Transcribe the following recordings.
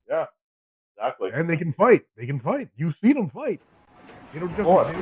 Yeah, exactly. And they can fight. They can fight. You've seen them fight. They don't just. Sure.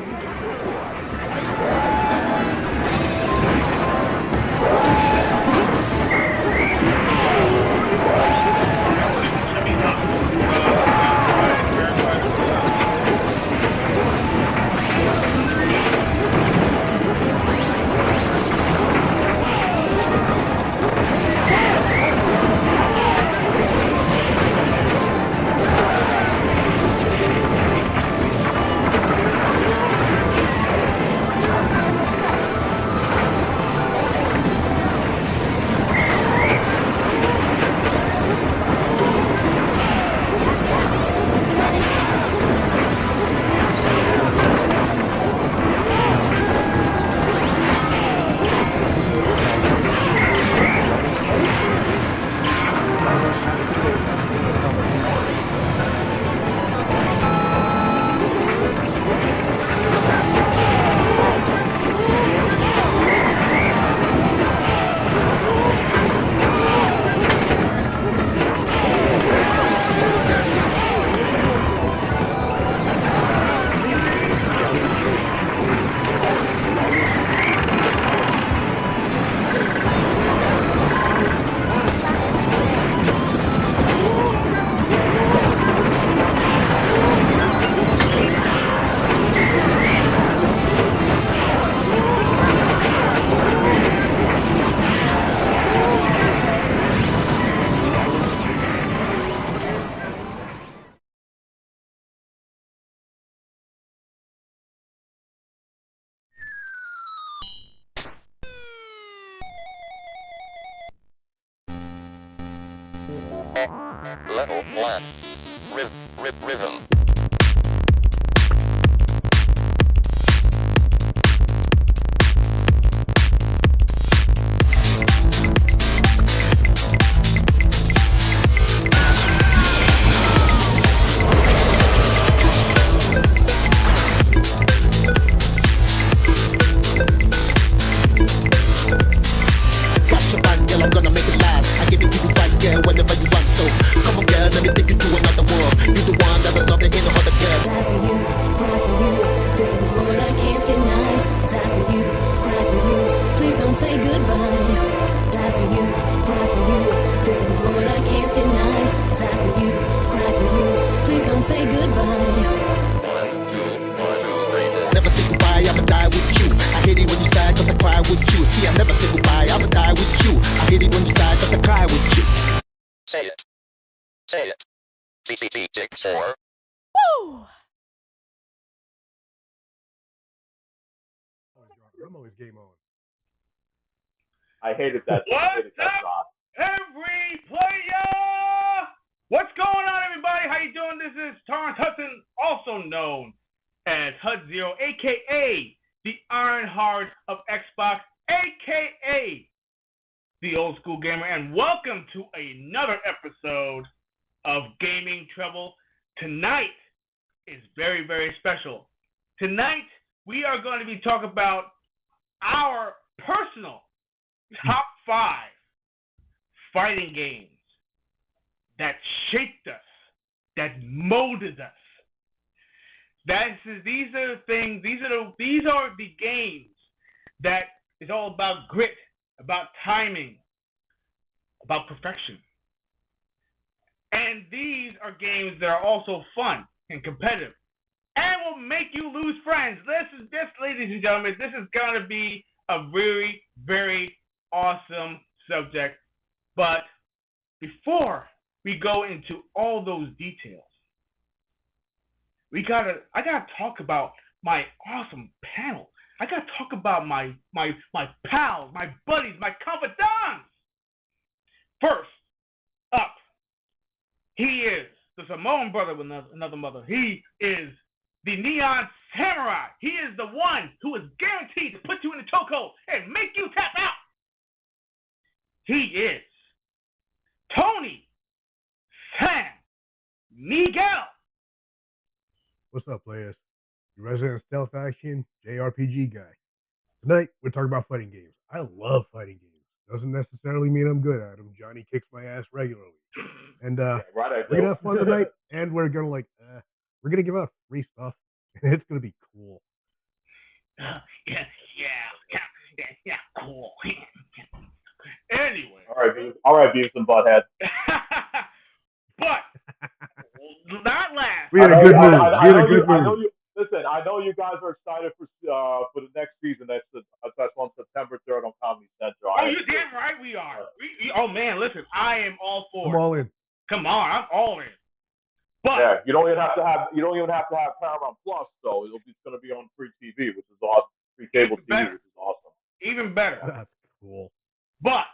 Level 1. Rhythm. Gotcha, man, girl, I'm gonna make it last. I give it to you right, girl, whenever you want. So come on, girl, let me take you to another world. You the one that I love, there ain't no other girl. Die for you, cry for you. This is what I can't deny. Die for you, cry for you. Please don't say goodbye. Die for you, cry for you. This is what I can't deny. Die for you, cry for you. Please don't say goodbye. Never say goodbye, I'ma die with you. I hate it when you sigh, cause I cry with you. See, I never say goodbye, I'ma die with you. I hate it when you sigh, cause I cry with you. Say it. Say it. CCP Dig 4. Woo! I'm always game on. I hated that. Shot. Every player! What's going on, everybody? How you doing? This is Torrance Hudson, also known as Hud Zero, aka the Iron Heart of Xbox, aka the Old School Gamer, and welcome to another episode of Gaming Trouble. Tonight is very, very special. Tonight we are going to be talking about our personal top 5 fighting games that shaped us, that molded us. These are the games that is all about grit, about timing, about perfection. And these are games that are also fun and competitive and will make you lose friends. This, ladies and gentlemen, this is going to be a very, very awesome subject. But before we go into all those details, I gotta talk about my awesome panel. I gotta talk about my pals, my buddies, my confidants. First up, he is the Samoan brother with another mother. He is the Neon Samurai. He is the one who is guaranteed to put you in the chokehold and make you tap out. He is Tony San Miguel. What's up, players? Your resident stealth action JRPG guy. Tonight, we're talking about fighting games. I love fighting games. doesn't necessarily mean I'm good at them. Johnny kicks my ass regularly. And Yeah, right. we're gonna have fun tonight, and we're gonna give out free stuff. It's gonna be cool. Yeah, cool. Anyway. All right, Beavis and Butthead. But not last. We had a good move. Listen, I know you guys are excited for the next season. That's on September 3rd on Comedy Central. Oh, you're damn right we are. Oh man, listen, I am all for it. I'm all in. Come on, I'm all in. But yeah, you don't even have to have Paramount Plus, though. It's going to be on free TV, which is awesome. Free cable TV, which is awesome. Even better. That's cool. But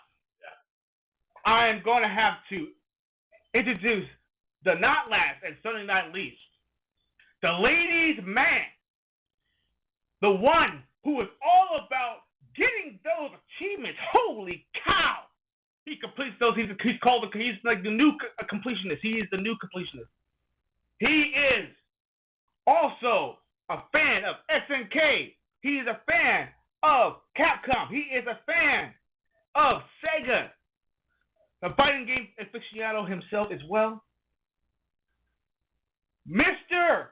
I am going to have to introduce the not last and certainly not least, the ladies' man, the one who is all about getting those achievements. Holy cow! He completes those. He's like the new completionist. He is the new completionist. He is also a fan of SNK. He is a fan of Capcom. He is a fan of Sega. A fighting game aficionado himself as well. Mr.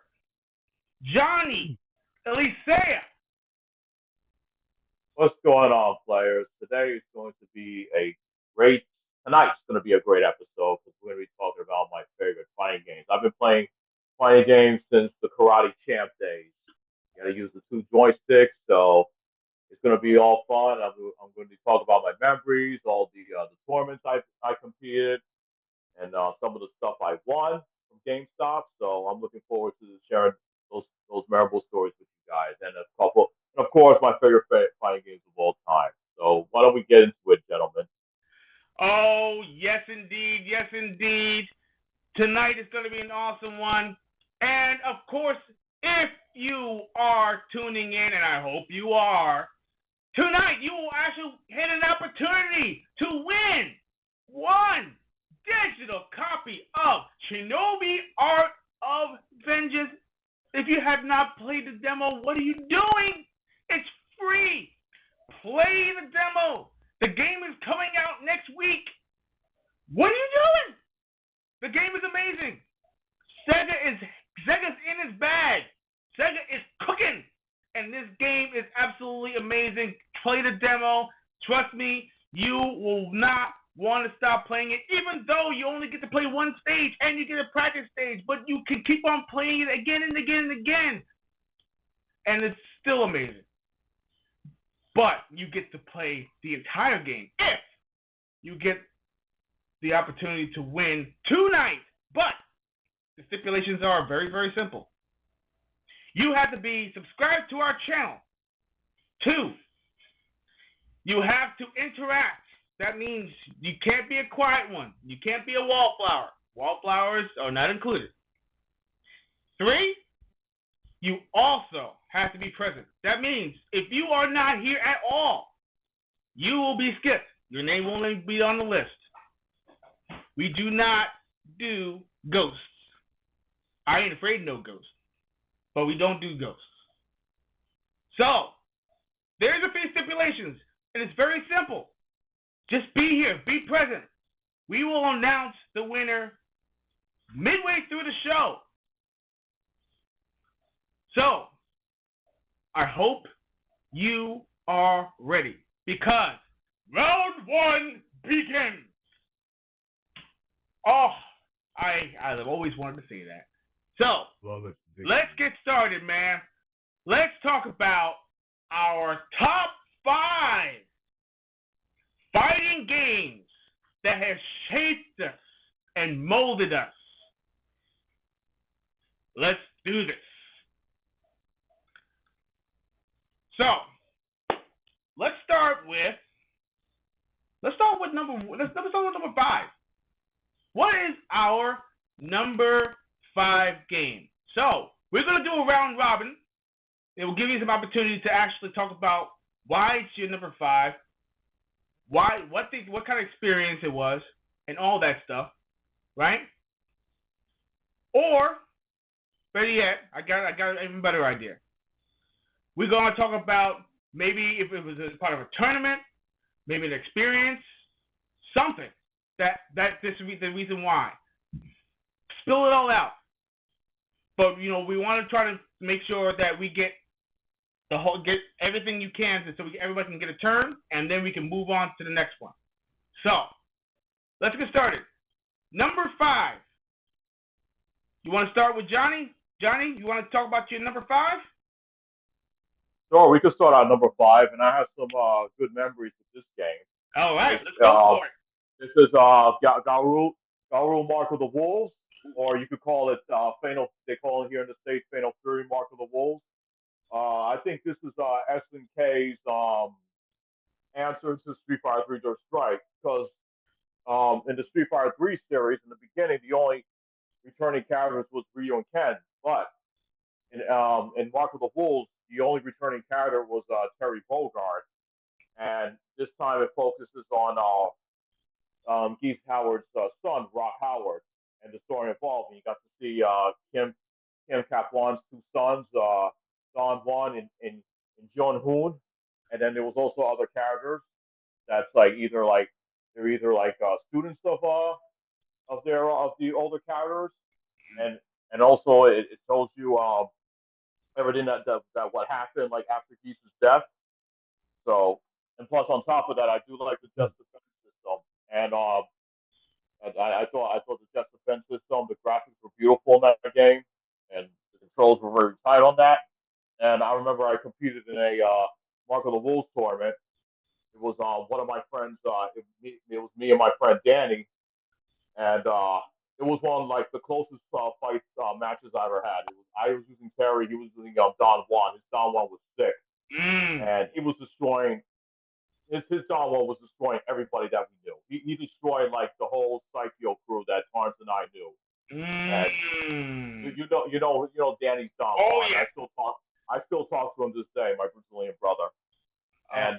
Johnny Elisea. What's going on, players? Tonight's going to be a great episode because we're going to be talking about my favorite fighting games. I've been playing fighting games since the Karate Champ days. You got to use the 2 joysticks, so it's going to be all fun. I'm going to be talking about my memories, all the tournaments I competed, and some of the stuff I won from GameStop. So I'm looking forward to sharing those memorable stories with you guys, and of course, my favorite fighting games of all time. So why don't we get into it, gentlemen? Oh, yes, indeed. Yes, indeed. Tonight is going to be an awesome one. And, of course, if you are tuning in, and I hope you are, tonight you will actually hit an opportunity to win one digital copy of Shinobi Art of Vengeance. If you have not played the demo, what are you doing? It's free. Play the demo. The game is coming out next week. What are you doing? The game is amazing. Sega's in his bag. Sega is cooking. And this game is absolutely amazing. Play the demo. Trust me, you will not want to stop playing it, even though you only get to play one stage and you get a practice stage, but you can keep on playing it again and again and again. And it's still amazing. But you get to play the entire game if you get the opportunity to win 2 nights. But the stipulations are very, very simple. You have to be subscribed to our channel. 2, you have to interact. That means you can't be a quiet one. You can't be a wallflower. Wallflowers are not included. 3, you also have to be present. That means if you are not here at all, you will be skipped. Your name won't be on the list. We do not do ghosts. I ain't afraid of no ghosts, but we don't do ghosts. So, there's a few stipulations, and it's very simple. Just be here, be present. We will announce the winner midway through the show. So, I hope you are ready because round 1 begins. Oh, I've always wanted to say that. So, let's get started, man. Let's talk about our top 5 fighting games that have shaped us and molded us. Let's do this. So, let's start with number 5. What is our number 5 game? So, we're going to do a round robin. It will give you some opportunity to actually talk about why it's your number 5, what kind of experience it was, and all that stuff, right? Or, better yet, I got an even better idea. We're going to talk about maybe if it was a part of a tournament, maybe an experience, something that this would be the reason why. Spill it all out. But we want to try to make sure that we get everything you can, so everybody can get a turn, and then we can move on to the next one. So let's get started. Number 5. You want to start with Johnny? Johnny, you want to talk about your number 5? Sure, we can start at number 5, and I have some good memories with this game. All right, let's go for it. This is Garou Mark of the Wolves, or you could call it Fatal. They call it here in the States Fatal Fury Mark of the Wolves. I think this is SNK's answer to Street Fighter 3 Dirt Strike, because in the Street Fighter 3 series, in the beginning, the only returning characters was Ryu and Ken, but in Mark of the Wolves, the only returning character was Terry Bogard, and this time it focuses on Geese Howard's son, Rock Howard, and the story involved. And you got to see Kim Kaplan's 2 sons, Don Juan and John Hoon, and then there was also other characters that's they're either students of the older characters, and also it tells you everything that what happened after Geese's death. So, and plus on top of that, I do like the just defense system, and I thought the just defense system, the graphics were beautiful in that game, and the controls were very tight on that. And I remember I competed in a Mark of the Wolves tournament. It was one of my friends. It was me and my friend Danny, and it was one of the closest fight matches I ever had. I was using Terry, he was using Don Juan. His Don Juan was sick, and he was destroying. His Don Juan was destroying everybody that we knew. He destroyed the whole Psycho crew that Torrance and I knew. And you know Danny's Don Juan. Oh, yeah. I still talk to him this day, my Brazilian brother. And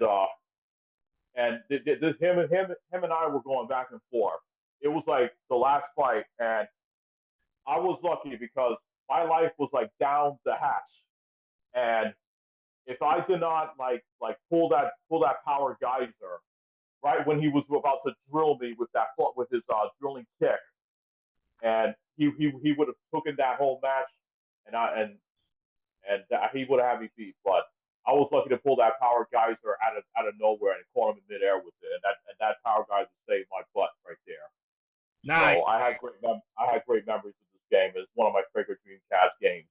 this him and I were going back and forth. It was the last fight, and I was lucky because my life was down the hatch, and if I did not pull that power geyser right when he was about to drill me with his drilling kick, and he would have taken that whole match, and he would have had me beat. But I was lucky to pull that power geyser out of nowhere and caught him in midair with it, and that power geyser saved my butt right there. Nice. So I had great memories of this game. It's one of my favorite Dreamcast games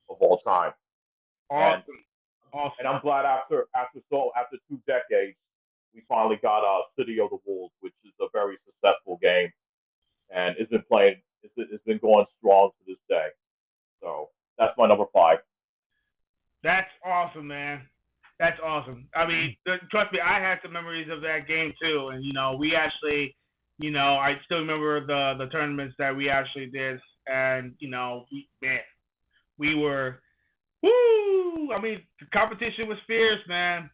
of all time. Awesome. And I'm glad after 2 decades we finally got City of the Wolves, which is a very successful game, and it's been going strong to this day. So that's my number 5. That's awesome, man. That's awesome. I mean, trust me, I had some memories of that game too, and we actually, I still remember the tournaments that we actually did, and we were, woo! I mean, the competition was fierce, man.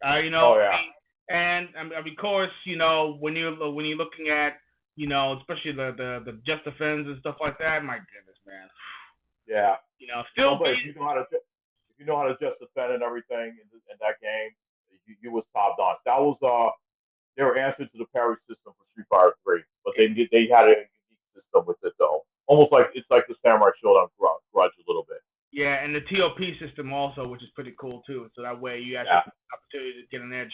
Oh yeah. And of course, when you're looking at, especially the just defense and stuff like that, my goodness, man. Yeah. Still. But if you know how to just defend and everything in that game, you was top notch. That was their answer to the parry system for Street Fighter 3, but they had a unique system with it though. Almost it's like the Samurai Shodown Grudge a little bit. Yeah, and the TOP system also, which is pretty cool too. So that way you actually have the opportunity to get an edge.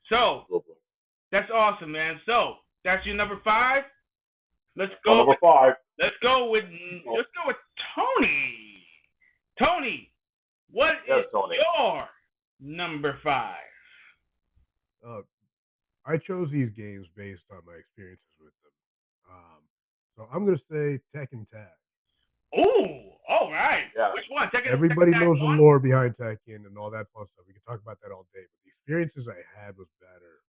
So that's awesome, man. So that's your number 5. Let's go. Number 5. Let's go with Tony. Tony, what is your number 5? I chose these games based on my experiences with them. So I'm going to say Tekken Tag. Oh, all right. Yeah. Which one? Everybody knows the lore behind Tekken and all that fun stuff. We can talk about that all day. But the experiences I had was better.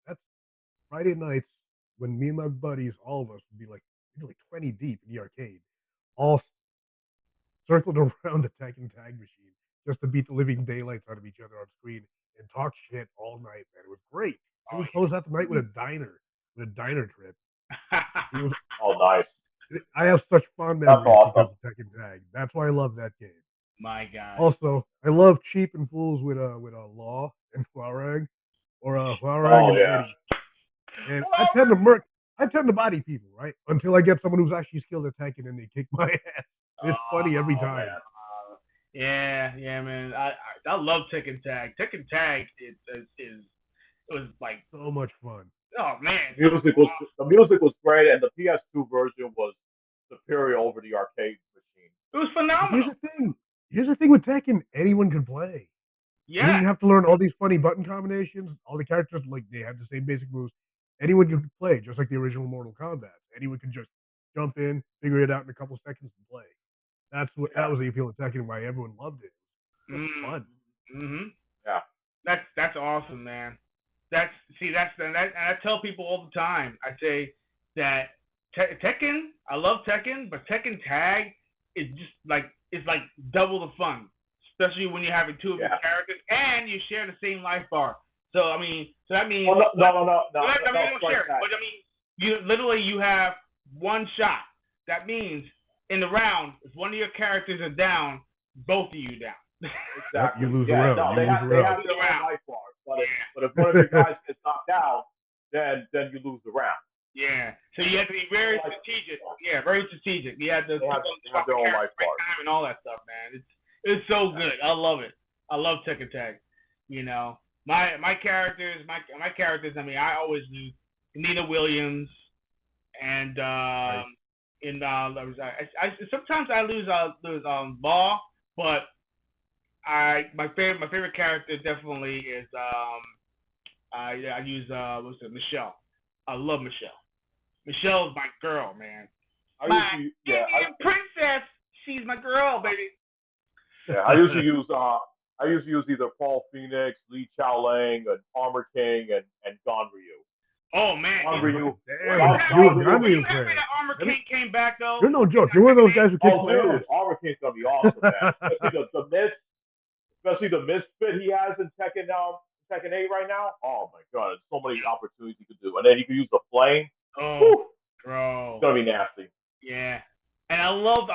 That's Friday nights when me and my buddies, all of us, would be like 20 deep in the arcade, all circled around the Tekken Tag machine just to beat the living daylights out of each other on screen and talk shit all night, man. It was great. And we closed out the night with a diner trip. Nice. I have such fond memories because of Tekken Tag. That's why I love that game. My God. Also, I love Cheap and Fools with Law and Florag. Parag and yeah. Eddie. And I tend to body people, right? Until I get someone who's actually skilled at Tekken and they kick my ass. It's funny every time. Man. Yeah, man. I love Tekken Tag. Tekken Tag it was like, So much fun. oh man, The music was great, and the PS2 version was superior over the arcade machine. it was phenomenal. Here's the thing with Tekken, anyone can play. You Yeah, didn't have to learn all these funny button combinations. All the characters, like, they have the same basic moves. Anyone could play, just like the original Mortal Kombat. Anyone could just jump in, figure it out in a couple seconds, and play. That was the appeal of Tekken, why everyone loved it. It was fun. Mm-hmm. Yeah. That's awesome, man. And I tell people all the time. I say that Tekken, I love Tekken, but Tekken Tag is just like it's like double the fun, especially when you're having two of your characters and you share the same life bar. So that means no. I mean, don't share it, but I mean, you have one shot. That means in the round, if one of your characters are down, both of you down. Exactly. You lose a round. No, they have their own life bars. But if one of your guys gets knocked out, then you lose the round. Yeah. So you have to be very strategic. Yeah, very strategic. You have to have their own life bars and all that stuff, man. It's so good. I love it. I love Tekken Tag. You know, my characters. I mean, I always lose Nina Williams, and sometimes I lose Law, but my favorite character definitely is I use Michelle. I love Michelle. Michelle's my girl, man. Indian princess. She's my girl, baby. Yeah, I usually use either Paul Phoenix, Lee Chao Lang, and Armor King, and Gon Ryu. Oh man, Gon Ryu. You happy that Armor King came back though? You're no joke. You're one of those guys who kicks my ass. Armor King's gonna be awesome, man. Especially the misfit he has in Tekken 8 right now. Oh my god, there's so many opportunities he could do, and then he could use the flame. Oh, bro, it's gonna be nasty. Yeah, and I love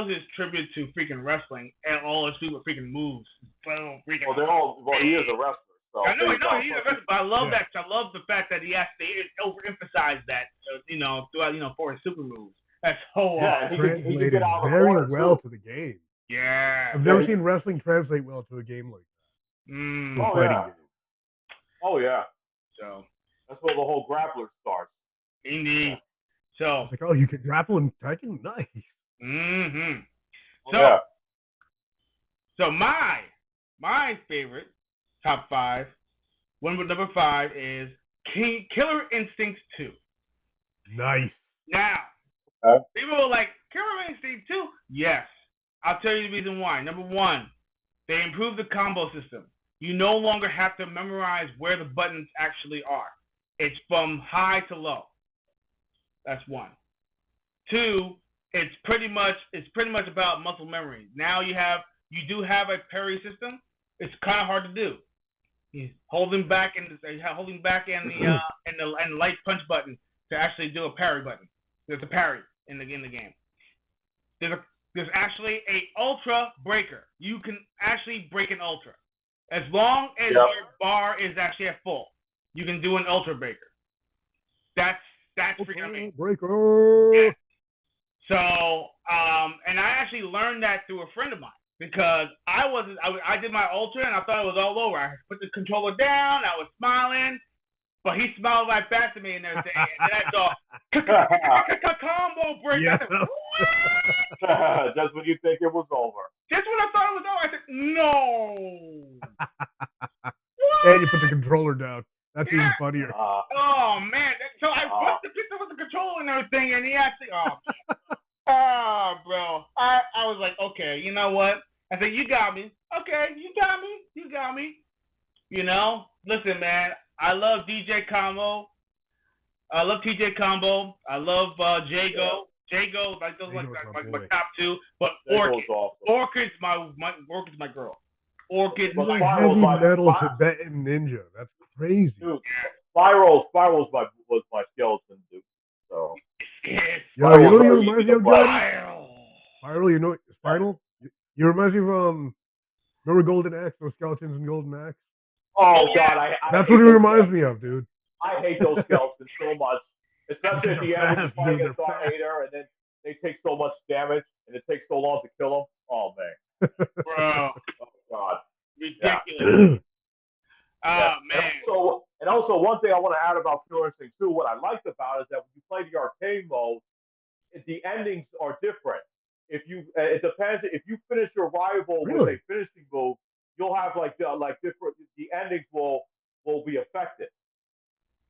his tribute to freaking wrestling and all his people freaking moves. He is a wrestler. So I know he's a wrestler, but I love that. I love the fact that he has to overemphasize that, throughout, for his super moves. That's so awesome. He can get out very well to the game. Yeah. I've never seen wrestling translate well to a game like that. Oh yeah. So that's where the whole grappler starts. Indeed. Yeah. So it's like, you can grapple in Tekken? Nice. Mm-hmm. So my favorite top 5, number 5 is Killer Instinct 2. Nice. Now, people are like, Killer Instinct 2? Yes. I'll tell you the reason why. Number 1, they improved the combo system. You no longer have to memorize where the buttons actually are. It's from high to low. That's 1. 2, it's pretty much about muscle memory. Now you do have a parry system. It's kind of hard to do. Holding back and the light punch button to actually do a parry button. There's a parry in the game. There's actually a ultra breaker. You can actually break an ultra. As long as your bar is actually at full, you can do an ultra breaker. That's freaking amazing. Breaker. Yeah. So, and I actually learned that through a friend of mine because I did my ultra and I thought it was all over. I put the controller down, I was smiling, but he smiled right back to me and everything. And then I thought, combo break. Yeah. Just when you think it was over. Just when I thought it was over, I said, no. And you put the controller down. That's even funnier. Oh, man. So I picked up with the controller and everything, and he actually, bro. I was like, okay, you know what? I said, you got me. Okay, you got me. Listen, man, I love DJ Combo. I love TJ Combo. I love Jago. Jago, like those my top 2. But Orchid's my girl. Orchid. He's a heavy metal Tibetan ninja. That's crazy. Dude, Spiral's was my skeleton, dude. So. You remind me of Spiral. Spiral. You remind me of remember Golden Axe? Those skeletons in Golden Axe. Oh God, That's hate what it those reminds skeletons. me of, dude. I hate those skeletons so much, especially at the end when you Fast, try to dude. get Darth Vader and then they take so much damage and it takes so long to kill them. Oh man, Bro, oh God, yeah. ridiculous. Yeah. Man. And also one thing I want to add about Killer Instinct 2, what I liked about it is that when you play the arcade mode, the endings are different. If you, it depends. If you finish your rival with a Really? finishing move, you'll have like different. The endings will be affected.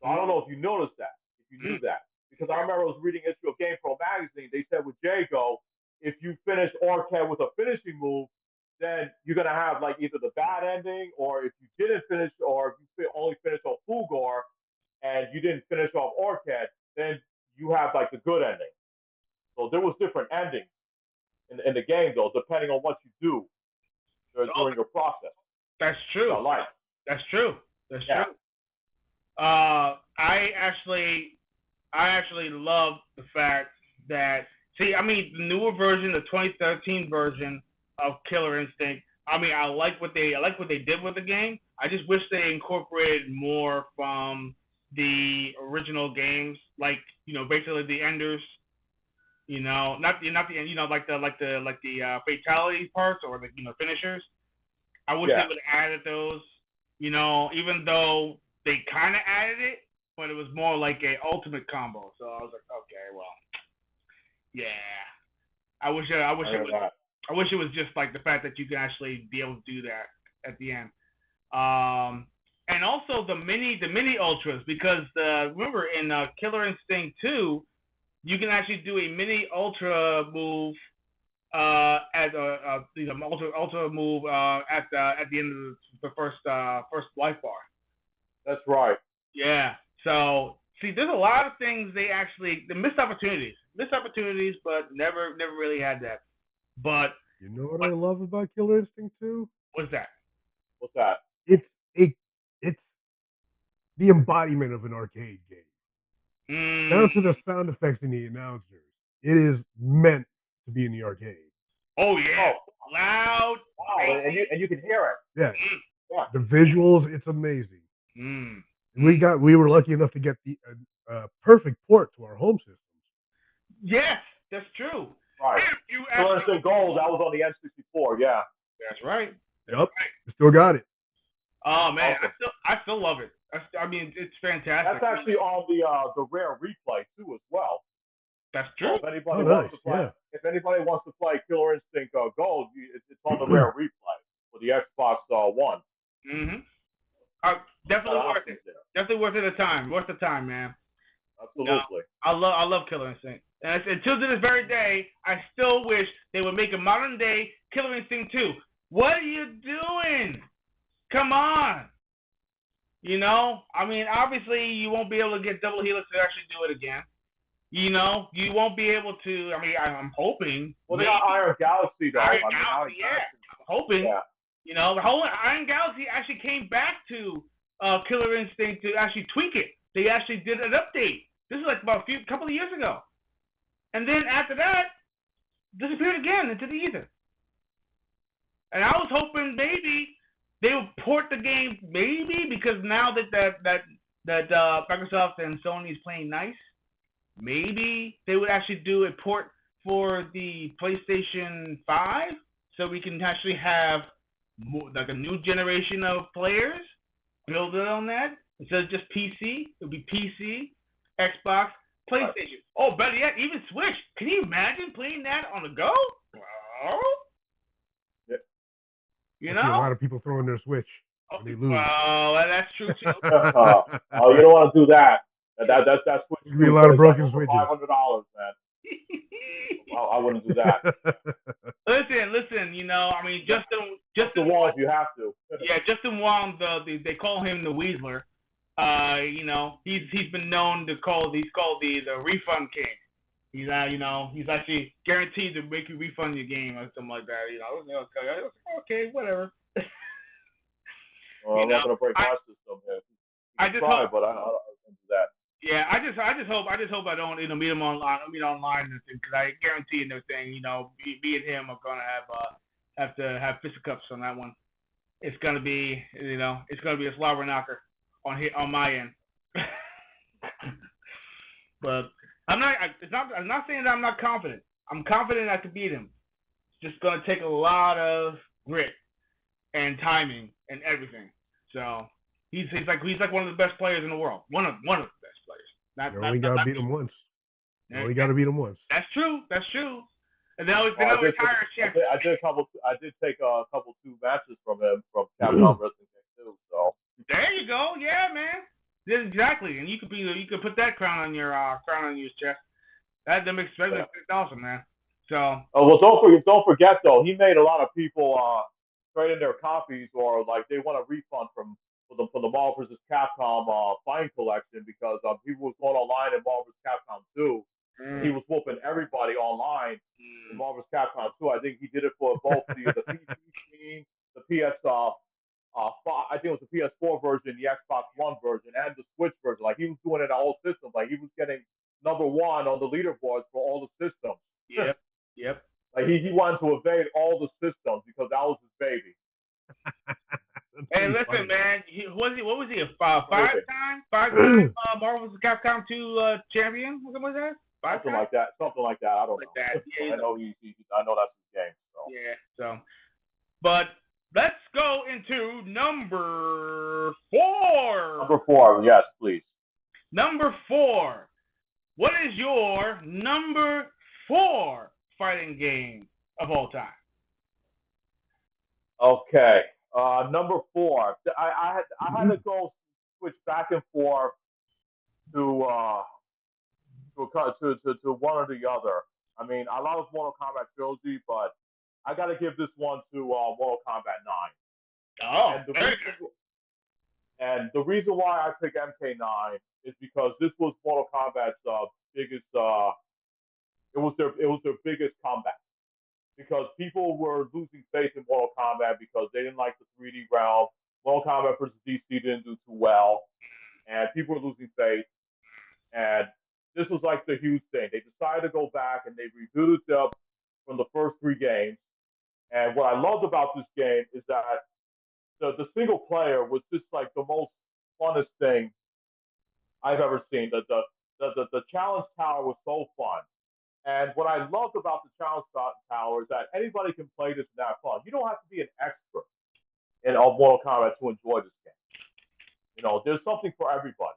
So I don't know if you noticed that, if you knew that, because I remember I was reading issue of Game Pro magazine. They said with Jago, if you finish Orchid with a finishing move, then you're gonna have like either the bad ending, or if you didn't finish, or if you only finished off Fulgor and you didn't finish off Orchid, then you have like the good ending. So there was different endings in the game though, depending on what you do during your process. That's true. That's true. That's true. I actually love the fact that the newer version, the 2013 version of Killer Instinct. I like what they did with the game. I just wish they incorporated more from the original games, like basically the enders. Not the fatality parts or the finishers. I wish they would have added those. Even though they kind of added it, but it was more like a ultimate combo. So I was like, okay, well, yeah. I wish it was just like the fact that you can actually be able to do that at the end. And also the mini ultras, because remember in Killer Instinct 2, you can actually do a mini ultra move as ultra move at the end of the first life bar. That's right. Yeah. So see, there's a lot of things the missed opportunities, but never really had that. But you know what I love about Killer Instinct 2? What's that? It's the embodiment of an arcade game. Down to the sound effects in the announcers. It is meant to be in the arcade. Oh yeah. Loud. Wow, and you can hear it. Yeah. Yeah. The visuals, it's amazing. We were lucky enough to get the perfect port to our home systems. Yes, that's true. Right. Killer Instinct Gold, that was on the N64. Yeah. That's right. Yep. We still got it. Oh man, awesome. I still love it. It's fantastic. That's actually on the rare replay too as well. That's true. So if anybody wants to play Killer Instinct Gold, it's on the rare replay for the Xbox One. Definitely worth it. Definitely worth it. Worth the time, man. Absolutely. I love Killer Instinct. And until to this very day, I still wish they would make a modern day Killer Instinct 2. What are you doing? Come on. Obviously you won't be able to get Double Helix to actually do it again. You won't be able to. I'm hoping. Well, they got Iron Galaxy though. Iron Galaxy, yeah. I'm hoping. Yeah. The whole Iron Galaxy actually came back to Killer Instinct to actually tweak it. They actually did an update. This is like about a couple of years ago. And then after that, disappeared again into the ether. And I was hoping maybe they would port the game, maybe because now that Microsoft and Sony is playing nice, maybe they would actually do a port for the PlayStation 5, so we can actually have more, like a new generation of players build it on that instead of just PC. It would be PC, Xbox, PlayStation. Oh, better yet, even Switch. Can you imagine playing that on the go? A lot of people throwing their Switch when they lose. Well, that's true too. You don't want to do that. That's Switch. Be a lot of broken Switches. $500, man. I wouldn't do that. Listen. Justin Wong, if you have to. Yeah, Justin Wong. They call him the Weasler. He's been known to he's called the refund king. He's he's actually guaranteed to make you refund your game or something like that. Okay, whatever. Well, I'm not gonna break my system, man. I just hope, but I don't do that. Yeah, I just hope I don't meet him online because I guarantee and everything. Me and him are gonna have to have fisticuffs on that one. it's gonna be it's gonna be a slobber knocker on my end. But I'm not. I'm not saying that I'm not confident. I'm confident I could beat him. It's just gonna take a lot of grit and timing and everything. So he's like one of the best players in the world. One of the best players. You only got to beat him once. You only got to beat him once. That's true. That's true. And then I did take a couple 2 matches from him from Capcom Wrestling Game too. So there you go. Yeah, man. Exactly. And you could put that crown on your chest. That makes it's awesome, man. So. Oh well, don't forget though. He made a lot of people trade in their copies or like they want a refund from the Marvel vs. Capcom Fine Collection because people was going online in Marvel vs. Capcom 2. He was whooping everybody online in Marvel vs. Capcom 2. I think he did it for both the PC screen, the PS I think it was the PS4 version, the Xbox One version, and the Switch version. Like he was doing it on all systems. Like he was getting #1 on the leaderboards for all the systems. Yep. Like he wanted to evade all the systems because that was his baby. Hey, listen, man. What was he? A five-time Marvel vs. Capcom 2 champion? What was that? Something like that. I don't know. Yeah, I know I know that's his game. So. Yeah. So, but let's go into number 4. Number 4, yes, please. Number 4. What is your number 4 fighting game of all time? Okay. Number 4. I had to go switch back and forth to one or the other. I mean, I love Mortal Kombat trilogy, but I got to give this one to Mortal Kombat 9. Oh, and the reason why I picked MK9 is because this was Mortal Kombat's biggest. It was their biggest comeback because people were losing faith in Mortal Kombat because they didn't like the 3D realm. Mortal Kombat versus DC didn't do too well, and people were losing faith. And this was like the huge thing. They decided to go back and they rebooted it from the first 3 games. And what I loved about this game is that the single player was just like the most funnest thing I've ever seen. The challenge tower was so fun. And what I loved about the challenge tower is that anybody can play this and have fun. You don't have to be an expert in Mortal Kombat to enjoy this game. You know, there's something for everybody.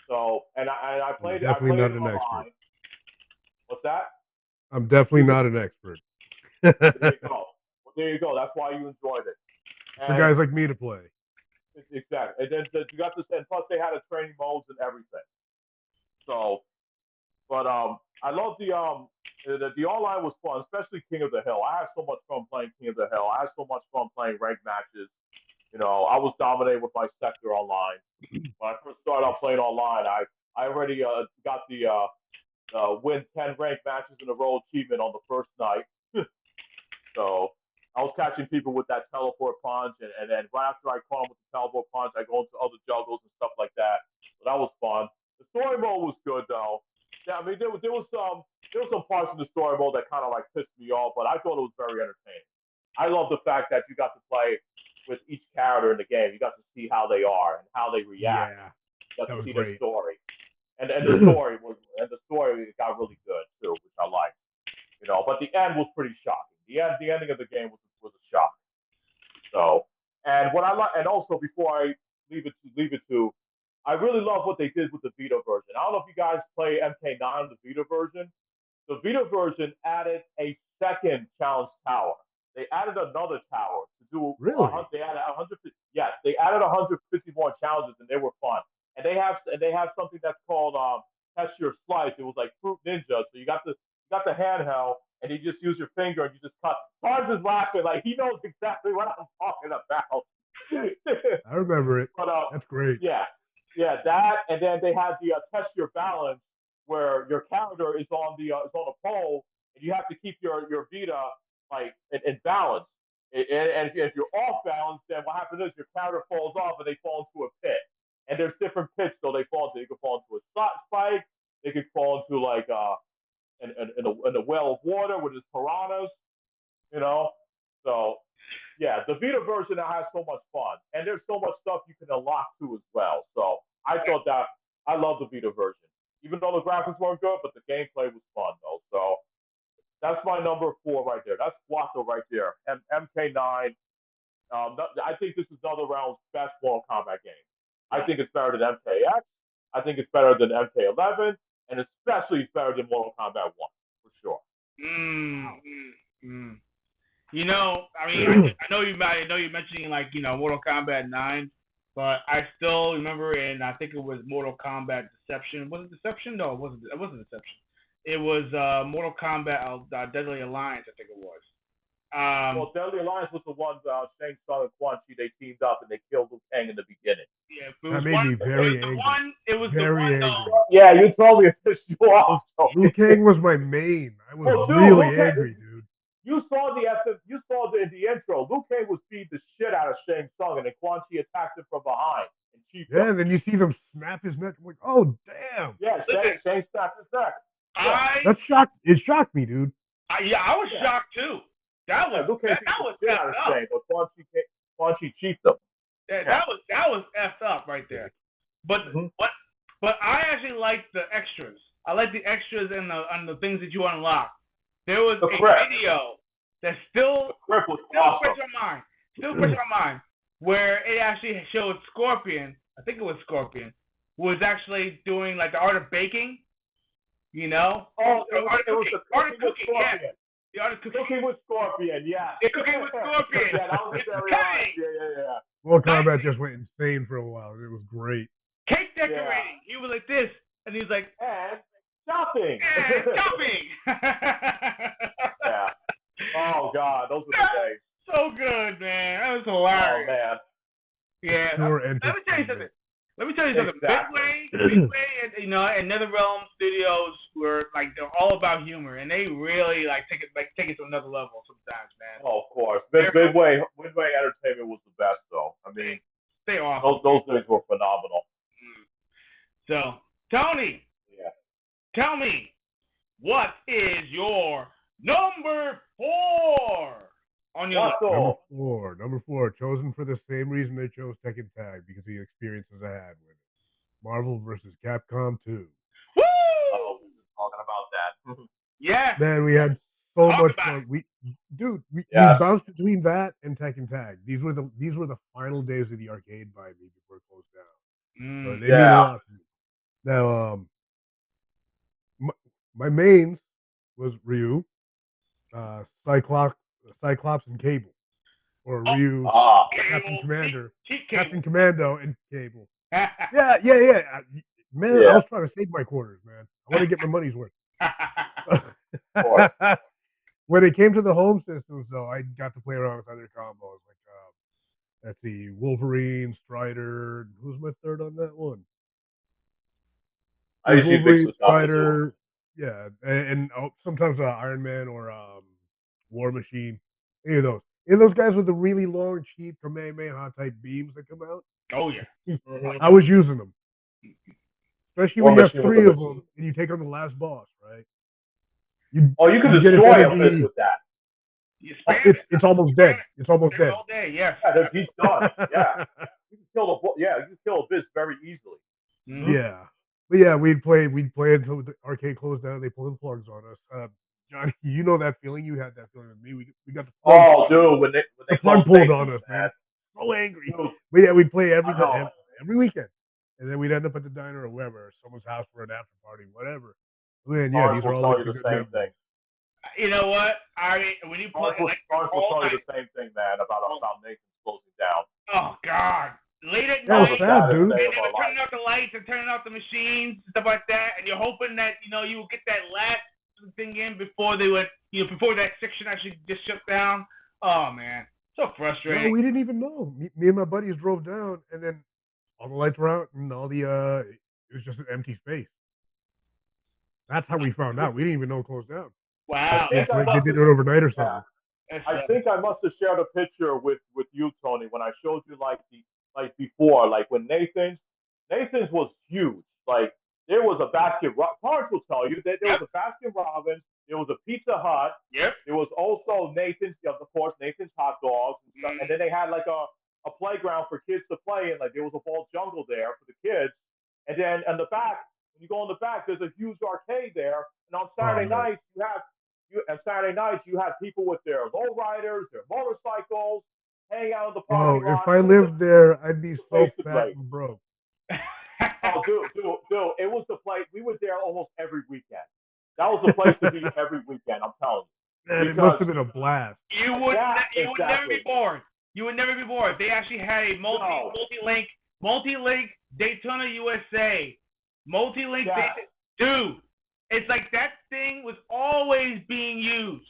So, and I played it. Definitely not an online. expert. What's that? I'm definitely not an expert. There you go. Well, there you go. That's why you enjoyed it. For guys like me to play. Exactly. And then you got this, and plus they had a training modes and everything. So, but I love the online was fun, especially King of the Hill. I had so much fun playing King of the Hill. I had so much fun playing ranked matches. You know, I was dominating with my sector online. When I first started out playing online, I already got the win 10 ranked matches in a row achievement on the first night. So I was catching people with that teleport punch, and then right after I caught them with the teleport punch, I go into other juggles and stuff like that. So that was fun. The story mode was good though. Yeah, I mean there was some parts of the story mode that kind of like pissed me off, but I thought it was very entertaining. I love the fact that you got to play with each character in the game. You got to see how they are and how they react. Yeah, you got to see great. their story, and the story got really good too, which I liked. You know, but the end was pretty shocking. The ending of the game was a shock. So, and what I like, and also before I leave it to, I really love what they did with the Vita version. I don't know if you guys play MK9 the Vita version. The Vita version added a second challenge tower. They added another tower to do. Really? They added 150. Yes, they added 150 more challenges, and they were fun. And they have something that's called test your slice. It was like Fruit Ninja. So you got the handheld, and you just use your finger and you just cut. Barnes is laughing like he knows exactly what I'm talking about. I remember it. But that's great. Yeah, that, and then they had the test your balance, where your character is on a pole, and you have to keep your Vita like in balance. And if you're off balance, then what happens is your character falls off, and they fall into a pit. And there's different pits, so they fall into. They could fall into a spike. They could fall into like in a well of water with his piranhas, you know. So Yeah, the Vita version has so much fun, and there's so much stuff you can unlock too as well. So I thought that I love the Vita version, even though the graphics weren't good, but the gameplay was fun though. So that's my number four right there. That's Squatto right there. MK9. I think this is another round's best Mortal Kombat game. I think it's better than MKX. I think it's better than MK11, and especially it's better than Mortal Kombat 1 for sure. You know, I mean, I know you're mentioning like Mortal Kombat 9, but I still remember, and I think it was Mortal Kombat Deception. Was it Deception? No, it wasn't. It wasn't Deception. It was Mortal Kombat Deadly Alliance. I think it was. Well, Deadly Alliance was the one Shang Tsung and Quan Chi, they teamed up and they killed Liu Kang in the beginning. Yeah, that made me very angry. It was very the one. angry. Yeah, you told me it pissed you off. Liu Kang was my main. I was really angry, dude. You saw the intro. Liu Kang was beating the shit out of Shang Tsung, and then Quan Chi attacked him from behind. And then you see them snap his neck. I'm like, oh damn. Yeah, Shang snapped his neck. Yeah. It shocked me, dude. I was shocked too. That was out of Shang, but Quan Chi cheated him. That was effed up right there. But I actually like the extras. I like the extras and the things that you unlock. There was a video that still fresh in my mind, where it actually showed Scorpion. I think it was Scorpion, was actually doing like the art of baking. You know? Oh, it was the art of cooking. Yeah. The art of cooking with Scorpion. Yeah. Cooking with Scorpion. Yeah, that was very nice. Yeah. Mortal Kombat just went insane for a while. It was great. Cake decorating. He was like this, and he's like, and shopping. Yeah. Oh God, those were the days. So good, man. That was hilarious. Oh man. Yeah. Let me tell you something. Exactly. Midway, and NetherRealm Studios were like they're all about humor, and they really take it to another level sometimes, man. Oh, of course. Midway Entertainment was the best, though. I mean, they awesome. Those days were phenomenal. So, Tony. Yeah. Tell me, what is your number 4 on your list? Number four, chosen for the same reason they chose Tekken Tag, because of the experiences I had with it. Marvel vs. Capcom 2. Woo! Oh, we were talking about that. Yeah. Man, we had so much fun. We bounced between that and Tekken Tag. These were the final days of the arcade by me before it closed down. So they mean a lot to me. Now, my mains was Ryu, Cyclops and Cable, or Ryu, Captain Commando, and Cable. Yeah. Man, I was trying to save my quarters, man. I want to get my money's worth. When it came to the home systems, though, I got to play around with other combos, like let's see, Wolverine, Strider. Who's my third on that one? Wolverine, Strider. Yeah, and sometimes Iron Man or War Machine. Any of those. Any of those guys with the really long, cheap Kamehameha type beams that come out. Oh yeah. I was using them, especially when you have 3 of them and you take on the last boss, right? You can destroy him with that. It's almost dead. It's almost dead. All day, yeah. He's done. Yeah. You can kill a Abyss very easily. Mm-hmm. Yeah. But yeah, we'd play until the arcade closed down. They pulled the plugs on us. Johnny, you know that feeling. You had that feeling with me. We got the plug. Oh, dude, when they plug pulled on us, man. So angry. Dude. But yeah, we'd play every weekend, and then we'd end up at the diner or wherever, someone's house for an after party, whatever. And yeah, these are all the same thing. You know what? When you play, Lawrence will tell you the same thing, man, about Nathan closing down. Oh God. Late at night, and they were turning out the lights and turning out the machines and stuff like that, and you're hoping that you will get that last thing in before they would, before that section actually just shut down. Oh man, so frustrating. No, we didn't even know. Me and my buddies drove down, and then all the lights were out, and all the it was just an empty space. That's how we found out. We didn't even know it closed down. Wow. They did it overnight or something. I think I must have shared a picture with you, Tony, when I showed you before, when Nathan's was huge. Like there was a Parks will tell you that there was a Baskin Robbins, there was a Pizza Hut. Yep. There was also Nathan's, of course, Nathan's hot dogs and stuff. and then they had like a playground for kids to play in. Like there was a ball jungle there for the kids, and then in the back, when you go in the back, there's a huge arcade there. And on Saturday nights, you have people with their lowriders, their motorcycles, hanging out in the Oh, parking lot. if I lived there, I'd be so place to fat play. and broke. Oh, dude, it was the place. We were there almost every weekend. That was the place to be every weekend. I'm telling you. Man, it must have been a blast. You would Yeah, never be exactly. bored. You would never be bored. They actually had a No. multi-link Daytona USA. Multi-link Yeah. Dude, it's like that thing was always being used.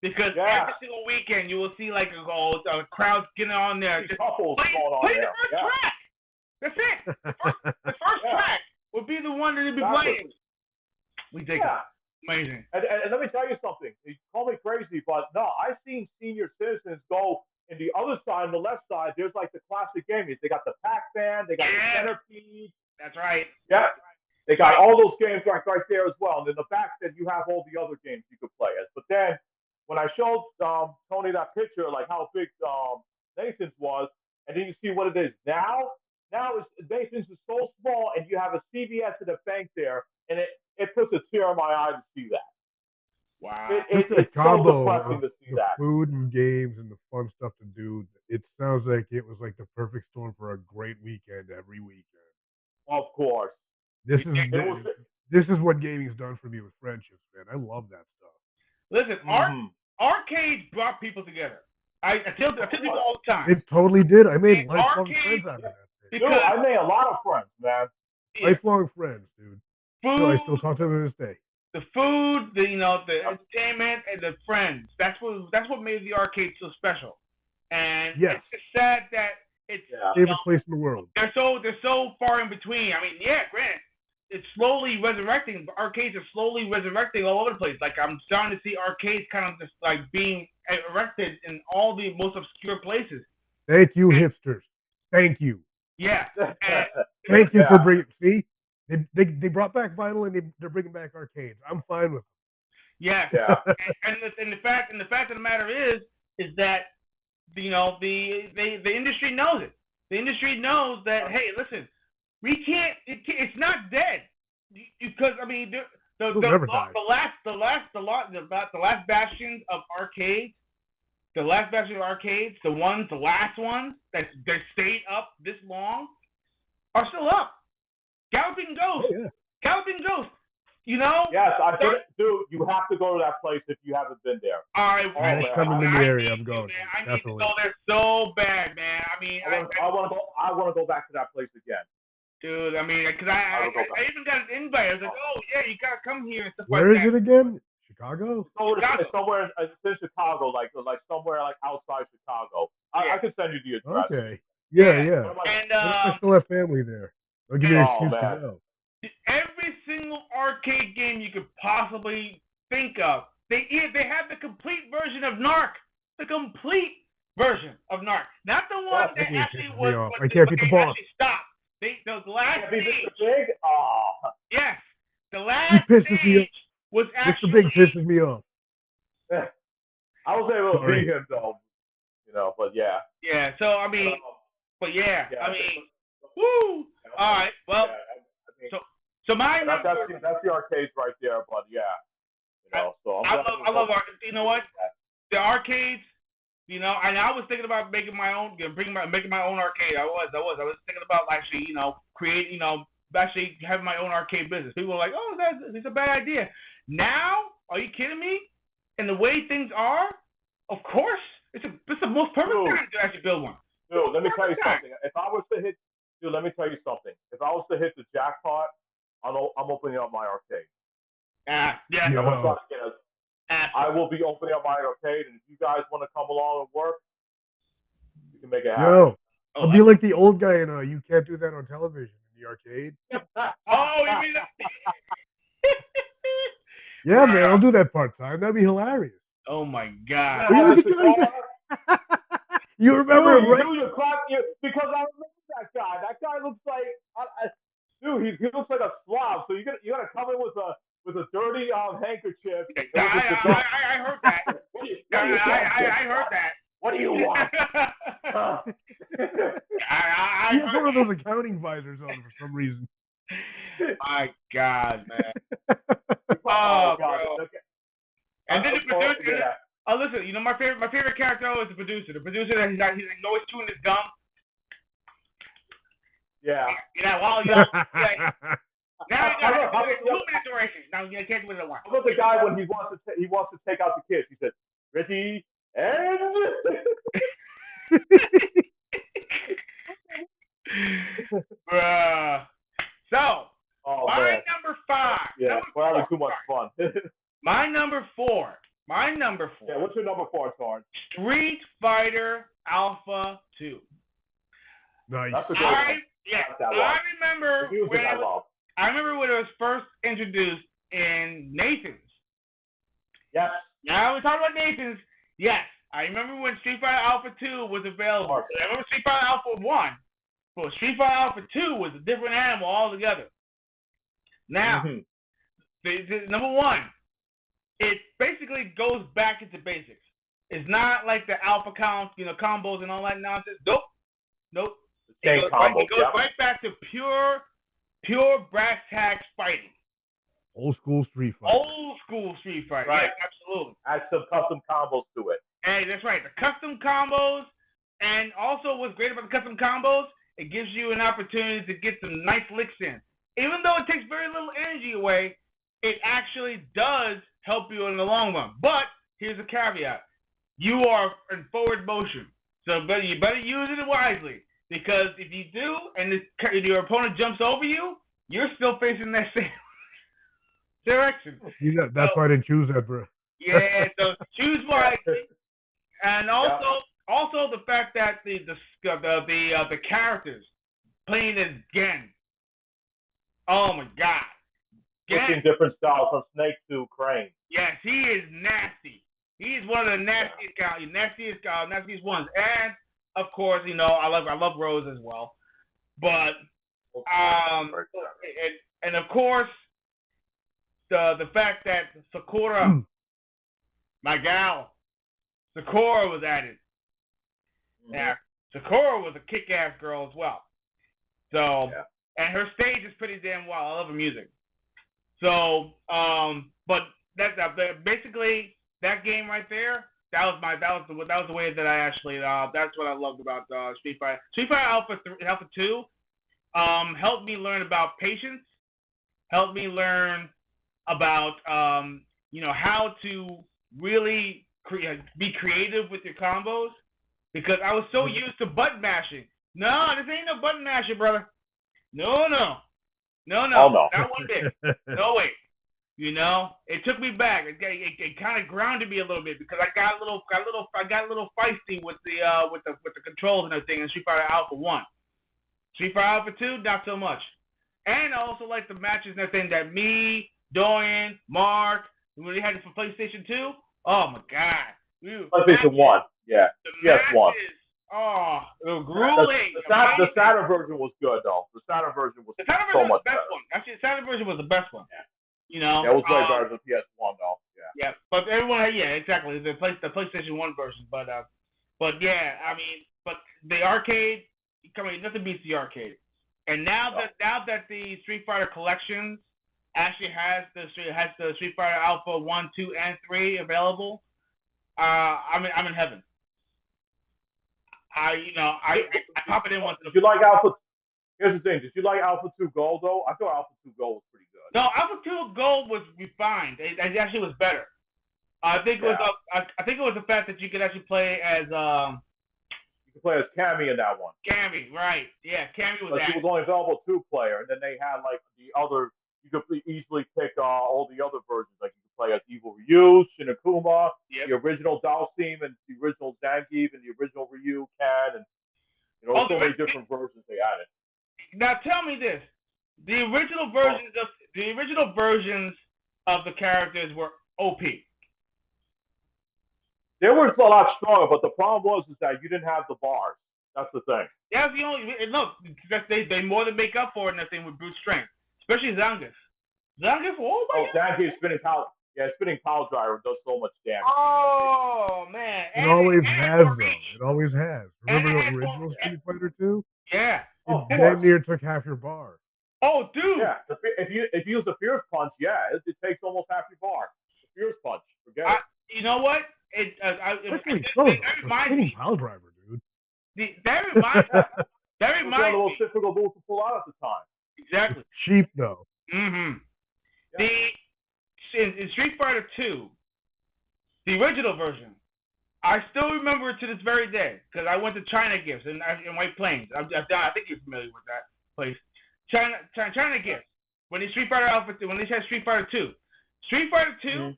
Because Yeah. every single weekend you will see like a crowds getting on there. These Just couples play going on the there. first Yeah. track. That's it. The first Yeah. track would be the one that they'd be playing. Ridiculous. Yeah. Amazing. And let me tell you something. You call me crazy, but no, I've seen senior citizens go in the other side, on the left side. There's like the classic games. They got the Pac-Man. They got the Centipede. That's right. Yeah. They got all those games right there as well. And in the back, then you have all the other games you could play as. But then when I showed Tony that picture, like how big Nathan's was, and then you see what it is now. Now Nathan's is so small, and you have a CVS and a bank there, and it puts a tear in my eye to see that. Wow. It's a so combo depressing of to see the that. food and games and the fun stuff to do. It sounds like it was like the perfect storm for a great weekend every weekend. Of course. This is what gaming's done for me with friendships, man. I love that stuff. Listen, arcades brought people together. I tell people all the time. It totally did. I made lifelong friends out of that thing. Dude, I made a lot of friends, man. Lifelong friends, dude. Food, I still talk to them to this day. the food, the entertainment, and the friends. That's what made the arcade so special. And it's sad that it's favorite place in the world. They're so far in between. I mean, yeah, granted, it's slowly resurrecting. Arcades are slowly resurrecting all over the place. Like I'm starting to see arcades kind of just like being erected in all the most obscure places. Thank you, hipsters. Thank you. Yeah. Thank you for bringing. See, they brought back vinyl and they're bringing back arcades. I'm fine with them. Yeah. and the fact of the matter is that the industry knows it. The industry knows that hey, listen, we can't. It's not dead because I mean the last bastions of arcades. The last bastion of arcades, the last ones that stayed up this long, are still up. Galloping Ghost. Oh, yeah. Galloping Ghost. You know? Yes, dude, you have to go to that place if you haven't been there. Next time I'm in the area, I'm going. I need to go there so bad, man. I mean, I want to go back to that place again. Dude, I mean, because I even got an invite. I was like, oh yeah, you gotta come here and stuff like that. Where is it again? Chicago? It's somewhere it's in Chicago, like somewhere like outside Chicago. I can send you the address. Okay. Yeah. And I still have family there. I'll give you an excuse to go. Every single arcade game you could possibly think of, they have the complete version of Narc. The complete version of Narc, not the one that actually was. I can't beat the boss. Stop. The last stage. Yes, the last stage was actually. Mr. Big pisses me off. I was able to beat him though, but yeah. Yeah. So I mean, I mean, woo. All right. Well, so my that's the arcades right there, but yeah. So I love arcades. You know what? The arcades. And I was thinking about making my own, making my own arcade. I was thinking about actually, actually having my own arcade business. People were like, oh, that's a bad idea. Now, are you kidding me? And the way things are, of course, it's the most perfect time to actually build one. Dude, let me tell you something. If I was to hit, let me tell you something. If I was to hit the jackpot, I'm opening up my arcade. Yeah. I will be opening up my arcade, and if you guys want to come along and work, you can make it happen. Yo, I'll be like the old guy in You Can't Do That on Television in the arcade. Oh, you mean that? Yeah, man, I'll do that part-time. That'd be hilarious. Oh, my God. You remember him, right? Because I remember that guy. That guy looks like... Dude, he looks like a slob, so you gotta come in with a dirty handkerchief. I heard that. I heard that. What do you want? those accounting visors on for some reason. My God, man. Oh, God. Bro. Okay. And then the producer. Yeah. Oh, listen. You know my favorite character is the producer. The producer that he's always chewing his gum. Yeah. You know, while y'all like, now you got 2 minutes duration. Now you can't do it at once. How about the guy when he wants to take out the kids? He says, "Ready and." So, my man. number 5. Yeah, we're having too much fun. My number 4. Yeah, what's your number 4, Torn? Street Fighter Alpha 2. Nice. That's a great one. I remember the music I remember when it was first introduced in Nathan's. Yes. Now we talk about Nathan's. Yes, I remember when Street Fighter Alpha 2 was available. I remember Street Fighter Alpha 1, but Street Fighter Alpha 2 was a different animal altogether. Now, number 1, it basically goes back into basics. It's not like the alpha count, combos and all that nonsense. Nope. It goes right back to pure brass tacks fighting. Old school Street Fighter. Right. Yeah, absolutely. Add some custom combos to it. Hey, that's right. The custom combos, and also what's great about the custom combos, it gives you an opportunity to get some nice licks in. Even though it takes very little energy away, it actually does help you in the long run. But here's a caveat. You are in forward motion. So you better use it wisely. Because if you do, and your opponent jumps over you, you're still facing that same direction. That's why I didn't choose that, bro. Yeah, so choose wisely. And also the fact that the characters playing as Gen. Oh my God. Switching different styles from Snake to Crane. Yes, he is nasty. He is one of the nastiest ones. And of course, I love Rose as well. But and of course the fact that Sakura, my gal, Sakura was at it. Yeah, Sakura was a kick-ass girl as well. So, and her stage is pretty damn wild. I love her music. So, but that's basically that game right there. That was the way that I actually. That's what I loved about Street Fighter. Street Fighter Alpha 2 helped me learn about patience. Helped me learn about how to really be creative with your combos, because I was so used to button mashing. No, this ain't no button masher, brother. No. Oh, no. Not one bit. No way. It took me back. It kind of grounded me a little bit, because I got a little feisty with the controls and everything in Street Fighter Alpha 1. Street Fighter Alpha 2, not so much. And I also like the matches and everything that me, Dorian, Mark, when we had it for PlayStation 2. Oh my God. PlayStation 1, yeah. PS1. Oh, it was grueling. The Saturn version was good, though. The Saturn version was so much better. Actually, the Saturn version was the best one. Yeah. Yeah, it was way better than PS1, though. Yeah, but everyone, exactly. The PlayStation 1 version, but yeah, I mean, but the arcade, nothing beats the arcade. And now that the Street Fighter collections actually has the Street Fighter Alpha 1, 2, and 3 available, I'm in heaven. I pop it in once. Did you like Alpha? Here's the thing. Did you like Alpha 2 Gold, though? I thought Alpha 2 Gold was pretty good. No, Alpha 2 Gold was refined. It actually was better. I think it was the fact that you could actually play as you could play as Cammy in that one. Cammy, right? Yeah, Cammy was. But she was only available 2-player, and then they had like the other. You could easily pick all the other versions. Like you could play as Evil Ryu, Shinakuma, the original Dalsim, and the original Zangief, and the original Ryu, Ken, and so many different versions they added. Now tell me this: the original versions of the characters were OP. They were a lot stronger, but the problem is that you didn't have the bars. That's the thing. That's the only look. They more than make up for it, nothing with brute strength, especially Zangief. Zangief, Zangief spinning power. Yeah, spinning power driver does so much damage. Oh man! It always has, though. It always has. Remember the original Street Fighter 2? Yeah. Of It course. damn near took half your bar. Oh, dude. Yeah. If you use the Fierce Punch, yeah, it takes almost half your bar. The Fierce Punch, forget it. You know what? That That reminds me. pile driver, dude. That reminds me. That It was one of the reminds most me. difficult moves to pull out at the time. Exactly. It's cheap though. Mm-hmm. Yeah. In Street Fighter 2, the original version, I still remember it to this very day because I went to China Gifts in White Plains. I think you're familiar with that place. China Gifts. When they Street Fighter when they had Street Fighter 2. Street Fighter 2,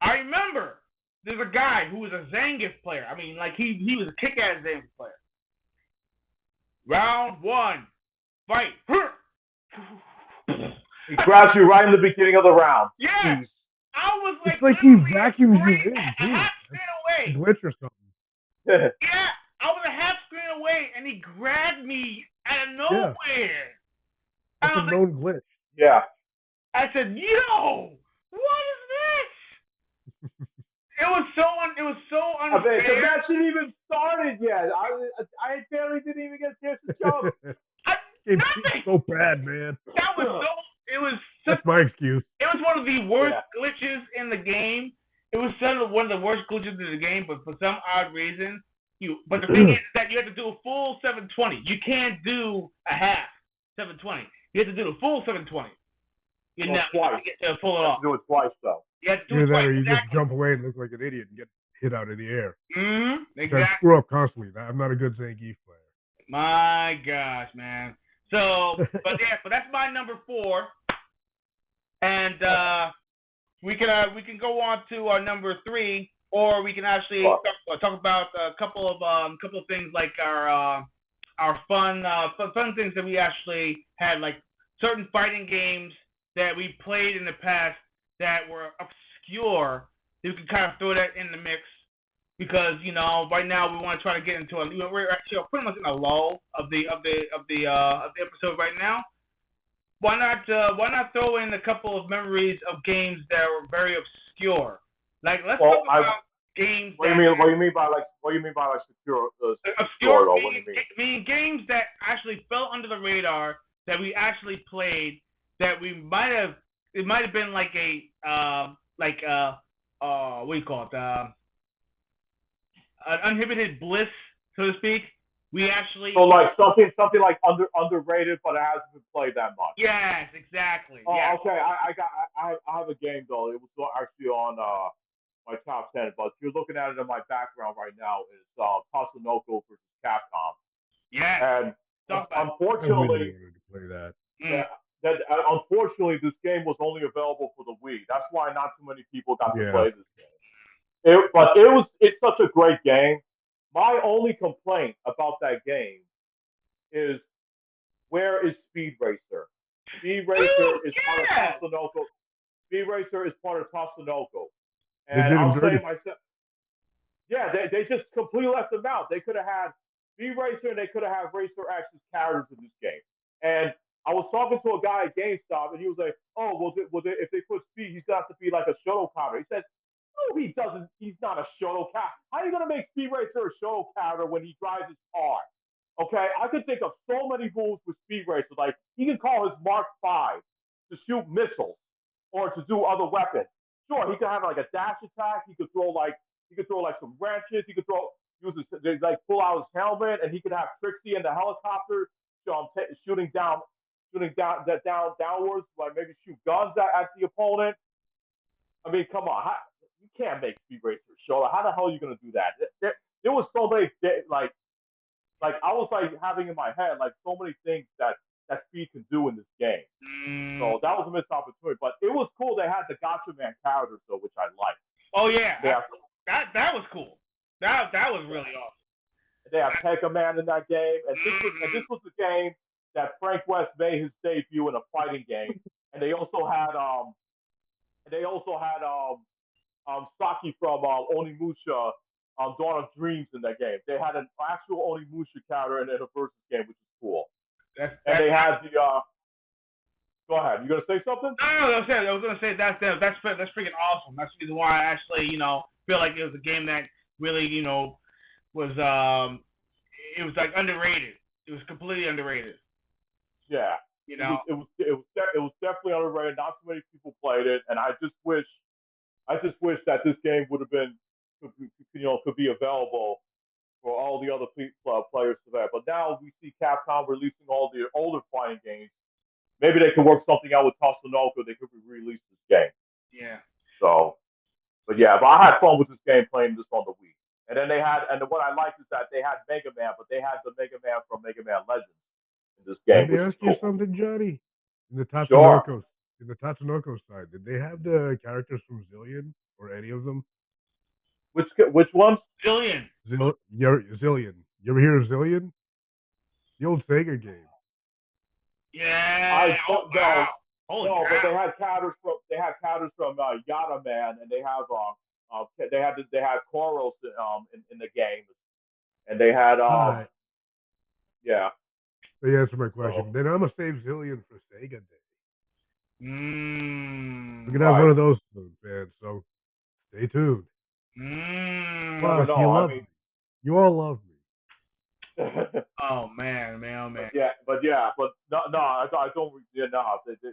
I remember there's a guy who was a Zangief player. I mean, like he was a kick-ass Zangief player. Round 1, fight. He grabs you right in the beginning of the round. Yeah. I was like, it's like he vacuums you in, a too. half screen away. A glitch or something. Yeah, I was a half screen away, and he grabbed me out of nowhere. That's a known glitch. Yeah. I said, "Yo, what is this?" It was so unfair. I mean, the match didn't even started yet. I barely didn't even get a chance to jump. It's so bad, man. That was so. It was. That's my excuse. It was one of the worst glitches in the game. It was one of the worst glitches in the game, but for some odd reason, But the thing is that you have to do a full 720. You can't do a half 720. You have to do the full 720. You twice. Get to pull it off. Do it twice though. You have to do it twice. Or you just jump away and look like an idiot and get hit out of the air. Exactly. I screw up constantly. I'm not a good Zangief player. My gosh, man. So, but that's my number 4, and we can go on to our number 3, or we can actually talk about a couple of things like our fun things that we actually had, like certain fighting games that we played in the past that were obscure. You can kind of throw that in the mix. Because right now we want to try to get into we're actually pretty much in a lull of the episode right now. Why not throw in a couple of memories of games that were very obscure? Like let's talk about games. What do you mean by obscure? Obscure what do you mean? Meaning games that actually fell under the radar that we actually played that we might have. It might have been like what do you call it? An uninhibited bliss, so to speak. We actually like something like underrated, but it hasn't been played that much. Yes, exactly. Oh, yes. Okay. I have a game though. It was actually on my top 10, but you're looking at it in my background right now. Is Tatsunoko versus Capcom. Yeah. And unfortunately, to play that. Unfortunately, this game was only available for the Wii. That's why not too many people got to play this game. It's such a great game. My only complaint about that game is where is Speed Racer? Speed Racer is part of Tatsunoko. Speed Racer is part of Tatsunoko. And I'll say myself, they just completely left them out. They could have had Speed Racer and they could have had Racer X's characters in this game. And I was talking to a guy at GameStop and he was like, "Oh, well, if they put Speed, he's got to be like a shuttle counter." He said, "No, he doesn't. He's not a shuttle cat. How are you going to make Speed Racer a shuttle counter when he drives his car?" Okay, I could think of so many moves with Speed Racer. Like he can call his Mark V to shoot missiles or to do other weapons. Sure, he could have like a dash attack. He could throw like some wrenches. He could pull out his helmet, and he could have Trixie in the helicopter, shooting downwards, like maybe shoot guns at the opponent. I mean, come on. You can't make Speed Racer a show. How the hell are you going to do that? There was so many, like I was like having in my head, like so many things that Speed can do in this game. So that was a missed opportunity. But it was cool. They had the Gotcha Man characters, though, which I liked. Oh, yeah. That was cool. That was really awesome. They have Pekka Man in that game. And this was the game that Frank West made his debut in a fighting game. And they also had Saki from Onimusha, Dawn of Dreams in that game. They had an actual Onimusha character in a versus game, which is cool. And they had the. Go ahead. You gonna say something? No, I was gonna say that's freaking awesome. That's the reason why I actually feel like it was a game that really was it was like underrated. It was completely underrated. Yeah, You it was know. definitely underrated. Not too many people played it, and I just wish that this game would have been could be available for all the other players to that. But now we see Capcom releasing all the older fighting games. Maybe they could work something out with Tatsunoko. They could release this game. Yeah. So, but yeah, but I had fun with this game playing this on the Wii. And then what I liked is that they had Mega Man, but they had the Mega Man from Mega Man Legends in this Let game, me which is ask you cool. something, Johnny. In the Sure. Tatsunoko, in the Tatsunoko side, did they have the characters from Zillion or any of them? Which ones? Jillian. Zillion. You ever hear of Zillion? The old Sega game. Yeah. I Oh don't wow. know. Holy No, but crap. they had characters from Yada Man, and they have they had Koros in the game, and they had All right. yeah. They answer my question. So Then I'm gonna save Zillion for Sega Day. Mmm. We're gonna have right. one of those soon, man. So stay tuned. Mmm. You never Plus, know. you I love me. You all love me. mean, Oh man, man, oh man. but no, I don't. Yeah, no,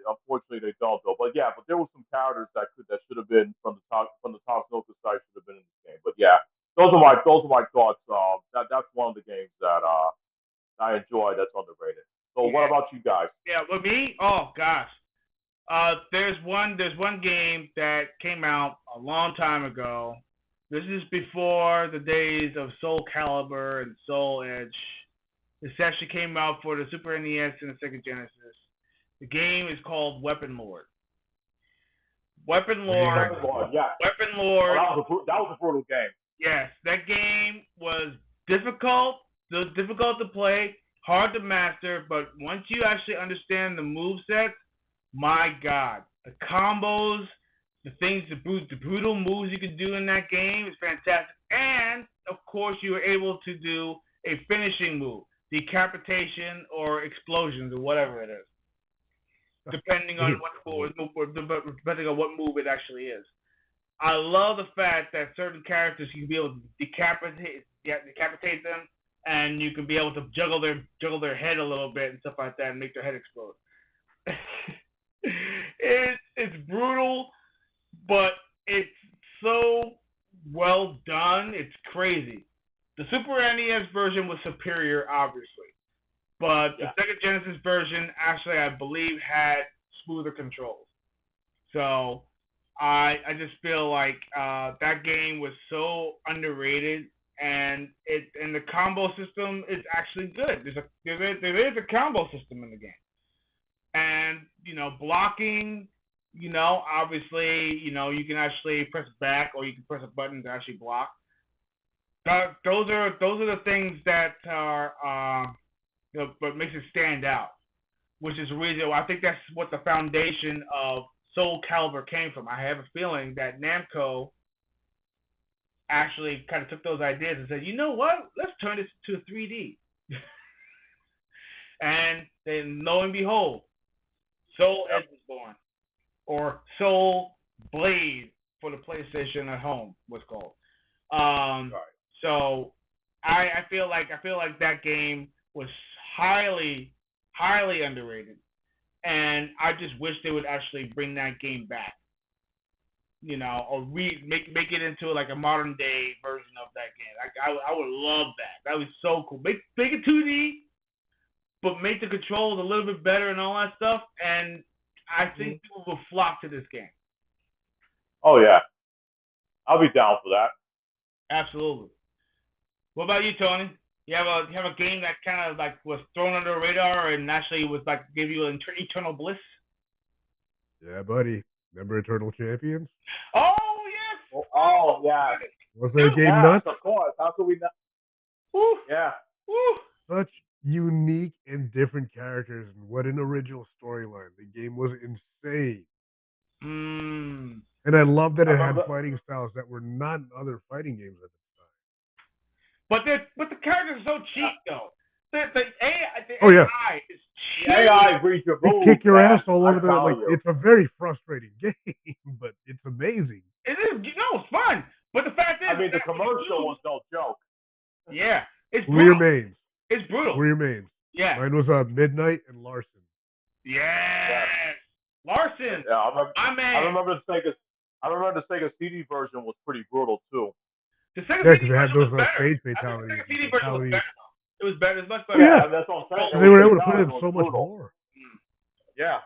unfortunately they don't though. But yeah, but there were some characters that should have been from the top Snoka side should have been in this game. But yeah, those are my thoughts. That's one of the games that I enjoy. That's underrated. So what Yeah. about you guys? Yeah, with me? Oh gosh. There's one game that came out a long time ago. This is before the days of Soul Calibur and Soul Edge. This actually came out for the Super NES and the Sega Genesis. The game is called Weapon Lord. Weapon Lord. Damn. Weapon Lord, yeah. Weapon Oh, Lord. that was a brutal game. Yes, that game was difficult. It was difficult to play, hard to master, but once you actually understand the move sets, my God, the combos, the brutal moves you can do in that game is fantastic. And of course, you were able to do a finishing move, decapitation or explosions or whatever it is, depending on what move it actually is. I love the fact that certain characters you can be able to decapitate them, and you can be able to juggle their head a little bit and stuff like that, and make their head explode. It's brutal, but it's so well done. It's crazy. The Super NES version was superior, obviously, but the Yeah. Sega Genesis version actually, I believe, had smoother controls. So I just feel like that game was so underrated, and the combo system is actually good. There is a combo system in the game, and blocking. Obviously, you can actually press back or you can press a button to actually block. Those are the things that are what makes it stand out, which is the reason why I think that's what the foundation of Soul Calibur came from. I have a feeling that Namco actually kind of took those ideas and said, you know what, let's turn this to 3D. And then lo and behold, Soul Edge was born, or Soul Blade for the PlayStation at home was called. Right. So I feel like that game was highly underrated, and I just wish they would actually bring that game back, or make it into like a modern day version of that game. I would love that. That was so cool. Make it 2D, but make the controls a little bit better and all that stuff. And I think people will flock to this game. Oh yeah, I'll be down for that. Absolutely. What about you, Tony? You have a game that kind of like was thrown under the radar and actually was like give you an eternal bliss. Yeah, buddy. Remember Eternal Champions? Oh yes. Oh yeah. Was that game Yes, nuts? of course. How could we not? Woo. Yeah. Woo. Such unique and different characters, and what an original storyline. The game was insane. Mm. And I love that I it had remember. fighting styles that were not in other fighting games at the time. But the characters are so cheap though. The Oh, yeah. AI is cheap. The AI reads your They moves, kick your man. ass all over the tell like. you. It's a very frustrating game, but it's amazing. It is, it's fun. But the fact is, I mean, the commercial was no joke. Yeah, it's Who are your brutal. mains? It's brutal. Who are your mains? Yeah. Mine was Midnight and Larson. Yes. Larson. Yeah, I man. remember the Sega CD version was pretty brutal too. The Sega Yeah, CD because they had version those was better. stage I think the fatalities. Sega CD version was better. It was better. It was much Oh, better. yeah. That's what I'm saying. They were able to put in it was so much brutal. more. Yeah.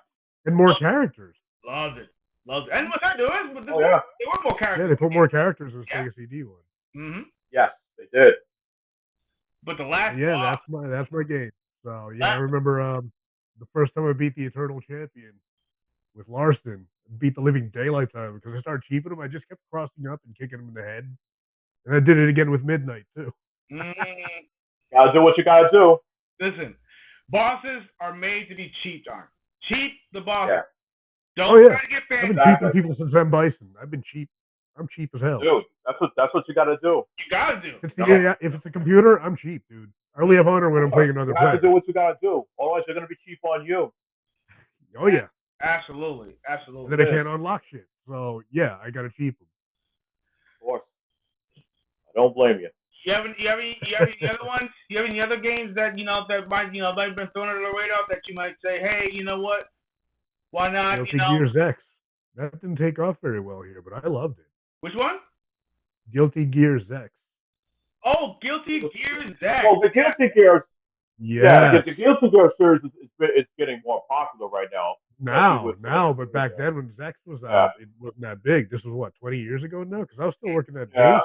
And more characters. Loved it. And what they're doing, Oh yeah. there were more characters. Yeah, they put more characters in the Sega CD one. Mm-hmm. Yes, they did. But the last Yeah, boss, that's my game. So yeah, I remember the first time I beat the Eternal Champion with Larson, beat the living daylights out of him because I started cheaping him. I just kept crossing up and kicking him in the head, and I did it again with Midnight too. Gotta do what you gotta do. Listen, bosses are made to be cheap, Darn. Cheap the bosses. Yeah. Don't try to get fancy. I've been cheaping people since M. Bison. I've been cheap. I'm cheap as hell. Dude, that's what you gotta do. You gotta do. If it's a computer, I'm cheap, dude. I only have honor when I'm playing another player. You have to do what you gotta do. Otherwise, they're gonna be cheap on you. Oh yeah. Absolutely. And then I can't unlock shit. So yeah, I gotta cheap them. Of course. I don't blame you. You have any other ones? You have any other games that that might they've been thrown under the radar that you might say, hey, you know what? Why not? Guilty Gears X. That didn't take off very well here, but I loved it. Which one? Guilty Gears X. Oh, Guilty Gears X. Well, the Guilty Gears. Yeah. The Guilty Gears series is getting more popular right now. But back then when Zex was out, it wasn't that big. This was what, 20 years ago now? Because I was still working at GameStop.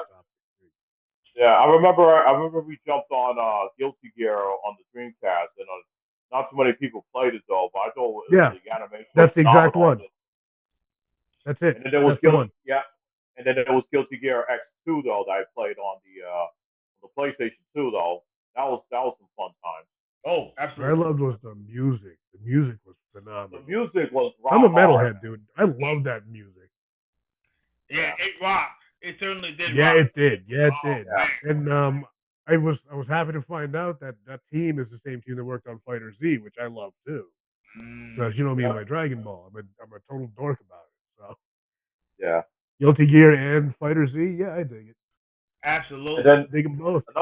Yeah, I remember we jumped on Guilty Gear on the Dreamcast, and not too many people played it though. But I thought the animation. That's the exact one. That's it. And then there was and then there was Guilty Gear X2 though that I played on the PlayStation 2 though. That was some fun times. Oh, absolutely. What I loved was the music. The music was phenomenal. The music was I'm a metalhead, dude. I love that music. Yeah, it rocked. It certainly did. Yeah, rock. it did. Yeah, it did. Man. And I was happy to find out that team is the same team that worked on Fighter Z, which I love too. Because you know me and my Dragon Ball. I'm a total dork about it. So yeah. Guilty Gear and Fighter Z, yeah, I dig it. Absolutely. And then dig them both. I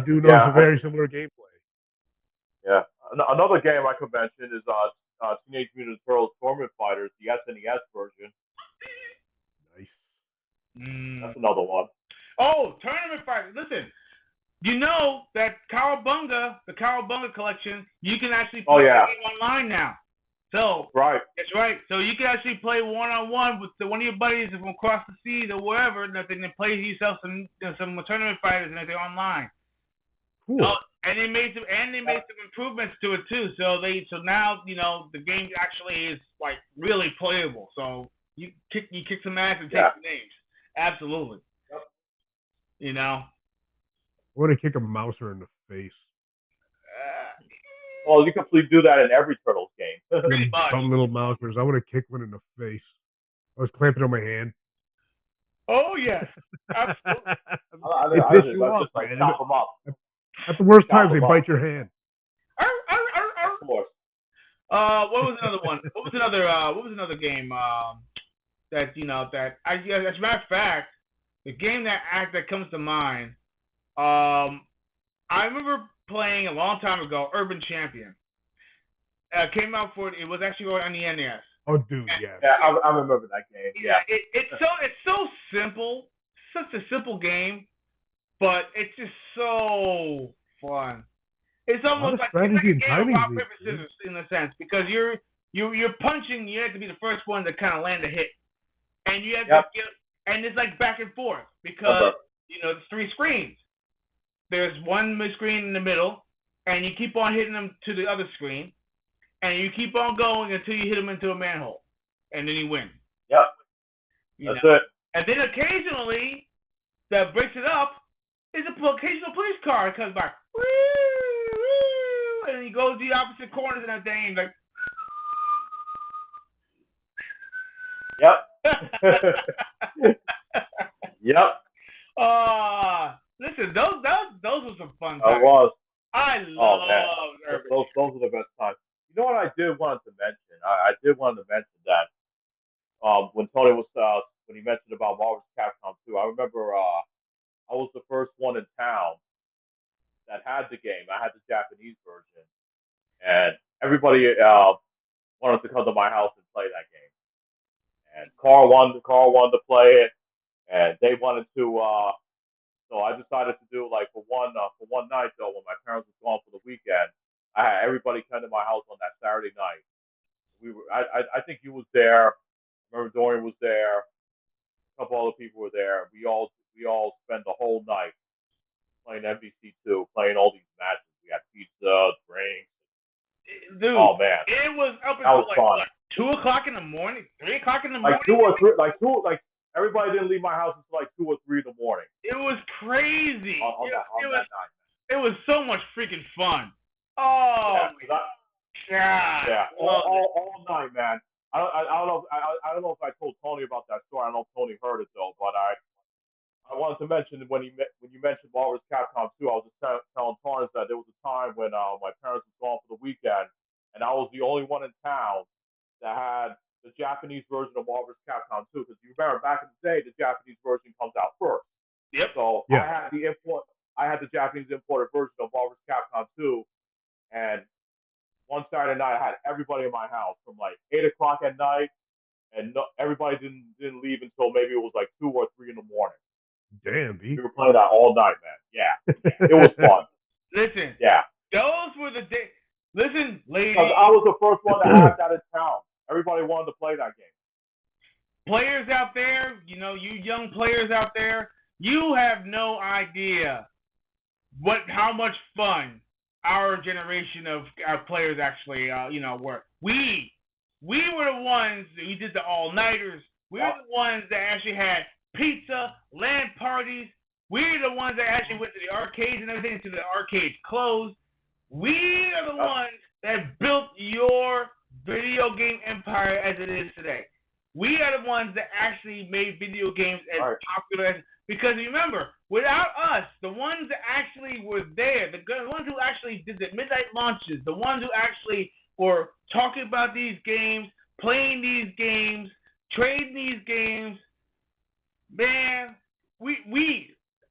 do know it's a very similar gameplay. Yeah. Another game I could mention is Teenage Mutant Ninja Turtles Tournament Fighters, the SNES version. Nice. That's another one. Oh, Tournament Fighters. Listen, you know that the Cowabunga collection, you can actually play the game online now. So that's right. So you can actually play one-on-one with one of your buddies from across the seas or wherever, and they can play yourself some Tournament Fighters, and they're online. Cool. And they made some improvements to it too. So now the game actually is like really playable. So you kick some ass and take some names. Absolutely. Yep. You know. I want to kick a mouser in the face. Well, you can do that in every Turtles game. Pretty much. Some little mousers. I want to kick one in the face. I was clamping on my hand. Oh yes, absolutely. It pisses you off, like, chop them up. At the worst times, they bite your hand. Of course. What was another one? What was another game that as a matter of fact, the game that comes to mind. I remember playing a long time ago, Urban Champion. Came out it was actually on the NES. Oh, dude, yeah. Yeah, I remember that game. Yeah. It's so simple, such a simple game, but it's just so fun. It's almost like a game of rock, paper, scissors in a sense, because you're punching. You have to be the first one to kind of land a hit, and you have to and it's like back and forth because there's 3 screens. There's one screen in the middle, and you keep on hitting them to the other screen, and you keep on going until you hit them into a manhole, and then you win. Yep. That's it. And then occasionally, that breaks it up is an occasional police car that comes by, and he goes to the opposite corners and everything, like. Yep. Yep. Listen, those were some fun times. It was. I love Urban. Those are the best times. You know what I did want to mention? I did want to mention that when Tony was when he mentioned about Marvel's Capcom 2, I remember I was the first one in town that had the game. I had the Japanese version, and everybody wanted to come to my house and play that game. And Carl wanted to play it, and they wanted to. So I decided to do like for one night though, when my parents was gone for the weekend. I had everybody come to my house on that Saturday night. I think you was there. I remember Dorian was there. A couple other people were there. We all spent the whole night playing MVC2, playing all these matches. We had pizza, drinks. Dude, Oh man, it was up that until was fun. like 2 o'clock in the morning, 3 o'clock in the morning. Like two or three, like everybody didn't leave my house until like 2 or 3 in the morning. It was crazy. On that night. It was so much freaking fun. Oh yeah, my God. all night, man. I don't know if I told Tony about that story. I don't know if Tony heard it though, but I wanted to mention when you mentioned Marvel's Capcom 2, I was just telling Torrance that there was a time when my parents was gone for the weekend, and I was the only one in town that had the Japanese version of Marvel's Capcom 2. Because you remember back in the day, the Japanese version comes out first. Yep. So Yeah. I had the Japanese imported version of Marvel's Capcom 2, and one Saturday night I had everybody in my house from like 8 o'clock at night, and everybody didn't leave until maybe it was like 2 or 3 in the morning. Damn, B. We were playing that all night, man. Yeah, it was fun. Listen. Yeah. Those were the days. Listen, ladies. Because I was the first one to have that in town. Everybody wanted to play that game. Players out there, you young players out there, you have no idea how much fun our generation of our players actually, were. We were the ones who did the all-nighters. We were the ones that actually had pizza, LAN parties. We're the ones that actually went to the arcades and everything until the arcades closed. We are the ones that built your video game empire as it is today. We are the ones that actually made video games as popular as, because remember, without us, the ones that actually were there, the ones who actually did the midnight launches, the ones who actually were talking about these games, playing these games, trading these games, man, we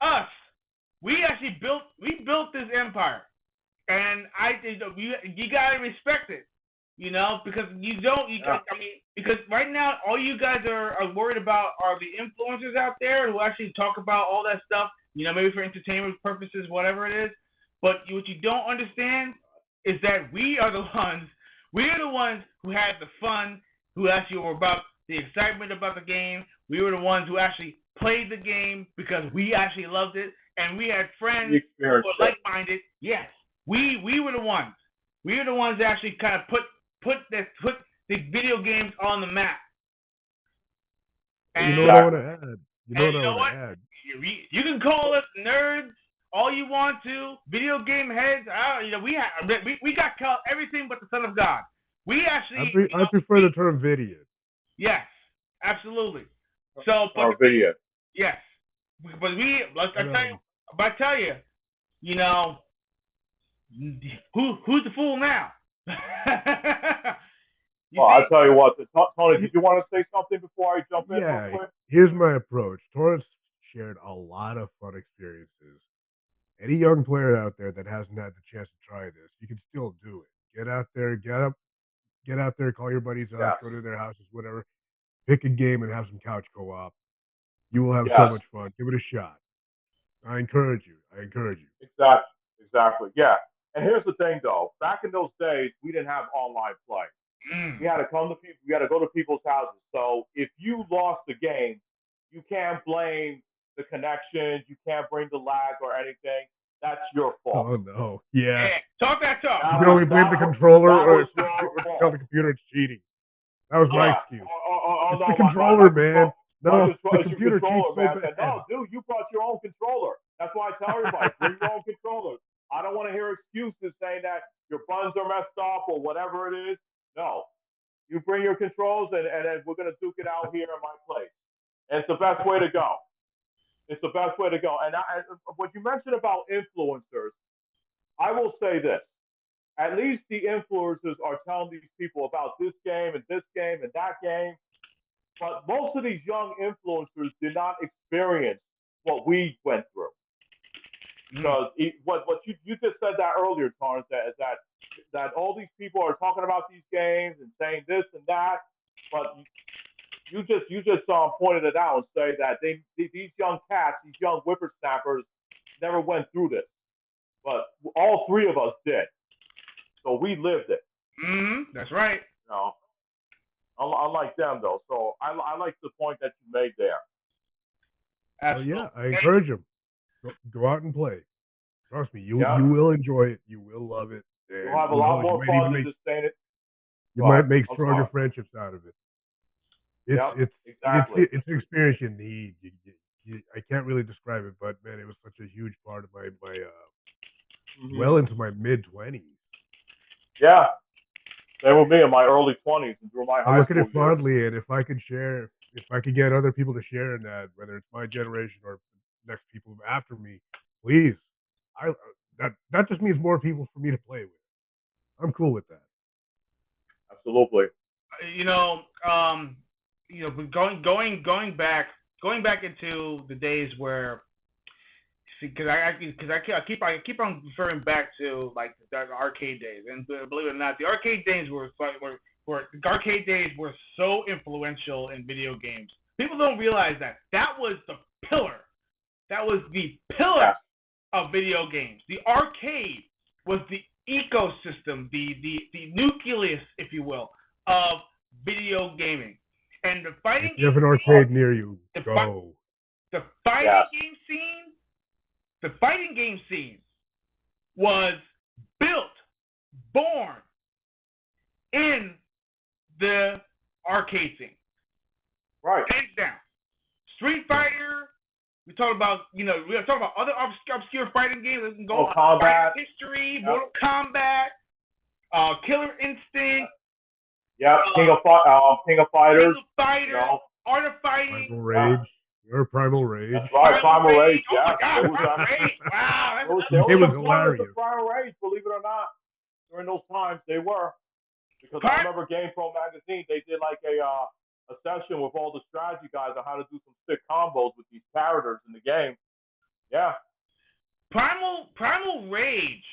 actually built this empire, and I think you gotta respect it, because because right now all you guys are worried about are the influencers out there who actually talk about all that stuff, maybe for entertainment purposes, whatever it is. But what you don't understand is that we are the ones who had the fun, who actually were about the excitement about the game. We were the ones who actually played the game because we actually loved it, and we had friends who were like-minded. Yes, we were the ones. We were the ones that actually kind of put the video games on the map. And you know what I want to add? You can call us nerds all you want to, video game heads. We got called everything but the Son of God. We actually. I prefer the term video. Yes, absolutely. So, or video. Yes, but I tell you, who's the fool now? I'll tell you what, Tony, did you want to say something before I jump in? Yeah, here's my approach. Torrance shared a lot of fun experiences. Any young player out there that hasn't had the chance to try this, you can still do it. Get out there, call your buddies up, go to their houses, whatever. Pick a game and have some couch co-op. You will have so much fun. Give it a shot. I encourage you. Exactly. Yeah. And here's the thing, though. Back in those days, we didn't have online play. We had to come to people. We had to go to people's houses. So if you lost the game, you can't blame the connections. You can't bring the lag or anything. That's your fault. Oh no. Yeah. Talk that talk. You can only blame the controller or tell the computer it's cheating. That was my excuse. It's the controller, man. No, the computer cheats so bad. No, dude, you brought your own controller. That's why I tell everybody, bring your own controller. I don't want to hear excuses saying that your buttons are messed up or whatever it is. No. You bring your controls and we're going to duke it out here in my place. And it's the best way to go. And what you mentioned about influencers, I will say this. At least the influencers are telling these people about this game and that game. But most of these young influencers did not experience what we went through. Because what you just said that earlier, Torrance, is that that all these people are talking about these games and saying this and that, but you just pointed it out and say that these young cats, these young whippersnappers, never went through this, but all three of us did. So we lived it. That's right. You know, unlike them though. So I like the point that you made there. Yeah, I encourage them. Go out and play. Trust me, you will enjoy it. You will love it. You'll have a lot more fun than just saying it. You might make stronger friendships out of it. It's an experience you need. I can't really describe it, but man, it was such a huge part of my well into my mid-20s. Yeah. Same with me in my early 20s and through my high school. I look at it fondly, and if I could get other people to share in that, whether it's my generation or next people after me, please. That just means more people for me to play with. I'm cool with that. Absolutely. Going back into the days where, because I keep on referring back to like the arcade days, and believe it or not, the arcade days were so influential in video games. People don't realize that was the pillar. That was the pillar of video games. The arcade was the ecosystem, the nucleus, if you will, of video gaming. And the fighting. If you have an arcade near you, go. The fighting game scene was born in the arcade scene. Right. Hands down. Street Fighter. We talk about other obscure fighting games. We can go on Combat History, Mortal Kombat, Killer Instinct. Yeah, King of Fighters. Art of Fighting. Primal Rage. Your Primal Rage. That's right, Primal Rage. Oh my God, Primal Rage! Wow, it was hilarious. Primal Rage, believe it or not, during those times they were. Because I remember Game Pro magazine, they did like a session with all the strategy guys on how to do some sick combos with these characters in the game. Yeah. Primal Rage.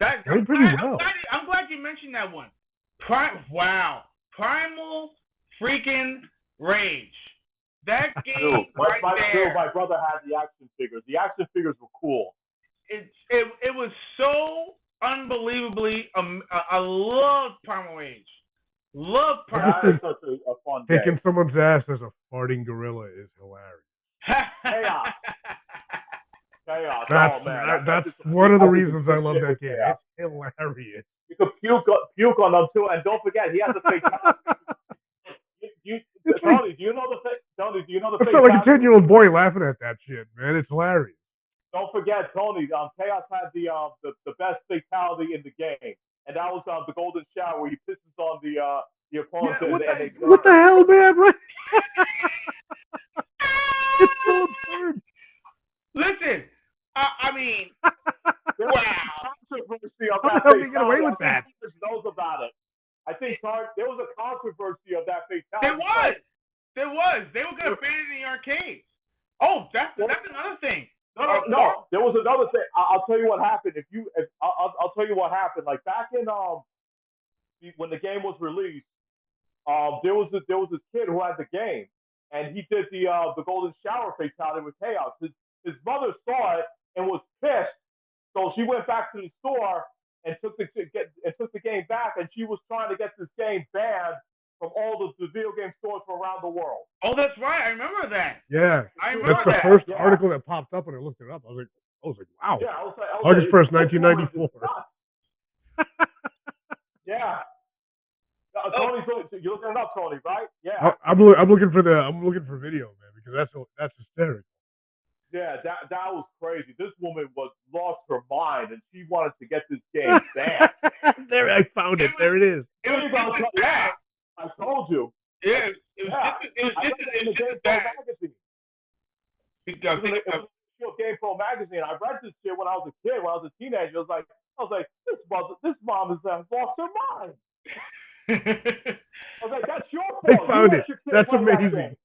That played pretty well. I'm glad you mentioned that one. Primal freaking Rage. That game there. My brother had the action figures. The action figures were cool. It was so unbelievably. I love Primal Rage. Love Primal Rage. Such a fun game. Kicking someone's ass as a farting gorilla is hilarious. Chaos. That's one of the reasons I love that game. It's hilarious. You could puke on them too, and don't forget he has a fatality. Tony, do you know the fatality? It's not like a 10-year-old boy laughing at that shit, man. It's hilarious. Don't forget, Tony. Chaos had the best fatality in the game, and that was the golden shower where he pisses on the opponent. Yeah, what the hell, man? It's so absurd. Listen, I mean, wow. How the hell did you get away with that? Knows about it. I think there was a controversy of that fatality. There was. They were going to ban it in the arcades. Oh, that's another thing. No. There was another thing. I'll tell you what happened. I'll tell you what happened. Like back in when the game was released, there was this kid who had the game, and he did the golden shower fatality with Chaos. His mother saw it and was pissed, so she went back to the store and took the game back, and she was trying to get this game banned from all the video game stores from around the world. Oh, that's right. I remember that. Yeah. I remember that's the first article that popped up when I looked it up. I was like, wow. Yeah, I was like, August 1st, 1994. Yeah. Tony, you're looking it up, Tony, right? Yeah. I'm looking for video, man, because that's hysterical. Yeah, that was crazy. This woman lost her mind, and she wanted to get this game banned. There, I found it. There it is. I told you. Yeah, it was just bad. Magazine. Because Game Pro magazine. I read this shit when I was a kid, when I was a teenager. I was like, this mom has lost her mind. I was like, that's your fault. They found it. That's amazing.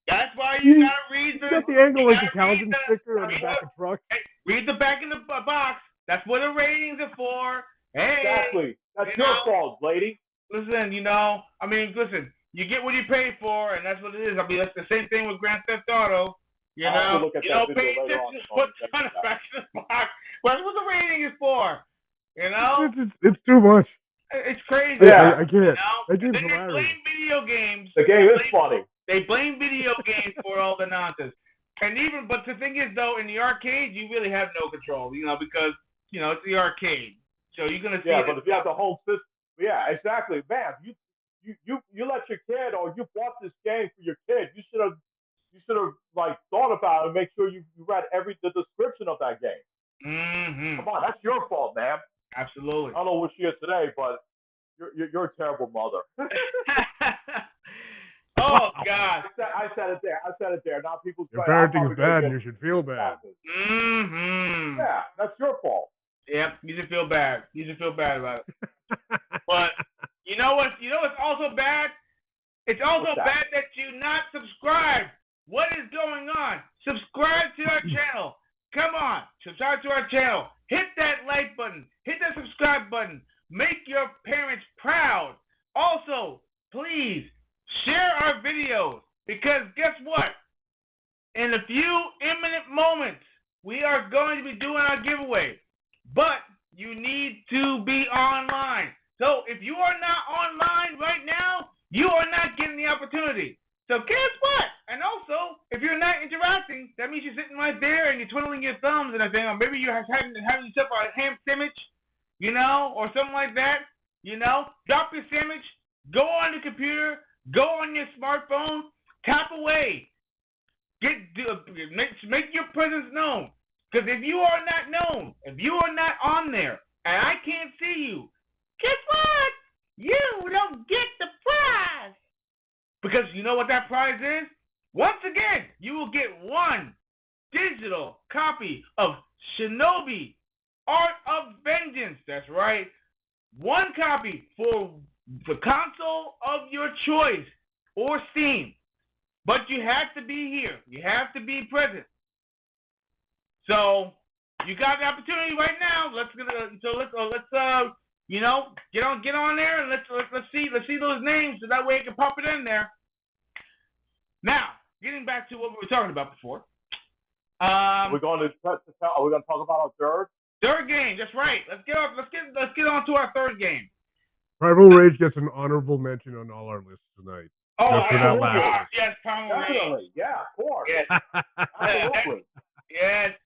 That's why you gotta read the angle like the Calvin sticker on the back of truck. Read the back of the box. That's what the ratings are for. Hey, Exactly. That's you your know, fault, lady. listen, listen, you get what you pay for, and that's what it is. I mean, that's the same thing with Grand Theft Auto. I'll have to look at that video Pay later on. attention to what's on the back of the box. Well, that's what the rating is for. You know, It's too much. it's crazy. Yeah. I can't. That And game's then they hilarious. blame video games. The game is funny. They blame video games for all the nonsense. But the thing is, though, in the arcade, you really have no control, because, it's the arcade. So you're going to see. Yeah, but if you have the home system, yeah, exactly, man. You let your kid, or you bought this game for your kid. You should have like thought about it and make sure you read the description of that game. Mm-hmm. Come on, that's your fault, man. Absolutely. I don't know what she is today, but you're a terrible mother. Oh God! I said it there. Now people Your say parenting is bad, and you should feel bad. Mm-hmm. Yeah, that's your fault. Yep, you should feel bad. You should feel bad about it. But you know what? You know what's also bad? It's also bad that you not subscribe. What is going on? Subscribe to our channel. Come on, subscribe to our channel. Hit that like button. Hit that subscribe button. Make your parents proud. Also, please share our videos, because guess what? In a few imminent moments, we are going to be doing our giveaway. But you need to be online. So if you are not online right now, you are not getting the opportunity. So guess what? And also, if you're not interacting, that means you're sitting right there and you're twiddling your thumbs and everything, or maybe you're having yourself a ham sandwich, or something like that. Drop your sandwich, go on the computer, go on your smartphone, tap away. Make your presence known. Because if you are not known, if you are not on there, and I can't see you, guess what? You don't get the prize. Because you know what that prize is? Once again, you will get one digital copy of Shinobi Art of Vengeance. That's right. One copy for the console of your choice or Steam. But you have to be here. You have to be present. So you got the opportunity right now. Let's get on there and let's see those names, so that way it can pop it in there. Now, getting back to what we were talking about before. Are we going to talk about our third game? That's right. Let's get on to our third game. Primal Rage gets an honorable mention on all our lists tonight. Oh, for that last yes, Primal Rage. Definitely, yeah, of course. Yes. Absolutely. Yes.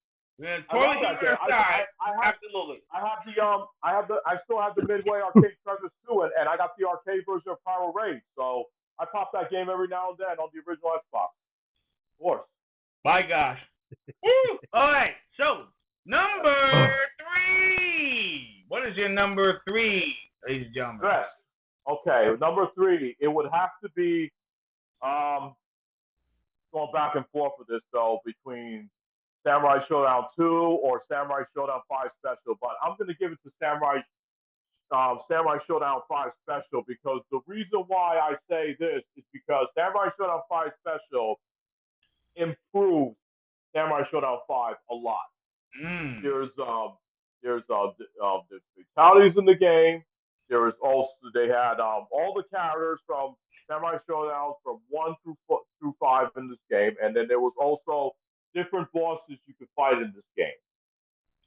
Totally absolutely. I still have the Midway arcade treasures too, and I got the arcade version of Primal Rage, so I pop that game every now and then on the original Xbox. Of course. My gosh. Woo! All right. So number 3. What is your number 3, ladies and gentlemen? Yes. Okay, number 3. It would have to be going back and forth with this though between Samurai Showdown 2 or Samurai Showdown 5 Special, but I'm going to give it to Samurai Showdown 5 Special, because the reason why I say this is because Samurai Showdown 5 Special improved Samurai Showdown 5 a lot. There's fatalities in the game. There is also, they had all the characters from Samurai Showdown from 1 through 5 in this game, and then there was also different bosses you could fight in this game,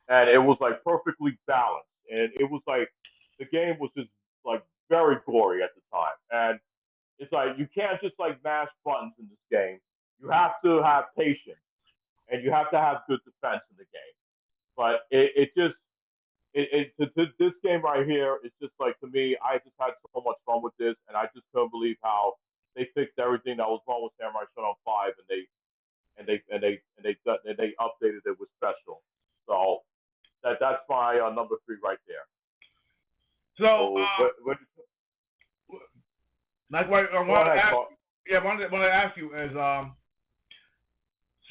and it was like perfectly balanced, and it was like the game was just like very gory at the time, and it's like you can't just like mash buttons in this game. You have to have patience, and you have to have good defense in the game. But this game right here, it's just like, to me, I just had so much fun with this, and I just couldn't believe how they fixed everything that was wrong with Samurai Showdown 5, and they updated it with special. So that's my number 3 right there. So like what I wanted to ask you is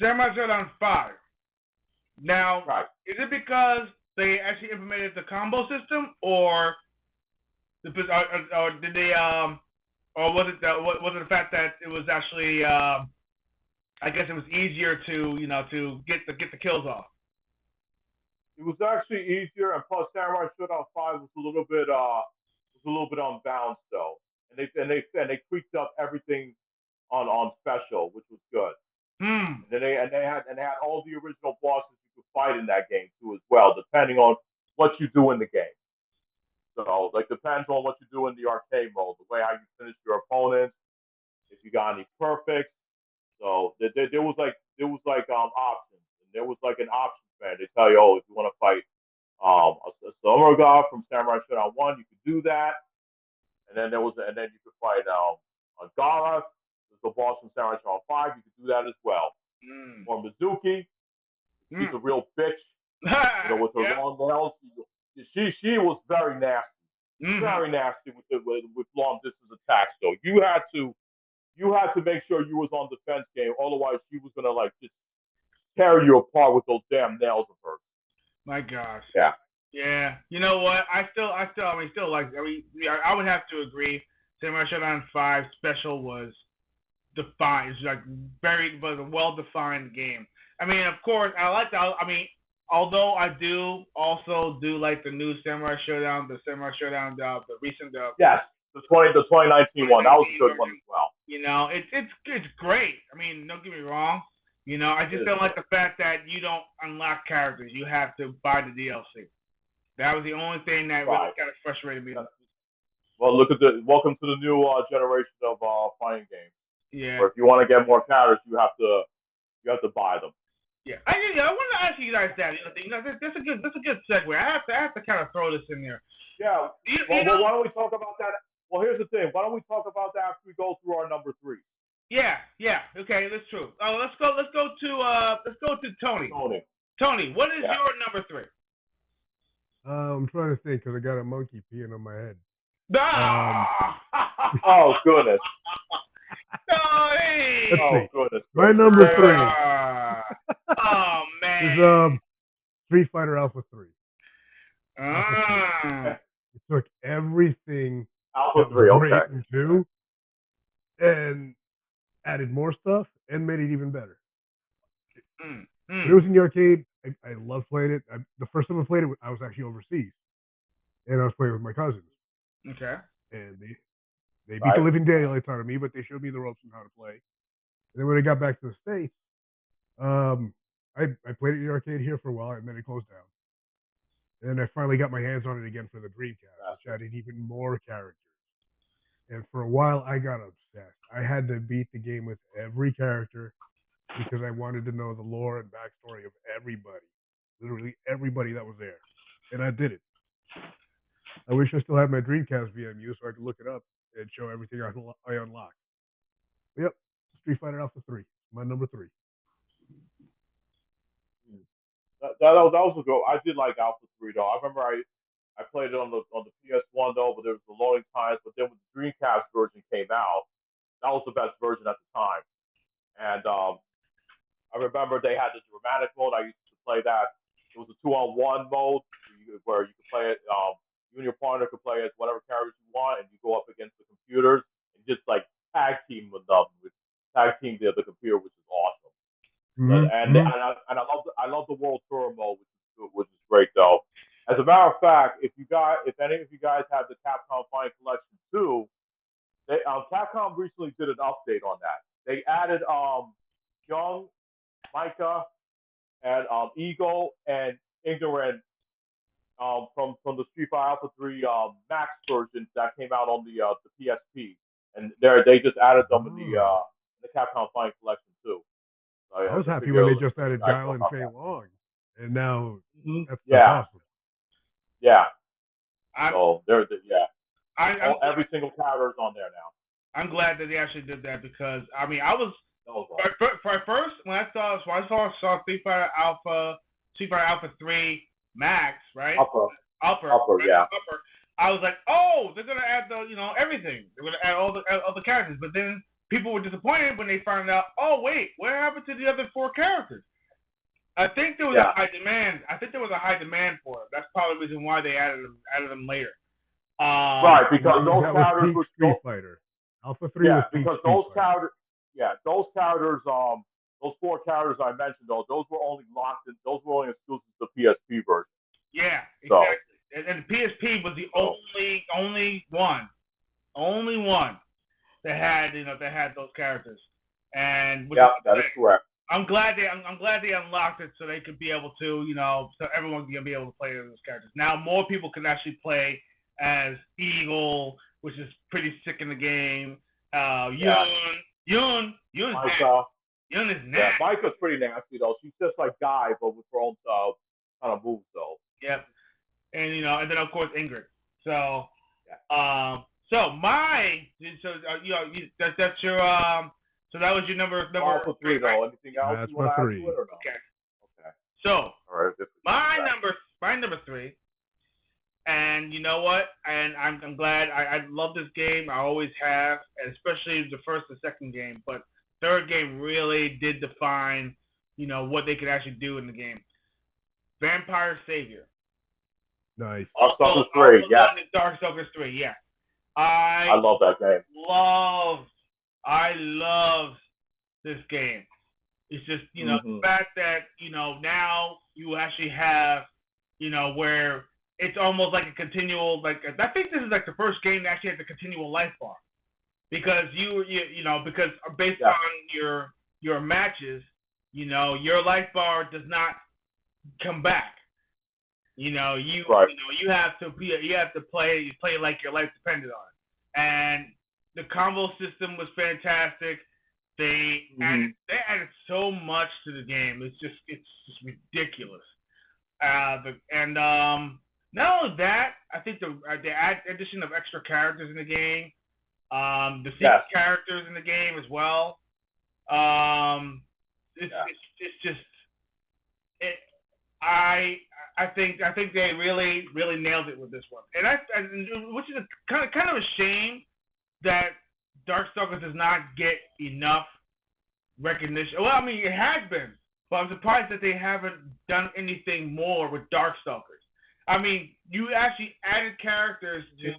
Samurai Showdown 5. Now, right. Is it because they actually implemented the combo system, or did they or was it the fact that it was actually I guess it was easier to get the kills off? It was actually easier, and plus Samurai Showdown 5 was a little bit unbalanced though, and they tweaked up everything on special, which was good. Hmm. And they had all the original bosses you could fight in that game too as well, depending on what you do in the game. So like depends on what you do in the arcade mode, the way how you finish your opponents, if you got any perfects. So there was like options, and there was like an option fan. They tell you, oh, if you want to fight a Summer God from Samurai Shodown 1, you could do that, and then you could fight a Gara, the boss from Samurai Shodown 5. You could do that as well. Mm. Or Mizuki, she's a real bitch, with her Yeah. long nails. She was very nasty, Mhm. very nasty with long distance attacks. So you had to make sure you was on defense game, otherwise she was gonna like just tear you apart with those damn nails of hers. My gosh. Yeah. Yeah. You know what? I would have to agree. Samurai Shodown 5 Special was defined. It's like was a well defined game. I mean, of course, although I do also do like the new Samurai Showdown, the recent Yes. The 2019 one. That was a good one version. as well. It's great. I mean, don't get me wrong. I just don't like the fact that you don't unlock characters. You have to buy the DLC. That was the only thing that really kind of frustrated me. Well, welcome to the new generation of fighting games. Yeah. Where if you want to get more characters, you have to buy them. Yeah. I wanted to ask you guys that. That's a good segue. I have to kind of throw this in there. Yeah. Well, why don't we talk about that? Well, here's the thing. Why don't we talk about that after we go through our number 3? Yeah. Okay, that's true. Let's go to Tony. Tony, what is your number 3? I'm trying to think because I got a monkey peeing on my head. Oh goodness. Tony. Let's see. Goodness. My number 3 oh is man. Street Fighter Alpha 3. It took everything Alpha 3, okay. great in 2 and added more stuff and made it even better. When it was in the arcade, I loved playing it. The first time I played it, I was actually overseas, and I was playing with my cousins. Okay. And they beat the living daylights out of me, but they showed me the ropes and how to play. And then when I got back to the States, I played it in the arcade here for a while, and then it closed down. And then I finally got my hands on it again for the Dreamcast, which added even more characters. And for a while, I got obsessed. I had to beat the game with every character because I wanted to know the lore and backstory of everybody, literally everybody that was there. And I did it. I wish I still had my Dreamcast VMU so I could look it up and show everything I unlocked. But yep, Street Fighter Alpha 3, my number 3. That was a good. I did like Alpha 3 though. I remember I played it on the PS1 though, but there was the loading times. But then when the Dreamcast version came out, that was the best version at the time. And I remember they had the dramatic mode. I used to play that. It was a 2-on-1 mode where you could play it. You and your partner could play as whatever characters you want, and you go up against the computers and just like tag team with them, tag team the computer, which is awesome. And I love the World Tour mode, which is great though. As a matter of fact, if any of you guys have the Capcom Fighting Collection 2, Capcom recently did an update on that. They added Young, Micah, and Eagle and Ignorant from the Street Fighter Alpha 3 Max version that came out on the PSP, and they just added them in the Capcom Fighting Collection too. So, I was happy when they just added Guile and Fei Long, and now that's awesome. Yeah. Every single character is on there now. I'm glad that they actually did that because I was first when I saw Street Fighter Alpha 3 Max, right? Upper, yeah. Upper. I was like, oh, they're gonna add everything. They're gonna add all the characters, but then people were disappointed when they found out, oh wait, what happened to the other 4 characters? I think there was a high demand. I think there was a high demand for it. That's probably the reason why they added them later. Right, because those characters were Street Fighter. Alpha 3 was because those characters those 4 characters I mentioned though, those were only locked in. Those were only exclusive to the PSP version. Yeah, So, exactly. And the PSP was the only one that had those characters. And yeah, that is correct. I'm glad they unlocked it so they could be able to, so everyone's gonna be able to play as those characters. Now more people can actually play as Eagle, which is pretty sick in the game. Yun is nasty. Yun is nasty. Yeah, Micah's pretty nasty though. She's just like Guy, but with her own kind of moves though. Yep. And and then of course Ingrid. So, yeah. That's your so that was your number. For 3 though. Anything else That's you want my to 3. add to it or no? Okay. So, all right. my number 3. And you know what? And I'm glad. I love this game. I always have, and especially the first and second game. But third game really did define, what they could actually do in the game. Vampire Savior. Nice. Darkstalkers 3, yeah. Darkstalkers 3, yeah. I love that game. I love this game. It's just, the fact that, now you actually have, where it's almost like a continual, I think this is like the first game that actually has a continual life bar. Because because based on your matches, your life bar does not come back. You have to play like your life depended on it. And the combo system was fantastic. They added so much to the game. It's just ridiculous. And not only that, I think the addition of extra characters in the game, the secret characters in the game as well. It's just I think they really nailed it with this one, and which is kind of a shame that Darkstalkers does not get enough recognition. Well, I mean it has been, but I'm surprised that they haven't done anything more with Darkstalkers. I mean, you actually added characters to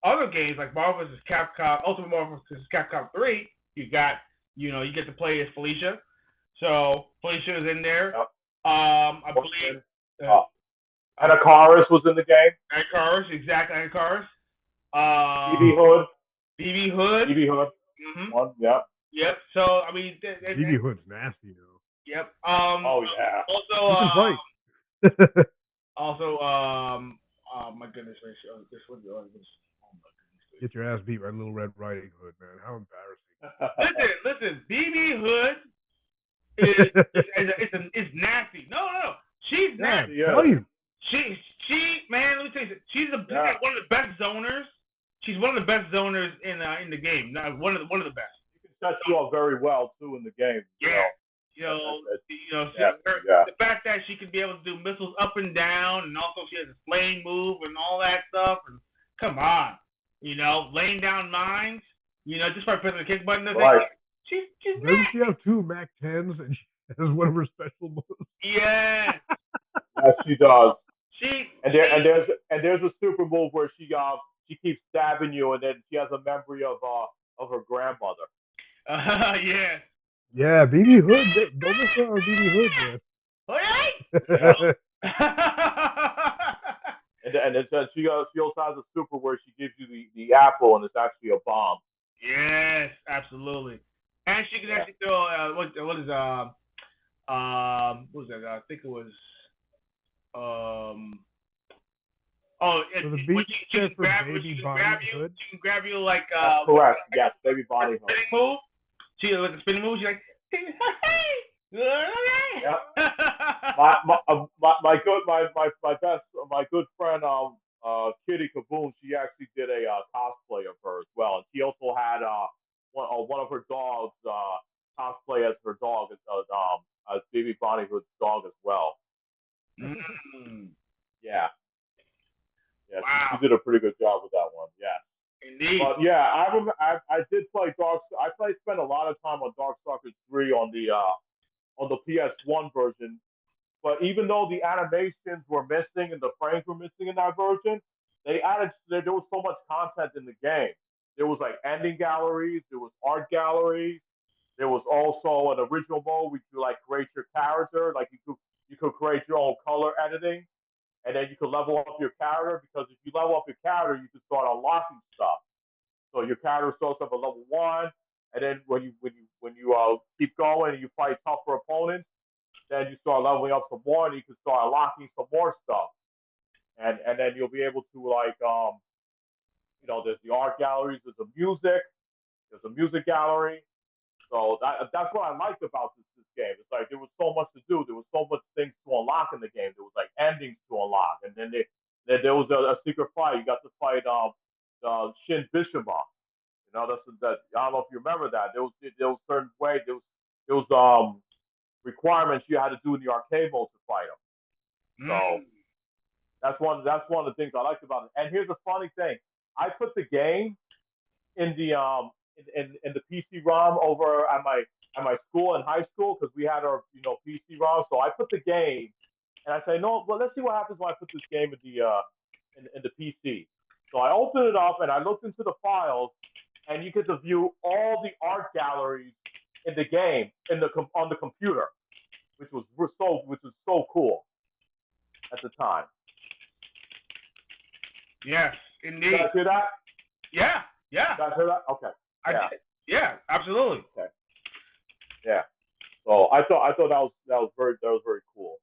other games like Marvel vs. Capcom, Ultimate Marvel vs. Capcom 3. You get to play as Felicia, so Felicia is in there. Yep. I believe. Anakaris was in the game. Anakaris, exactly. Anakaris. BB Hood. BB Hood. Mm-hmm. One, yeah. Yep. So I mean, BB Hood's nasty though. Yep. Oh yeah. Also, my goodness gracious, this one. Oh my goodness. Get your ass beat by Little Red Riding Hood, man. How embarrassing. Listen. BB Hood is nasty. No. She's nasty. Yeah. She man, let me tell you, she's one of the best zoners. She's one of the best zoners in the game. One of the best. You can set you up very well too in the game. The fact that she can be able to do missiles up and down, and also she has a flame move and all that stuff. And come on, laying down mines. Just by pressing the kick button. Right. She's Doesn't she have 2 Mac 10s and she has one of her special moves? Yeah. Yes, she does. There's a super move where she keeps stabbing you, and then she has a memory of her grandmother. Yeah. Yeah, BB Hood. Don't miss out on BB Hood, man. All right. And then she also has a super where she gives you the apple, and it's actually a bomb. Yes, absolutely. And she can actually throw what was that? I think it was when she can grab you like that's correct. Yes, baby Bonnie Hood. Spinning move. She with the spinning move. She's like, hey. Yep. my good friend Kitty Kaboom, she actually did a cosplay of her as well, and she also had one of her dogs cosplay as her dog as baby Bonnie Hood's dog as well. Yeah. Wow. She did a pretty good job with that one. Yeah. Indeed. But yeah, I did play I spent a lot of time on Darkstalkers 3 on the PS1 version. But even though the animations were missing and the frames were missing in that version, there was so much content in the game. There was like ending galleries, there was art galleries, There was also an original mode where you could like create your character, like you could create your own color editing, and then you could level up your character because if you level up your character, you can start unlocking stuff. So your character starts up at level 1, and then when you keep going and you fight tougher opponents, then you start leveling up some more, and you can start unlocking some more stuff. And then you'll be able to like there's the art galleries, there's a music gallery. So that's what I liked about this game. It's like there was so much to do. There was so much things to unlock in the game. There was like endings to unlock, and then there was a secret fight. You got to fight Shin Bishima. That I don't know if you remember that. There was certain way there was requirements you had to do in the arcade mode to fight him. So that's one of the things I liked about it. And here's the funny thing: I put the game in in the PC ROM over at my school in high school because we had our PC ROM. So I put the game, and I say, no, well, let's see what happens when I put this game in the PC. So I opened it up and I looked into the files, and you get to view all the art galleries in the game on the computer, which was so cool at the time. Yes, indeed. Did I hear that? Yeah. Did I hear that? Okay. I did. Yeah, absolutely. Okay. Yeah. So I thought that was very cool.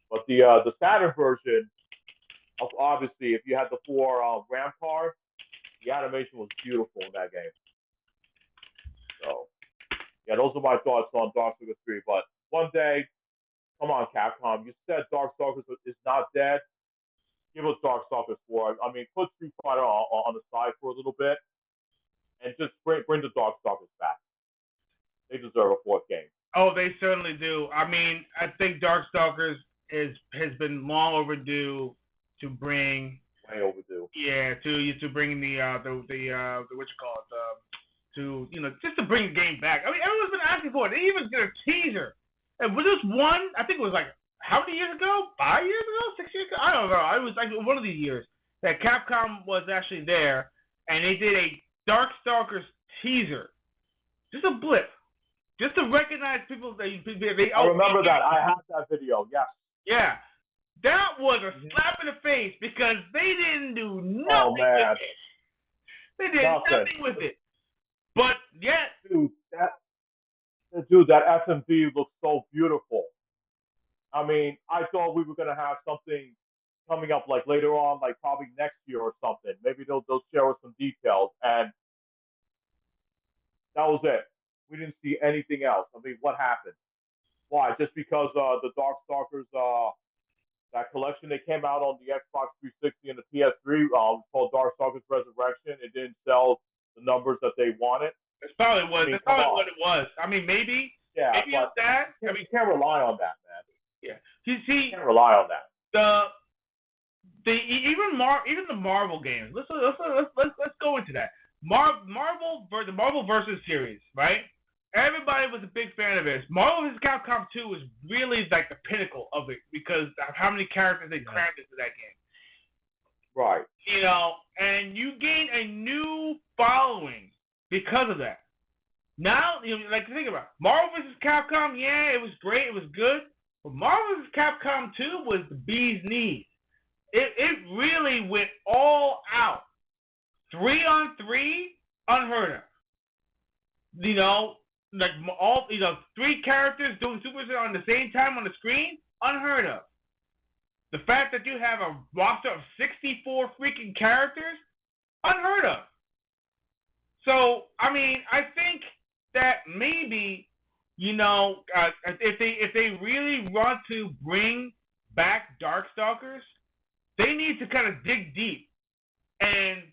But the Saturn version, obviously, if you had the 4 RAM cards, the animation was beautiful in that game. So yeah, those are my thoughts on Darkstalkers 3. But one day, come on, Capcom, you said Darkstalkers is not dead. Give us Darkstalkers 4. I mean, put Street Fighter on the side for a little bit, and just bring the Darkstalkers back. They deserve a 4th game. Oh, they certainly do. I mean, I think Darkstalkers has been long overdue to bring. Way overdue. Yeah, to bring the what you call it, to just to bring the game back. I mean, everyone's been asking for it. They even did a teaser. And was this one? I think it was like how many years ago? 5 years ago? 6 years ago? I don't know. It was like one of these years that Capcom was actually there, and they did a Darkstalkers teaser. Just a blip. Just to recognize people that I remember that. I have that video. Yes. Yeah. That was a slap in the face because they didn't do nothing with it. They did nothing with it. But yet, that FMV looks so beautiful. I mean, I thought we were gonna have something coming up like later on, like probably next year or something. Maybe they'll share us some details, and that was it. We didn't see anything else. I mean, what happened? Why? Just because the Darkstalkers that collection they came out on the Xbox 360 and the PS3 called Darkstalkers Resurrection. It didn't sell the numbers that they wanted. That's probably what it was. I mean, maybe. Yeah, maybe it's that. I mean, you can't rely on that, man. Yeah. You see, you can't rely on that. Even the Marvel games. Let's go into that. The Marvel versus series, right? Everybody was a big fan of it. Marvel vs. Capcom 2 was really like the pinnacle of it because of how many characters they crammed into that game. Right. And you gain a new following because of that. Now, like think about it. Marvel vs. Capcom, yeah, it was great, it was good. But Marvel vs. Capcom 2 was the bee's knees. It really went all out. 3-on-3, unheard of. Like all 3 characters doing Super Saiyan on the same time on the screen, unheard of. The fact that you have a roster of 64 freaking characters, unheard of. So I mean, I think that maybe if they really want to bring back Darkstalkers, they need to kind of dig deep and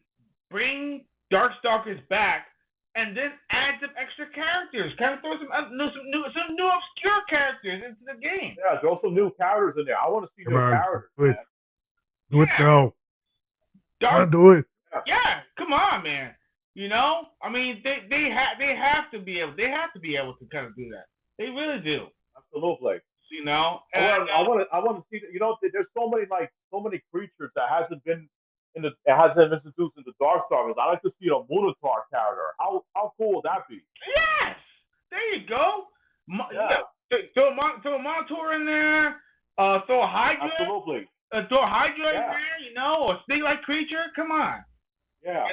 bring Darkstalkers back. And then add some extra characters. Kind of throw some new obscure characters into the game. Yeah, throw some new characters in there. I want to see new characters. Do it now. Do it. Yeah, come on, man. I mean, they have to be able to kind of do that. They really do. Absolutely. I want to see. There's so many creatures that hasn't been introduced into Darkstalkers. I like to see a Minotaur character. How cool would that be? Yes, there There you go. Yeah. Throw a Monitor in there. Throw a Hydra. Absolutely. Throw a Hydra in Yeah. there, or a snake-like creature. Come on. Yeah.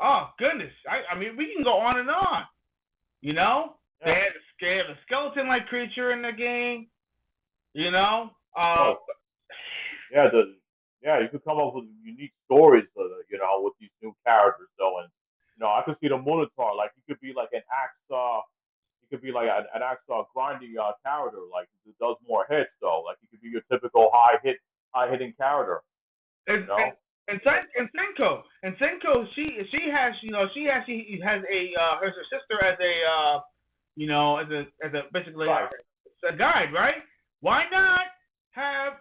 Oh, goodness. I mean, we can go on and on. Yeah. They have a skeleton-like creature in the game. Oh. Yeah, you could come up with unique stories, with these new characters, though, and I could see the Minotaur, like he could be like an axe, he could be like an axe grinding character, like he does more hits, though, like he could be your typical high hitting character, And Senko, she has her sister as as a basically Right. a guide, right? Why not have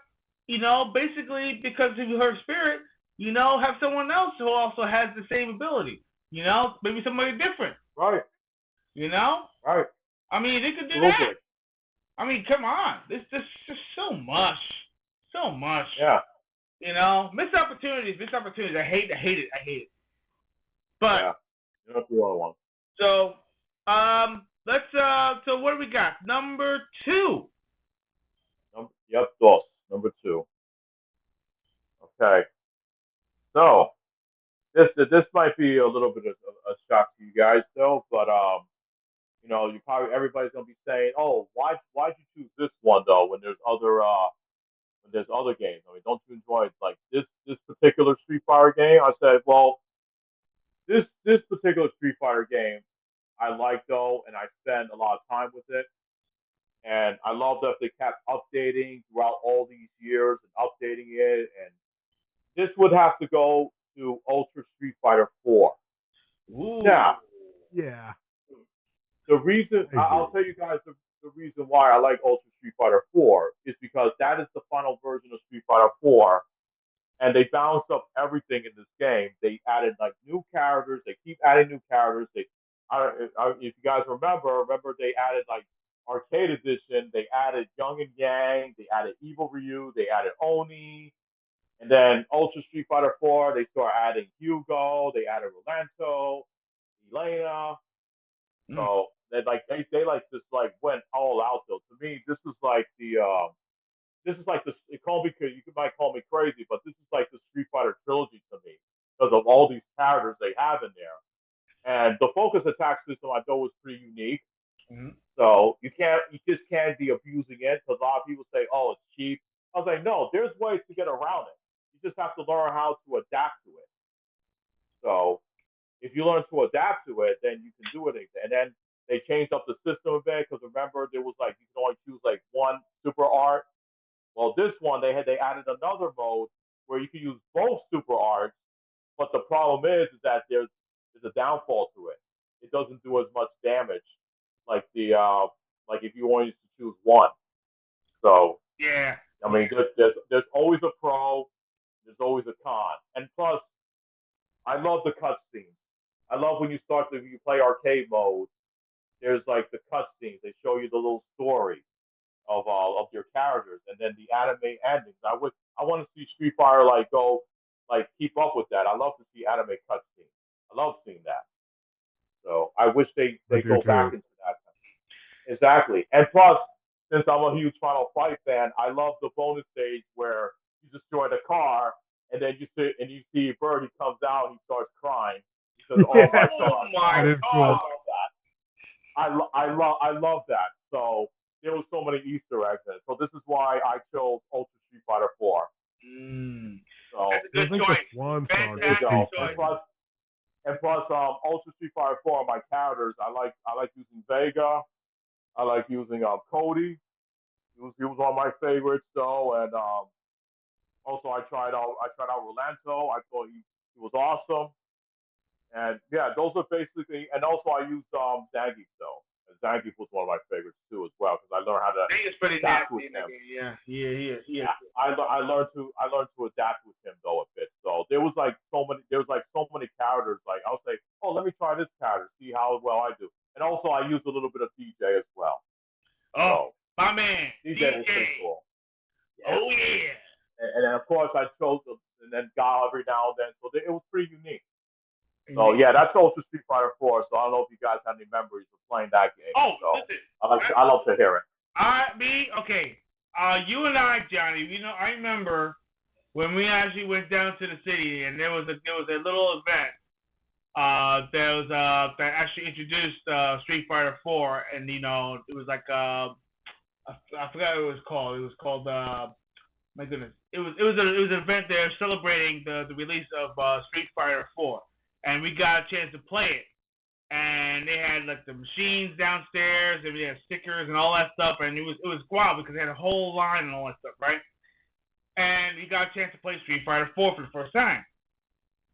basically because of her spirit, have someone else who also has the same ability, maybe somebody different, Right. Right. I mean, they could do Absolutely. that. I mean, come on, this just so much. Yeah. Missed opportunities. I hate it. But Yeah. That's the other one. so, let's so what do we got? Number 2. Yep, DOS, number 2. Okay. So this might be a little bit of a shock to you guys, though, but you probably everybody's gonna be saying, "Oh, why'd you choose this one though?" When there's other games. I mean, don't you enjoy it? Like this particular Street Fighter game? I said, well, this particular Street Fighter game I like though, and I spend a lot of time with it. And I love that they kept updating throughout all these years and updating it. And this would have to go to Ultra Street Fighter 4. Ooh. Now, Yeah. the reason I'll tell you guys the reason why I like Ultra Street Fighter 4 is because that is the final version of Street Fighter 4, and they balanced up everything in this game. They added like new characters. They keep adding new characters. If you guys remember they added like Arcade Edition. They added Young and Yang. They added Evil Ryu. They added Oni. And then Ultra Street Fighter 4, they start adding Hugo. They added Rolando, Elena. So they just like went all out though. To me, this is like the might call me crazy, but this is like the Street Fighter trilogy to me because of all these characters they have in there. And the focus attack system I thought was pretty unique. Mm-hmm. So you just can't be abusing it because a lot of people say, "Oh, it's cheap." I was like, no, there's ways to get around it. You just have to learn how to adapt to it. So if you learn to adapt to it, then you can do it. And then they changed up the system a bit because remember there was like you can only choose like one super art. Well, this one they added another mode where you can use both super arts, but the problem is that there's a downfall to it. It doesn't do as much damage like like if you only choose one. So yeah, I mean there's always a pro, there's always a con, and plus I love the cutscenes. I love when you play arcade mode. There's like the cutscenes. They show you the little story of your characters, and then the anime endings. I want to see Street Fighter keep up with that. I love to see anime cutscenes. I love seeing that. So I wish they go back into that. Exactly, and plus, since I'm a huge Final Fight fan, I love the bonus stage where you destroy the car, and then you see Bird. He comes out, and he starts crying. He says, "Oh my God, that is cool. I love that. I love that." So there was so many Easter eggs in it. So this is why I chose Ultra Street Fighter 4. So that's a good I think choice. the Swan Song there you go. is And plus, Ultra Street Fighter 4, my characters, I like using Vega. I like using Cody. He was one of my favorites though, and also I tried out Rolando. I thought he was awesome. And yeah, those are basically. And also I used Zangief though. And Zangief was one of my favorites too as well because I learned how to adapt with him. Yeah, he is. Yeah, I learned to adapt with him though a bit. So there was so many characters. Like I'll say, oh, let me try this character, see how well I do. And also I used a little bit of DJ as well. Oh, so, my man, DJ was pretty cool. Yeah. Oh yeah. And then of course I chose and then Gal every now and then. So it was pretty unique. So yeah, that's Ultra Street Fighter 4. So I don't know if you guys have any memories of playing that game. Oh, so. listen, I love to hear it. Okay. You and I, Johnny. I remember when we actually went down to the city, and there was a little event that actually introduced Street Fighter 4, and it was like I forgot what it was called. It was called my goodness. It was an event there celebrating the release of Street Fighter 4, and we got a chance to play it. And they had like the machines downstairs, and we had stickers and all that stuff, and it was wild because they had a whole line and all that stuff, right? And we got a chance to play Street Fighter 4 for the first time.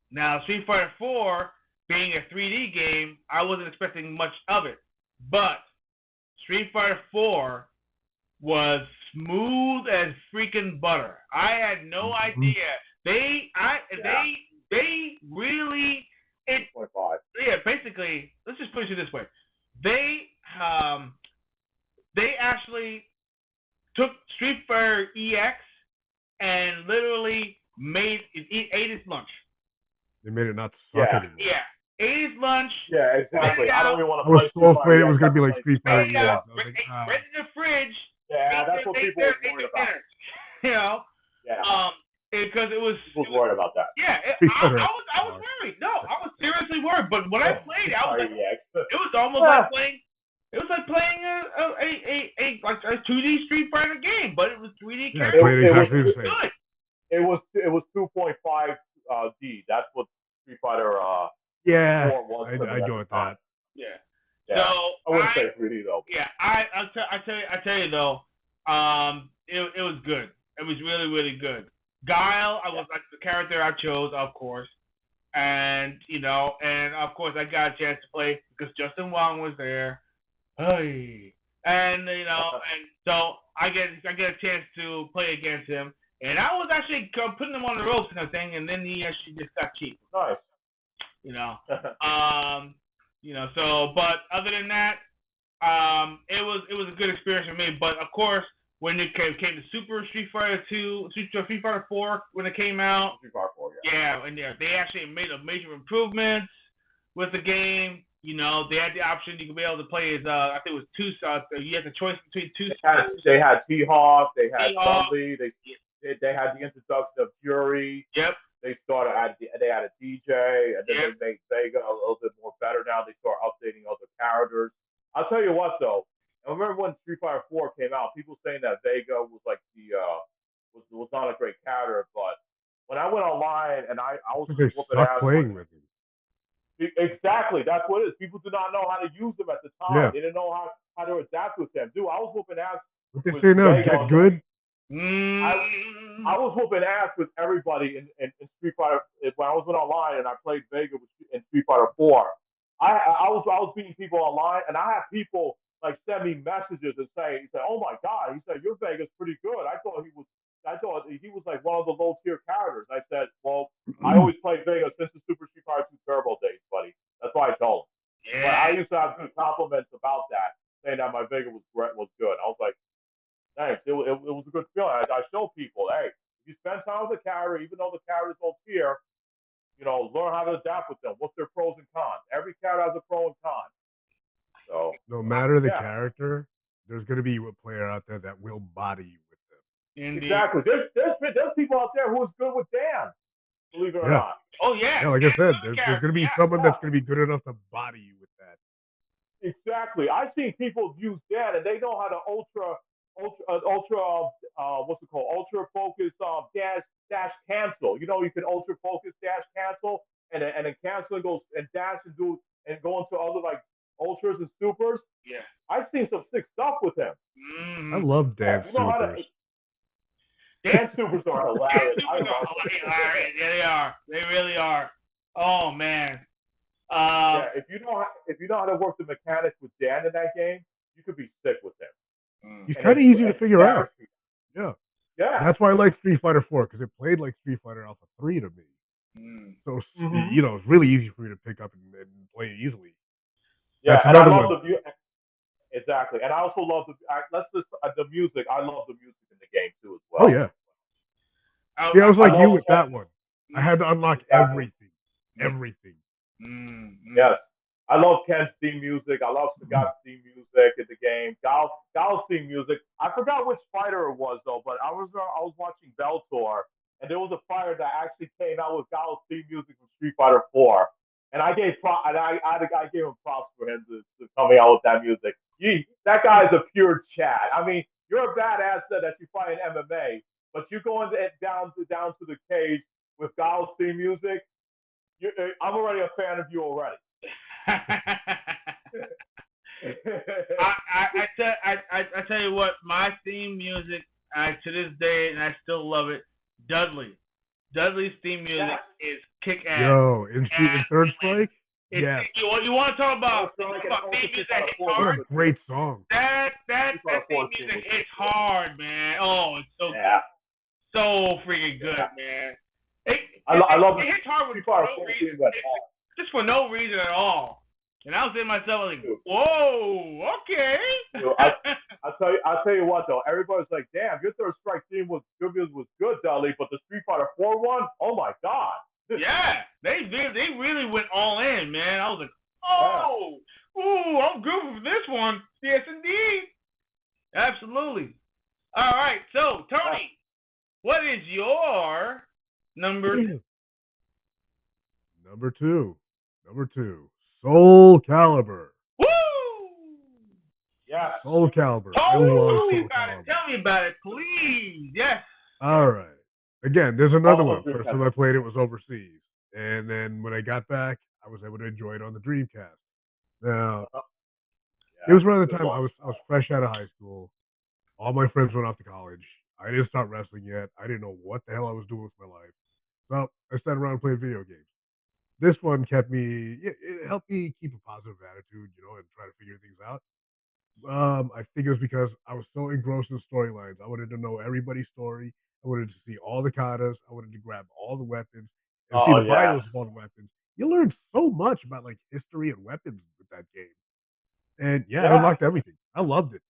Now, Street Fighter 4 being a 3D game, I wasn't expecting much of it, but Street Fighter 4 was smooth as freaking butter. I had no idea. They really. Yeah, basically, let's just put it this way. They actually took Street Fighter EX and literally ate its lunch. They made it not suck anymore. Yeah, ate its lunch. Yeah, exactly. I don't even want to play. I was so afraid it was going to be like Street Fighter EX. Right in the fridge. Yeah, that's what people were worried about. Yeah. Because it was. People were worried about that. Yeah, I was worried. No, I was seriously worried. But when I played, I was like, it was almost like playing. It was like playing a 2D Street Fighter game, but it was 3D characters. It was 2.5 D. That's what Street Fighter 4 was. I go with that. Yeah. So I wouldn't say 3D though. Yeah, I tell you though, it was good. It was really, really good. Guile, I was like the character I chose, of course, and of course I got a chance to play because Justin Wong was there. Hey, and and so I get a chance to play against him, and I was actually putting him on the ropes and everything, and then he actually just got cheap. Nice. So but other than that, it was a good experience for me. But of course, when it came to Super Street Fighter 2, Street Fighter 4, when it came out. Street Fighter 4, and they actually made a major improvements with the game. They had the option you could be able to play as I think it was two. You had the choice between two. They had T-Hawk, they had Dudley, they had the introduction of Fury. Yep. They had a DJ, and then they made Vega a little bit more better. Now they start updating other characters. I'll tell you what though. I remember when Street Fighter 4 came out, people saying that Vega was like was not a great character, but when I went online and I was whooping ass playing with him. Exactly, that's what it is. People did not know how to use them at the time. Yeah. They didn't know how to adapt with them. Dude, I was whooping ass. What they say now? Get good. I was whooping ass with everybody in Street Fighter. When I was online and I played Vega in Street Fighter 4, I was beating people online, and I had people like send me messages and say, "Oh my God," he said, "Your Vega's pretty good. I thought he was like one of the low tier characters." I said, "Well, I always played Vega since the Super Street Fighter 2 Turbo days, buddy. That's why I told him." Yeah. But I used to have good compliments about that, saying that my Vega was good. I was like, thanks. It was a good feeling. I show people, hey, if you spend time with a character, even though the character's low tier, learn how to adapt with them. What's their pros and cons? Every character has a pro and con. So no matter the character, there's going to be a player out there that will body you with them. Indeed. Exactly. There's people out there who is good with Dan, believe it or not. Oh yeah. Yeah, like I said, there's going to be someone that's going to be good enough to body you with that. Exactly. I've seen people use Dan and they know how to ultra focus dash cancel. You can ultra focus dash cancel and then cancel and go and dash and do and go into other like ultras and supers. Yeah. I've seen some sick stuff with him. I love Dan supers. Dan supers are hilarious. Hilarious. Yeah, they are. They really are. Oh man. If you know how to work the mechanics with Dan in that game, you could be sick with him. He's kind of easy to figure out. Yeah. Yeah. That's why I like Street Fighter 4 because it played like Street Fighter Alpha 3 to me. So it's really easy for you to pick up and play it easily. Yeah, and I love the exactly, and I also love the music. I love the music in the game too as well. Oh yeah. I was like you with that one. I had to unlock everything. Yes, I love Ken's theme music. I love Sagat's theme music in the game. Gal's theme music. I forgot which fighter it was though, but I was watching Beltor, and there was a fighter that actually came out with Gal's theme music from Street Fighter 4. And I gave him props for him to coming out with that music. That guy is a pure Chad. I mean, you're a badass that you fight in MMA, but you going down to the cage with Gal's theme music. I'm already a fan of you already. I tell you what, my theme music to this day, and I still love it. Dudley's theme music is kick ass. Yo, in Third Strike? Yeah. You want to talk about theme music that hits hard? What a great song. That theme music hits hard, man. Oh, it's so freaking good, man. I love it. It hits hard with no reason. Just for no reason at all. And I was in myself like, whoa, okay. I'll tell you what though, everybody's like, damn, your Third Strike theme was good, Dudley, but the Street Fighter 4 one, oh my god. Yeah, they really went all in, man. I was like, oh, ooh, I'm good for this one. Yes, indeed. Absolutely. All right, so Tony, what is your number? Number two, Soul Calibur. Woo! Yeah. Soul Calibur. Tell me about it, please. Yes. All right. Again, there's another one. First time I played it was overseas, and then when I got back, I was able to enjoy it on the Dreamcast. Now, it was around the time I was fresh out of high school. All my friends went off to college. I didn't start wrestling yet. I didn't know what the hell I was doing with my life. So I sat around playing video games. This one it helped me keep a positive attitude, and try to figure things out. I think it was because I was so engrossed in storylines. I wanted to know everybody's story. I wanted to see all the katas. I wanted to grab all the weapons and see the bios of all the weapons. You learn so much about history and weapons with that game. And I unlocked everything. I loved it.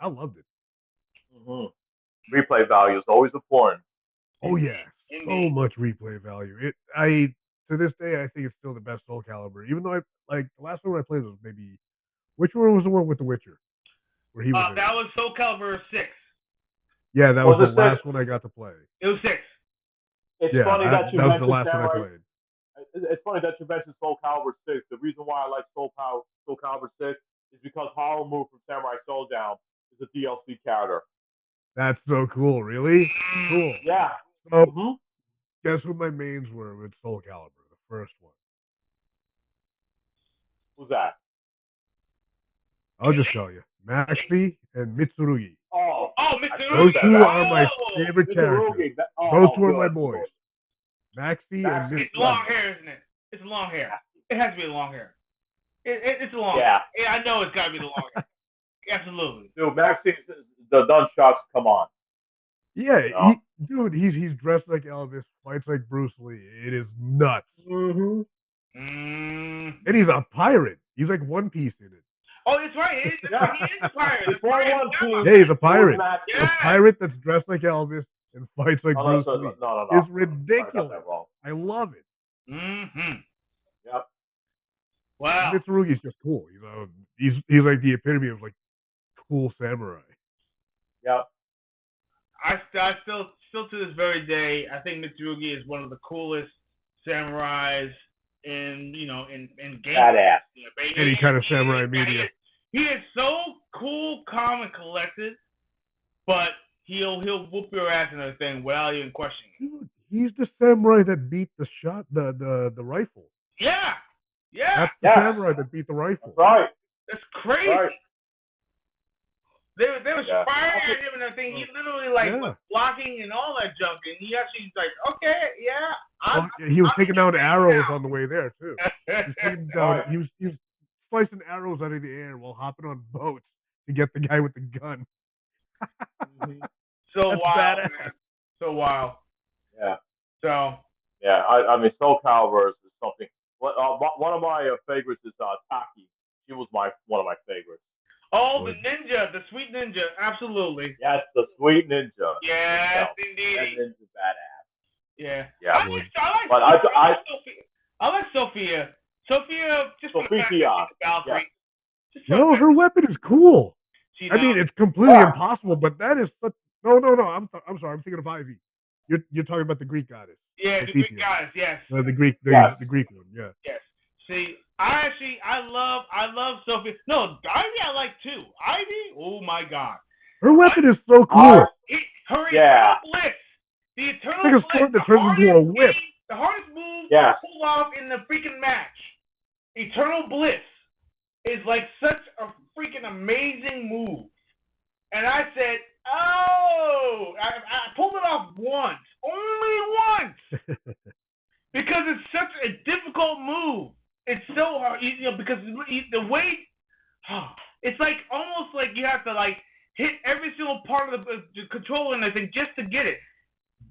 Mm-hmm. Replay value is always important. Oh yeah, so much replay value. To this day, I think it's still the best Soul Calibur. Even though the last one I played was maybe, which one was the one with the Witcher? Where he was that was Soul Calibur 6. Yeah, that was the last one I got to play. It was 6. It's funny that you mentioned that was the last one I played. It's funny that you mentioned Soul Calibur 6. The reason why I like Soul Calibur 6 is because Harumu from Samurai Showdown is a DLC character. That's so cool. Really? Cool. Yeah. So, guess who my mains were with Soul Calibur, the first one? Who's that? I'll just tell you. Maxi and Mitsurugi. Oh, Mitsurugi. Those two are my favorite characters. Those two are my boys. Maxi and Mitsurugi. It's long hair, isn't it? It's long hair. It has to be the long hair. It's long hair. Yeah, I know it's got to be the long hair. Absolutely. Dude, Maxi, the nunchucks, come on. Yeah, he's dressed like Elvis, fights like Bruce Lee. It is nuts. Mm-hmm. And he's a pirate. He's like One Piece in it. Oh, that's right. He is a pirate. Yeah, he's a pirate. A pirate that's dressed like Elvis and fights like Bruce Lee. No. It's ridiculous. I love it. Mm-hmm. Yep. Wow. Mitsurugi's just cool. He's like the epitome of cool samurai. Yep. I still to this very day, I think Mitsurugi is one of the coolest samurais in games. Badass. Any kind of samurai media. He is so cool, calm, and collected, but he'll whoop your ass in a thing without even questioning it. Dude, he's the samurai that beat the rifle. Yeah. That's the samurai that beat the rifle. That's right. That's crazy. Right. They were firing at him and everything. He literally was blocking and all that junk, and he actually okay, yeah. He was taking down arrows on the way there too. He was slicing arrows out of the air while hopping on boats to get the guy with the gun. So That's wild, badass. man. So wild. Yeah. So. Yeah, I mean, Soul Calibur is something. One of my favorites is Taki. She was one of my favorites. Oh, the ninja, the sweet ninja, absolutely. Yes, the sweet ninja. Yes, indeed. That ninja's badass. Yeah. Yeah. I like Sophia. Sophia. Sophia, just for the fact that Sophia. she's a Valkyrie. Just for No, the her fact weapon is cool. she I mean, knows. it's completely Yeah. impossible, but that is such. No. I'm sorry. I'm thinking of Ivy. You're talking about the Greek goddess. Yeah, the Greek Sophia. goddess, yes. The Greek Yes. the Greek one. Yeah. Yes. See, I love Sophia. No, Ivy I like too. Ivy, oh my God. Her weapon is so cool. Her Yeah. eternal bliss. The eternal It's like a bliss. sword that turns into a whip. The hardest move Yes. to pull off in the freaking match. Eternal bliss is like such a freaking amazing move. And I said, oh, I pulled it off once, only once, because it's such a difficult move. It's so hard, because the way, it's like almost like you have to like hit every single part of the controller and everything just to get it.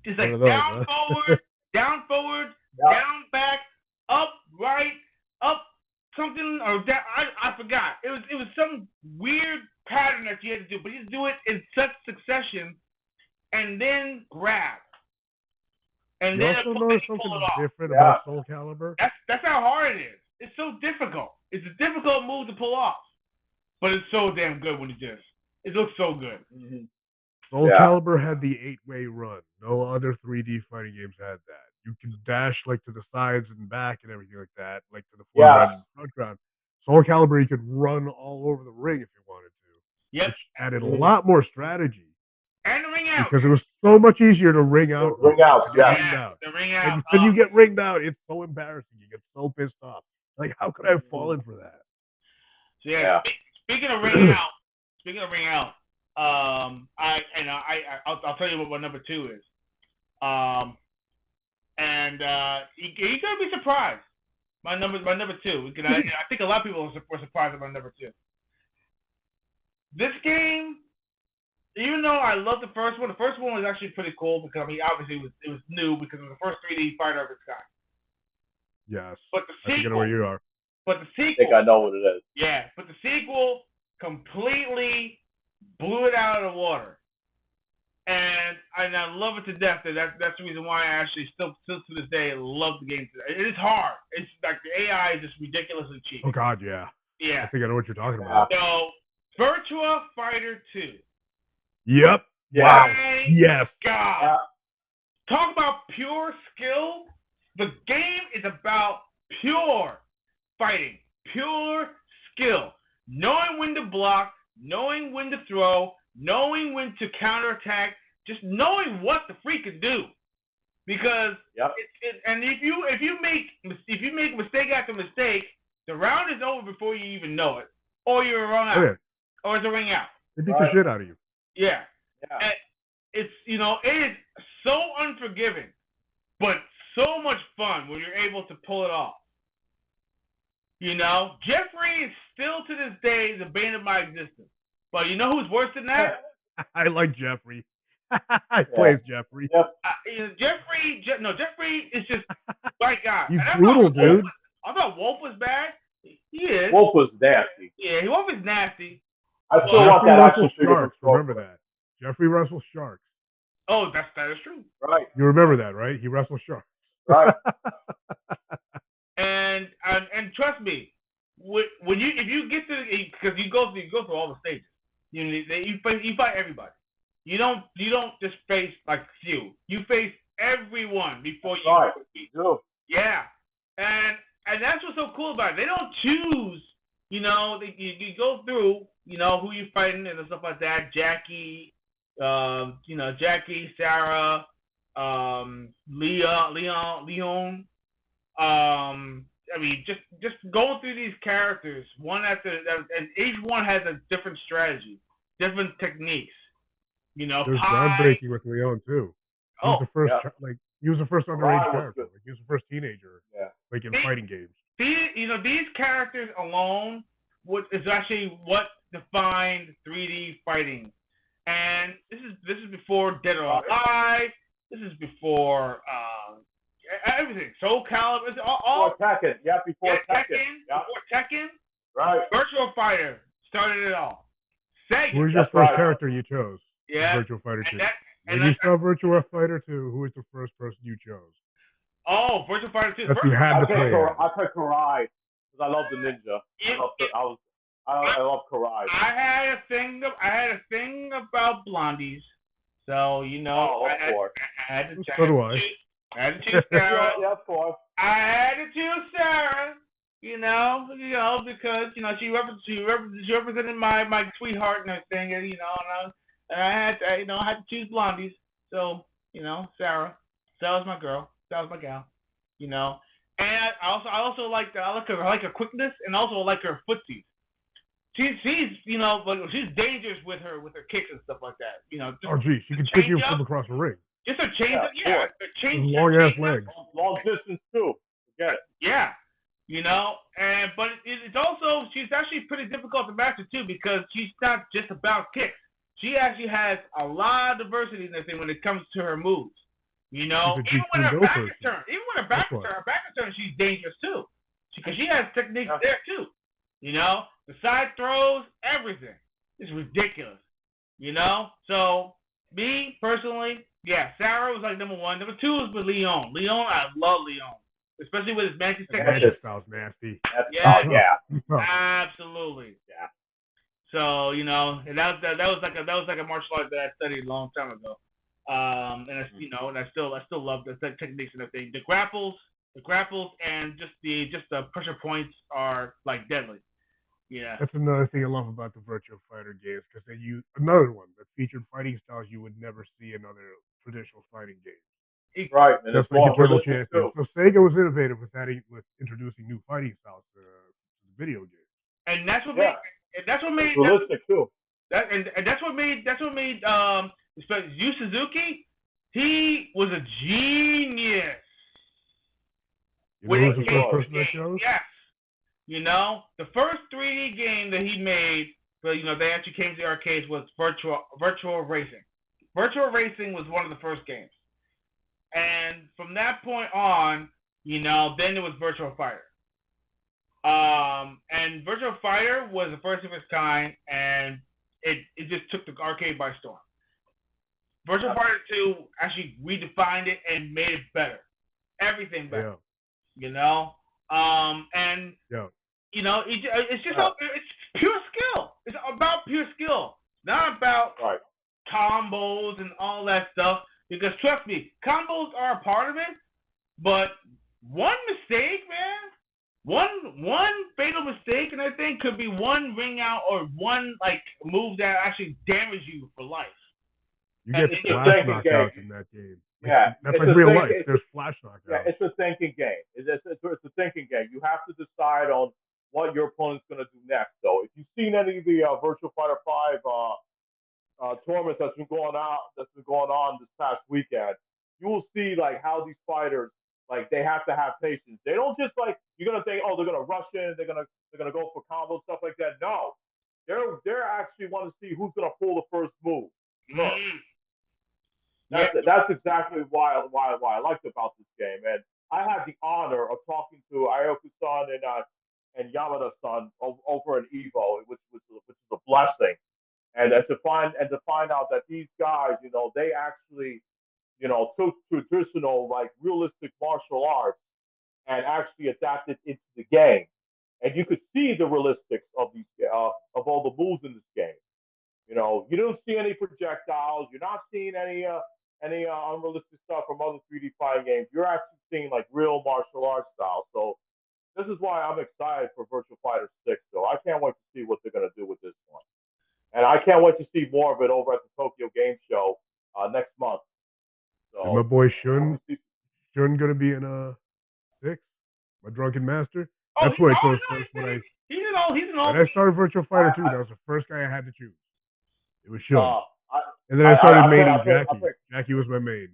It's like down forward, Yeah. down back, up right, up something or down. I forgot. It was some weird pattern that you had to do, but you do it in such succession, and then grab, and You then also pull notice it something off. different about Soul Calibur? That's how hard it is. It's so difficult. It's a difficult move to pull off, but it's so damn good when it looks so good. Mm-hmm. Soul Calibur had the 8-way run. No other 3D fighting games had that. You can dash like to the sides and back and everything like that, like to the foreground and front ground. Soul Calibur, you could run all over the ring if you wanted to. Yep. Which added a lot more strategy. And the ring out. Because it was so much easier to ring out. The ring out. The ring out. And when you get ringed out, it's so embarrassing. You get so pissed off. Like, how could I have fallen for that? So speaking of ring out, I'll tell you what my number 2 is. You're gonna be surprised. My number 2. I think a lot of people were surprised at my number 2. This game, even though I love the first one was actually pretty cool because obviously it was new because it was the first 3D fighter of its kind. Yes. But the sequel, I think I know where you are. But the sequel, I think I know what it is. Yeah, but the sequel completely blew it out of the water. And I love it to death. That's the reason why I actually still to this day love the game. It is hard. It's like the AI is just ridiculously cheap. Oh God, yeah. Yeah. I think I know what you're talking about. So, Virtua Fighter 2. Yep. Yeah. Yes. God. Talk about pure skill. The game is about pure fighting, pure skill, knowing when to block, knowing when to throw, knowing when to counterattack, just knowing what the freak can do. Because and if you make mistake after mistake, the round is over before you even know it, or you're run out, or it's a ring out. They beat the shit out of you. Yeah. And it's it is so unforgiving, but so much fun when you're able to pull it off. Jeffrey is still to this day the bane of my existence. But you know who's worse than that? I like Jeffrey. I play as Jeffrey. Jeffrey is just my God. He's brutal, dude. I thought Wolf was bad. He is. Wolf was nasty. Yeah, Wolf is nasty. I still want that action figure. Sharks. Remember that. Jeffrey wrestles sharks. Oh, that is true. Right. You remember that, right? He wrestles sharks. Right. and trust me, if you get to because you go through all the stages. You fight everybody. You don't just face like few. You face everyone before you. Right. You do. Yeah, and that's what's so cool about it. They don't choose. You go through. Who you fighting and stuff like that. Jackie, Sarah, Leon. I mean, just going through these characters, and each one has a different strategy, different techniques. There's groundbreaking with Leon too. He was the first, he was the first underage character. He was the first teenager, in fighting games. These characters alone is actually what defined 3D fighting, and this is before Dead or Alive. This is before everything. Soul Calibur, all Tekken. Before Tekken. Before Tekken. Right. Virtua Fighter started it all. Sega. Who was your first character you chose? Yeah. Virtua Fighter 2. When you saw Virtua Fighter 2, who was the first person you chose? Oh, Virtua Fighter 2. That you had to play. I played Karai. because I love the ninja. I love Karai. I had a thing about blondies. So, you know, Oh, of course. I had to So do I. had to choose Sarah. Yeah, of course. I had to choose Sarah. You know, because she represented my sweetheart and everything, and and I had to, I had to choose blondies. So, Sarah. That was my girl. That was my gal. You know, and I also like her quickness, and also like her footsies. She's but she's dangerous with her kicks and stuff like that. Oh, gee, she can pick you from across the ring. Just her change up, her change. Long ass legs. Long distance too. Forget it. Yeah, but it's also she's actually pretty difficult to master too because she's not just about kicks. She actually has a lot of diversity in this thing when it comes to her moves. Even when her back is turned, her back is turned, she's dangerous too. Because she has techniques there too. The side throws, everything. It's ridiculous. So me personally, Sarah was like number one. Number two was with Leon. I love Leon, especially with his magic technique. That sounds nasty. Yeah. Absolutely. Yeah. So and that was like a martial art that I studied a long time ago. And I still love the techniques and everything. The grapples, and just the pressure points are like deadly. Yeah. That's another thing I love about the Virtua Fighter games because they use another one that featured fighting styles you would never see in other traditional fighting games. Right, and just it's like more Eternal realistic Champion. too. So Sega was innovative with introducing new fighting styles to video games. And that's what made it's realistic too. That's what made Yu Suzuki. He was a genius. You know who's the first person that chose? Yes. The first 3D game that he made, but they actually came to the arcades was Virtual Racing. Virtual Racing was one of the first games, and from that point on, then there was Virtual Fighter. And Virtual Fighter was the first of its kind, and it just took the arcade by storm. Virtual Fighter 2 actually redefined it and made it better. Everything better. Yeah. And it's just it's pure skill. It's about pure skill, not about combos and all that stuff. Because trust me, combos are a part of it, but one mistake, man, one fatal mistake, and I think could be one ring out or one move that actually damages you for life. You get flash knockouts in that game. Yeah, that's like real life. There's flash knockouts. Yeah, it's a thinking game. It's a thinking game. You have to decide on what your opponent's going to do next. So if you've seen any of the Virtua Fighter 5 tournaments that's been going on this past weekend, you will see how these fighters they have to have patience. They don't just you're going to think, oh, they're going to rush in, they're going to go for combos, stuff like that. No, they're actually want to see who's going to pull the first move. That's exactly why I liked about this game, and I had the honor of talking to Aoku-san and Yamada-san over in Evo, which is a blessing, and to find out that these guys, they actually, took traditional realistic martial arts and actually adapted into the game, and you could see the realistics of these of all the moves in this game. You don't see any projectiles. You're not seeing any unrealistic stuff from other 3D fighting games. You're actually seeing real martial arts style. So this is why I'm excited for Virtua Fighter 6. So I can't wait to see what they're going to do with this one. And I can't wait to see more of it over at the Tokyo Game Show next month. So and my boy Shun going to be in 6, my Drunken Master. That's where it goes first. When I started Virtua Fighter 2, that was the first guy I had to choose. It was Shun. And then I started maining Jackie. Jackie was my main.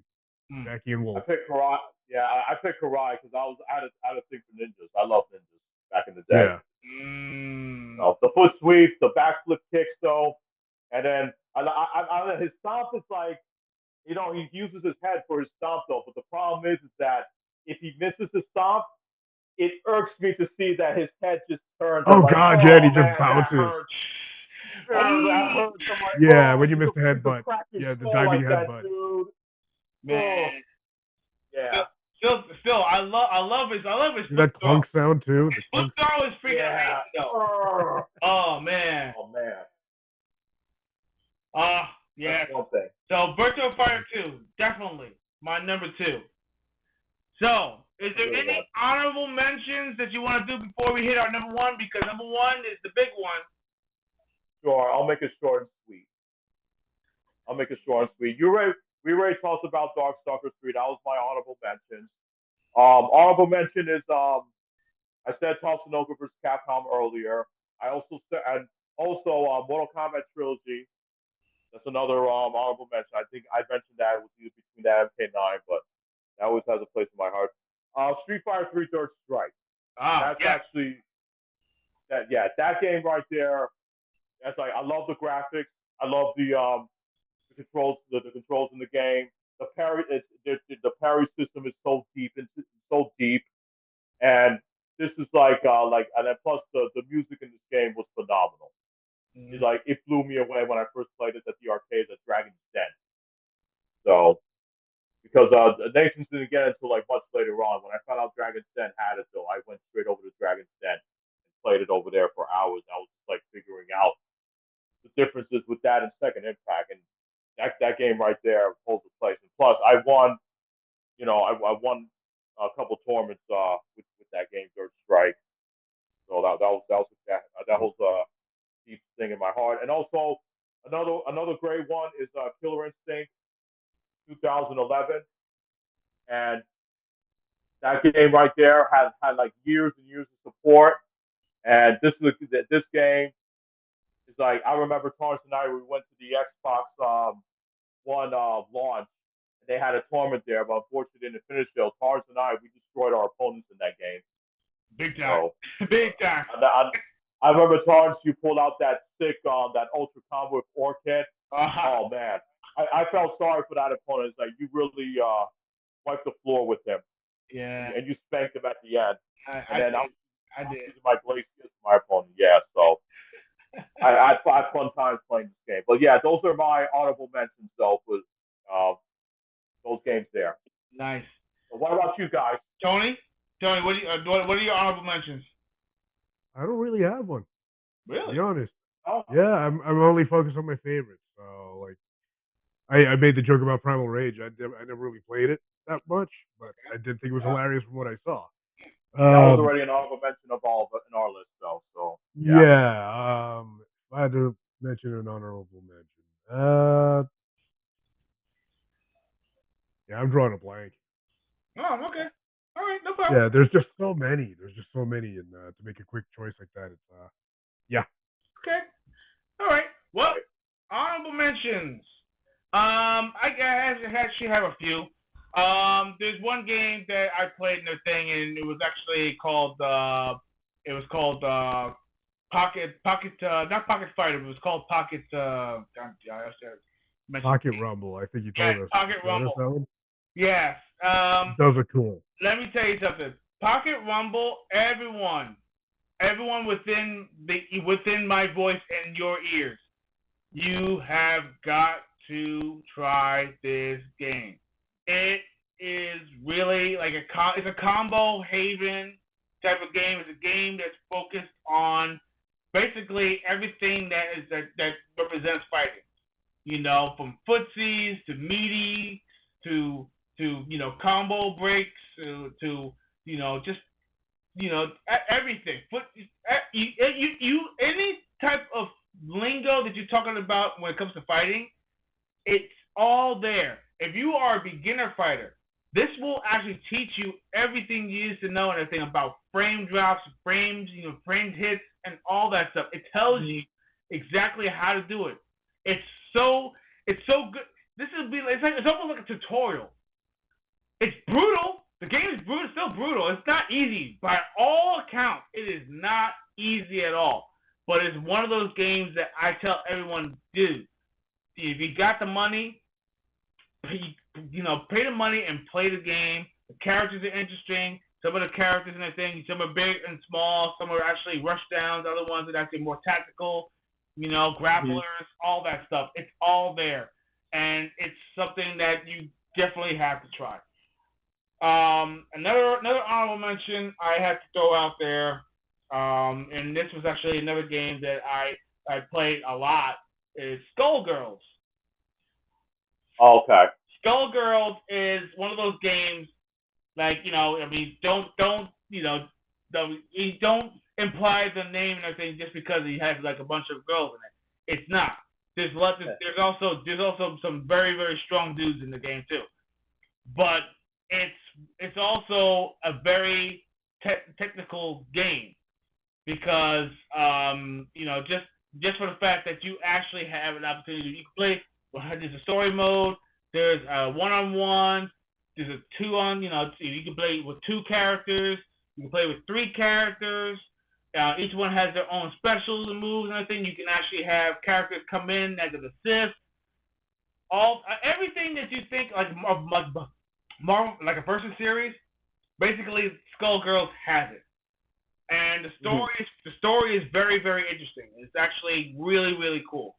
Jackie and Wolf. I picked Karai. Yeah, I picked Karai because I had a thing for ninjas. I love ninjas back in the day. Yeah. The foot sweep, the backflip kicks, though, and then his stomp is he uses his head for his stomp, though. But the problem is that if he misses his stomp, it irks me to see that his head just turns. Oh God, yeah, he just bounces. Yeah, when you miss the headbutt. Yeah, the diving headbutt. Man. Yeah. Still still, I love his that clunk sound too. The Flip clunk throw is freaking amazing though. Oh man. Oh man. Yeah. That's one thing. So Virtual Fighter 2, definitely my number 2. So, is there any honorable mentions that you want to do before we hit our number 1? Because number 1 is the big one. Sure, I'll make it short and sweet. We already talked about Darkstalkers 3. That was my honorable mention. Honorable mention is I said Tatsunoko vs. Capcom earlier. I also said Mortal Kombat Trilogy. That's another honorable mention. I think I mentioned that with you between that and MK9, but that always has a place in my heart. Street Fighter 3 Third Strike. That's actually that game right there. That's like I love the graphics. I love the controls in the game. The parry system is so deep and this is and then plus the music in this game was phenomenal. Mm-hmm. It's like it blew me away when I first played it at the arcades at Dragon's Den. So because Nations didn't get it until like much later on. When I found out Dragon's Den had it though, I went straight over to Dragon's Den and played it over there for hours. I was just like figuring out the differences with that and Second Impact, and that game right there holds a place. And plus, I won a couple tournaments with that game, Third Strike. So that holds a deep thing in my heart. And also another great one is Killer Instinct 2011, and that game right there had like years and years of support. And this game is like I remember Torrance and I we went to the Xbox One launch. They had a tournament there, but unfortunately didn't finish. So Torrance and I we destroyed our opponents in that game. Big time. So, big time. I remember Torrance, you pulled out that sick that ultra combo with Orchid. Oh man, I felt sorry for that opponent. It's like you really wiped the floor with him. Yeah. And you spanked him at the end. I did. My blade kiss my opponent. Yeah, so I had fun times playing this game. But yeah, those are my honorable mentions though for those games there. Nice. So what about you guys? Tony, what are your honorable mentions? I don't really have one. Really? To be honest. Oh. Yeah, I'm only focused on my favorites. So like, I made the joke about Primal Rage. I never really played it that much, but I did think it was hilarious from what I saw. That was already an honorable mention of all in our list, though. So yeah. If I had to mention an honorable mention, yeah, I'm drawing a blank. Oh, okay. All right, no problem. Yeah, there's just so many. And to make a quick choice like that, it's yeah. Okay. All right. Well, honorable mentions. I actually have a few. There's one game that I played in the thing, and it was actually called Pocket, not Pocket Fighter, but it was called Pocket. Pocket Rumble. I think you told us. Pocket Rumble. Yes. Those are cool. Let me tell you something. Pocket Rumble. Everyone within my voice and your ears, you have got to try this game. It is really like it's a combo haven type of game. It's a game that's focused on basically everything that represents fighting. You know, from footsies to meaty to combo breaks to just everything. Any type of lingo that you're talking about when it comes to fighting, it's all there. If you are a beginner fighter, this will actually teach you everything you need to know and everything about frame drops, frames, framed hits, and all that stuff. It tells you exactly how to do it. It's so good. It's almost like a tutorial. It's brutal. The game is brutal. It's still brutal. It's not easy. By all accounts, it is not easy at all. But it's one of those games that I tell everyone, dude, if you got the money, pay the money and play the game. The characters are interesting. Some of the characters in the thing, some are big and small. Some are actually rush downs. Other ones are actually more tactical. Grapplers, all that stuff. It's all there, and it's something that you definitely have to try. Another honorable mention I had to throw out there, and this was actually another game that I played a lot, is Skullgirls. Okay. Skullgirls is one of those games, like, I mean, don't imply the name and everything just because he has like a bunch of girls in it. It's not. There's also some very very strong dudes in the game too, but it's also a very technical game because just for the fact that you actually have an opportunity, you can play. There's a story mode. There's a one-on-one. There's a two-on. You can play with two characters. You can play with three characters. Each one has their own specials and moves and everything. You can actually have characters come in as an assist. Everything that you think like Marvel, like a versus series, basically Skullgirls has it. And the story is very very interesting. It's actually really really cool.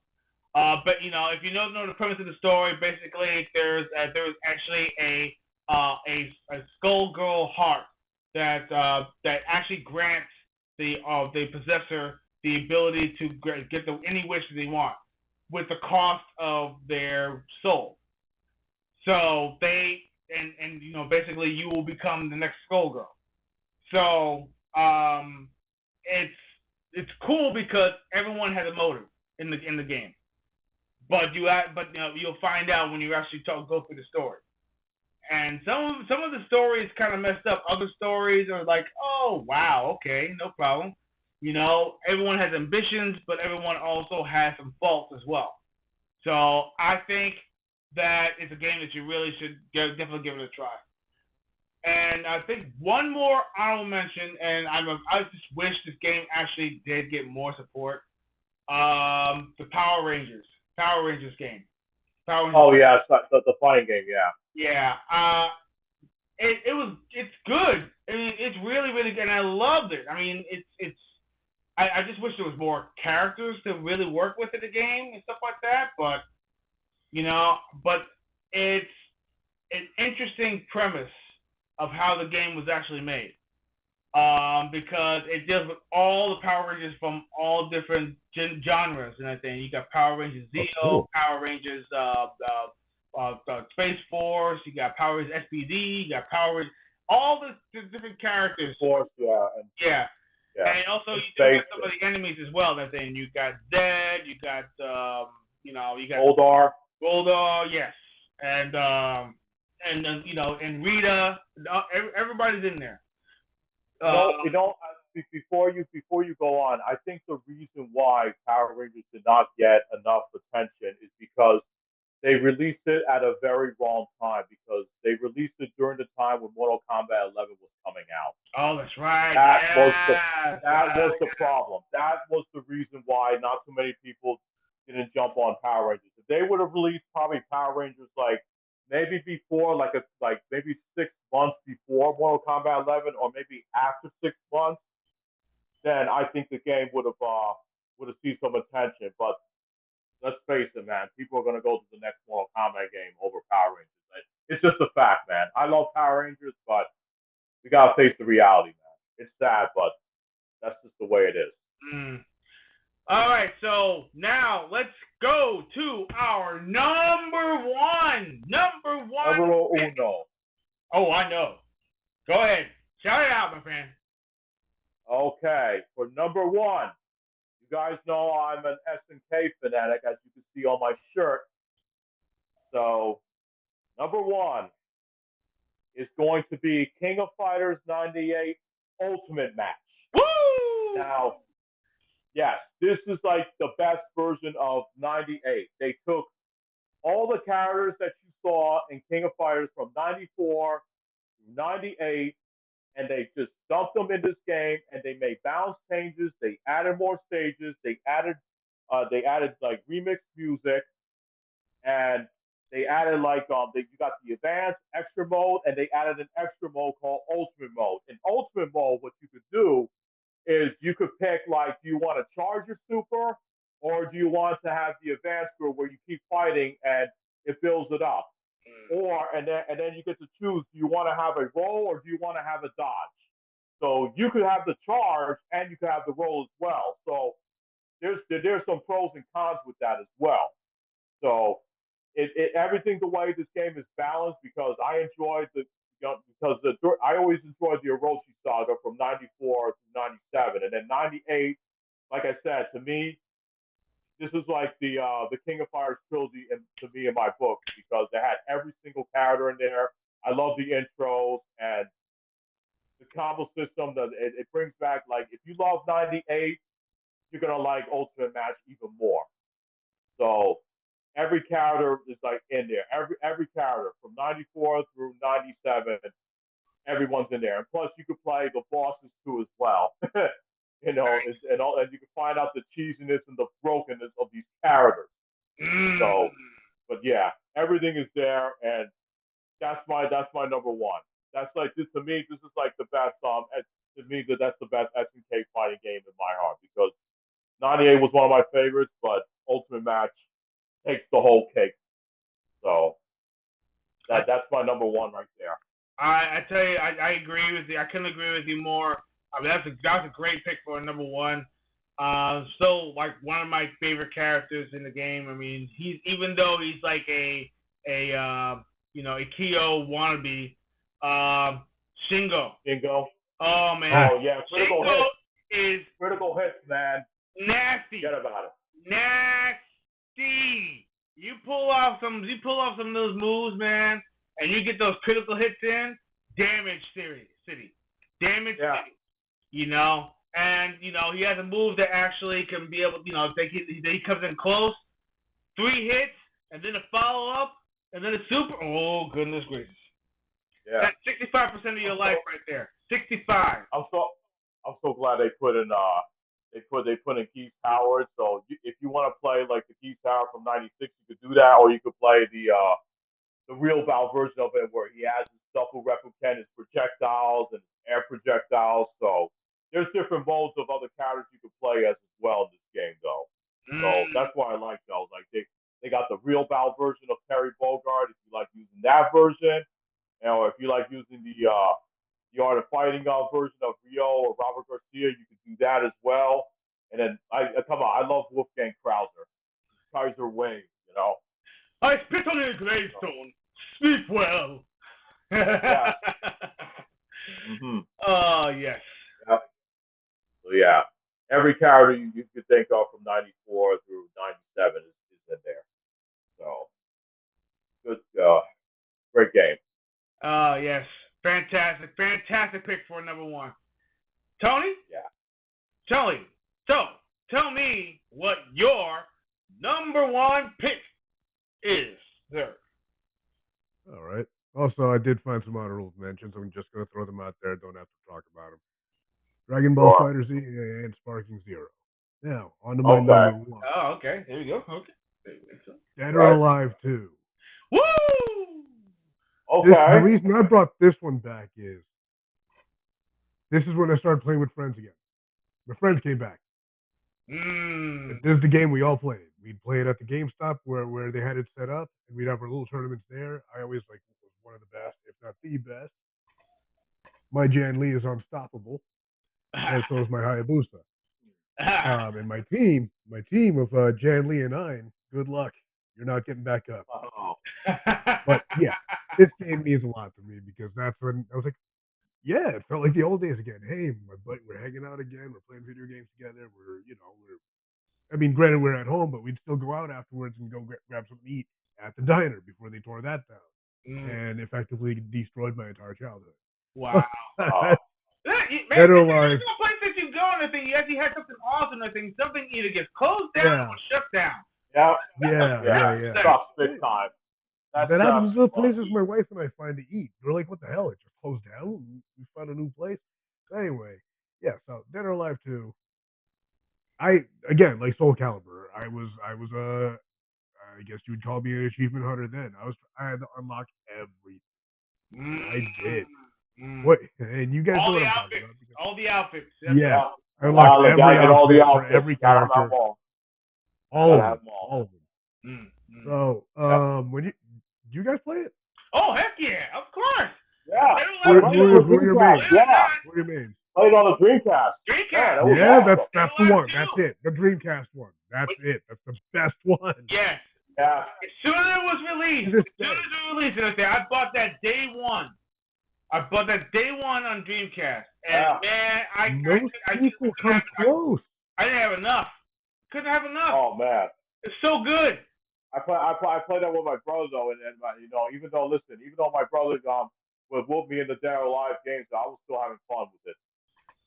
But if you don't know the premise of the story, basically there's actually a Skullgirl heart that actually grants the possessor the ability to get any wish that they want with the cost of their soul. So basically you will become the next Skullgirl. So it's cool because everyone has a motive in the game. But you'll find out when you actually go through the story. And some of the stories kind of messed up. Other stories are like, oh wow, okay, no problem. Everyone has ambitions, but everyone also has some faults as well. So I think that it's a game that you really should definitely give it a try. And I think one more honorable mention, and I just wish this game actually did get more support. The Power Rangers game. Oh yeah, the fighting game. Yeah. Yeah. It's good. I mean, it's really really good, and I loved it. I mean, it's. I just wish there was more characters to really work with in the game and stuff like that. But it's an interesting premise of how the game was actually made. Because it deals with all the Power Rangers from all different genres and everything. You got Power Rangers Zeo, cool. Power Rangers Space Force, you got Power Rangers SPD, you got Power Rangers, all the different characters. Force, yeah. Yeah. Yeah. And also you do have some of the enemies as well. That thing you got Zed, you got you got Goldar, yes, and and Rita, everybody's in there. Before you go on, I think the reason why Power Rangers did not get enough attention is because they released it at a very wrong time because they released it during the time when Mortal Kombat 11 was coming out. Oh, that's right. That was the problem. That was the reason why not too many people didn't jump on Power Rangers. If they would have released probably Power Rangers like maybe before, like maybe 6 months before Mortal Kombat 11, or maybe after 6 months, then I think the game would have seen some attention. But let's face it, man, people are gonna go to the next Mortal Kombat game over Power Rangers. It's just a fact, man. I love Power Rangers, but we gotta face the reality, man. It's sad, but that's just the way it is. All right, so now let's go to our number one. Number uno. Oh, I know. Go ahead. Shout it out, my friend. Okay, for number one, you guys know I'm an SNK fanatic, as you can see on my shirt. So, number one is going to be King of Fighters 98 Ultimate Match. Woo! Now, yes, this is like the best version of 98. They took all the characters that you saw in King of Fighters from 94 to 98, and they just dumped them in this game, and they made balance changes. They added more stages. They added like remix music, and they added like you got the advanced extra mode, and they added an extra mode called ultimate mode. In ultimate mode, what you could do is you could pick like, do you want to charge your super, or do you want to have the advanced group where you keep fighting and it builds it up, or then you get to choose: do you want to have a roll or do you want to have a dodge? So you could have the charge and you could have the roll as well. So there's some pros and cons with that as well. So everything the way this game is balanced because I enjoyed I always enjoyed the Orochi saga from '94 to '97, and then '98. Like I said, to me, this is like the King of Fighters trilogy to me in my book because they had every single character in there. I love the intros and the combo system. That it brings back like if you love '98, you're gonna like Ultimate Match even more. So every character is like in there. Every character from '94 through '97, everyone's in there. And plus, you could play the bosses too as well. And you can find out the cheesiness and the brokenness of these characters. So, but yeah, everything is there, and that's my number one. That's like this to me. This is like the best. To me, that's the best SNK fighting game in my heart because '98 was one of my favorites, but Ultimate Match takes the whole cake. So that's my number one right there. I tell you, I agree with you. I couldn't agree with you more. I mean, that's a great pick for number one. Still like one of my favorite characters in the game. I mean, even though he's like a Kyo wannabe, Shingo. Shingo. Oh man. Oh yeah, critical hits, man. Nasty. Forget about it. Nasty. You pull off some of those moves, man, and you get those critical hits in, damage city. Damage city. And he has a move that actually can be able, he comes in close, 3 hits, and then a follow up, and then a super. Oh goodness gracious! Yeah, that's 65% of your life right there. 65. I'm so glad they put in Keith Howard. So if you want to play like the Keith Howard from '96, you could do that, or you could play the real Val version of it where he has his double replicant, his projectiles and air projectiles. So there's different modes of other characters you could play as well in this game, though. So that's why I like those. Like they got the real Val version of Terry Bogard if you like using that version, or if you like using the Art of Fighting version of Rio or Robert Garcia, you could do that as well. And then I love Wolfgang Krauser, Kaiser Wayne, I spit on your gravestone. Sleep well. Yeah. Oh yes. Yep. So yeah, every character you could think of from '94 through '97 is in there. So good, great game. Oh yes, fantastic pick for number one. Tony? Yeah. Tony, so tell me what your number one pick is, sir. All right. Also, I did find some honorable mentions. I'm just going to throw them out there. Don't have to talk about them. Dragon Ball Fighter Z and Sparking Zero. Now, on to my number one. Oh, okay. There you go. Okay. Dead or Alive 2. Woo! Okay. The reason I brought this one back is this is when I started playing with friends again. My friends came back. This is the game we all played. We'd play it at the GameStop where they had it set up, and we'd have our little tournaments there. I always was one of the best, if not the best. My Jan Lee is unstoppable, and so is my Hayabusa. And my team of Jan Lee and I, good luck. You're not getting back up. But yeah, this game means a lot to me because that's when I was like, yeah, it felt like the old days again. Hey, my buddy, we're hanging out again. We're playing video games together. Granted, we're at home, but we'd still go out afterwards and go grab something to eat at the diner before they tore that down and effectively destroyed my entire childhood. Wow. Dead or Alive. No place that you go and I think you actually had something awesome. I think something either gets closed down or shut down. Yeah. Sucks big time. That happens to the places my wife and I find to eat. We're like, what the hell? It just closed down? We found a new place? Anyway, yeah, so Dead or Alive 2. Again, like Soul Calibur, I guess you would call me an achievement hunter then. I had to unlock everything. I did. What? And you guys know what I'm talking about. All the outfits. Yeah. I unlocked every outfit for every character. All of them. So, do you guys play it? Oh, heck yeah, of course. Yeah. Who I played it on who are your Dreamcast. mains? Yeah. Who are your mains? Played on a Dreamcast. Dreamcast. Yeah, that was Yeah, awesome. that's the one. That's it. The Dreamcast one. That's it. That's the best one. Yes. Yeah. As soon as it was released, I bought that day one. I bought that day one on Dreamcast, and man, I sequel come close. I didn't have enough. Couldn't have enough. Oh man. It's so good. I played that with my brother though, and even though my brother would whoop me in the Dead or Alive games, I was still having fun with it.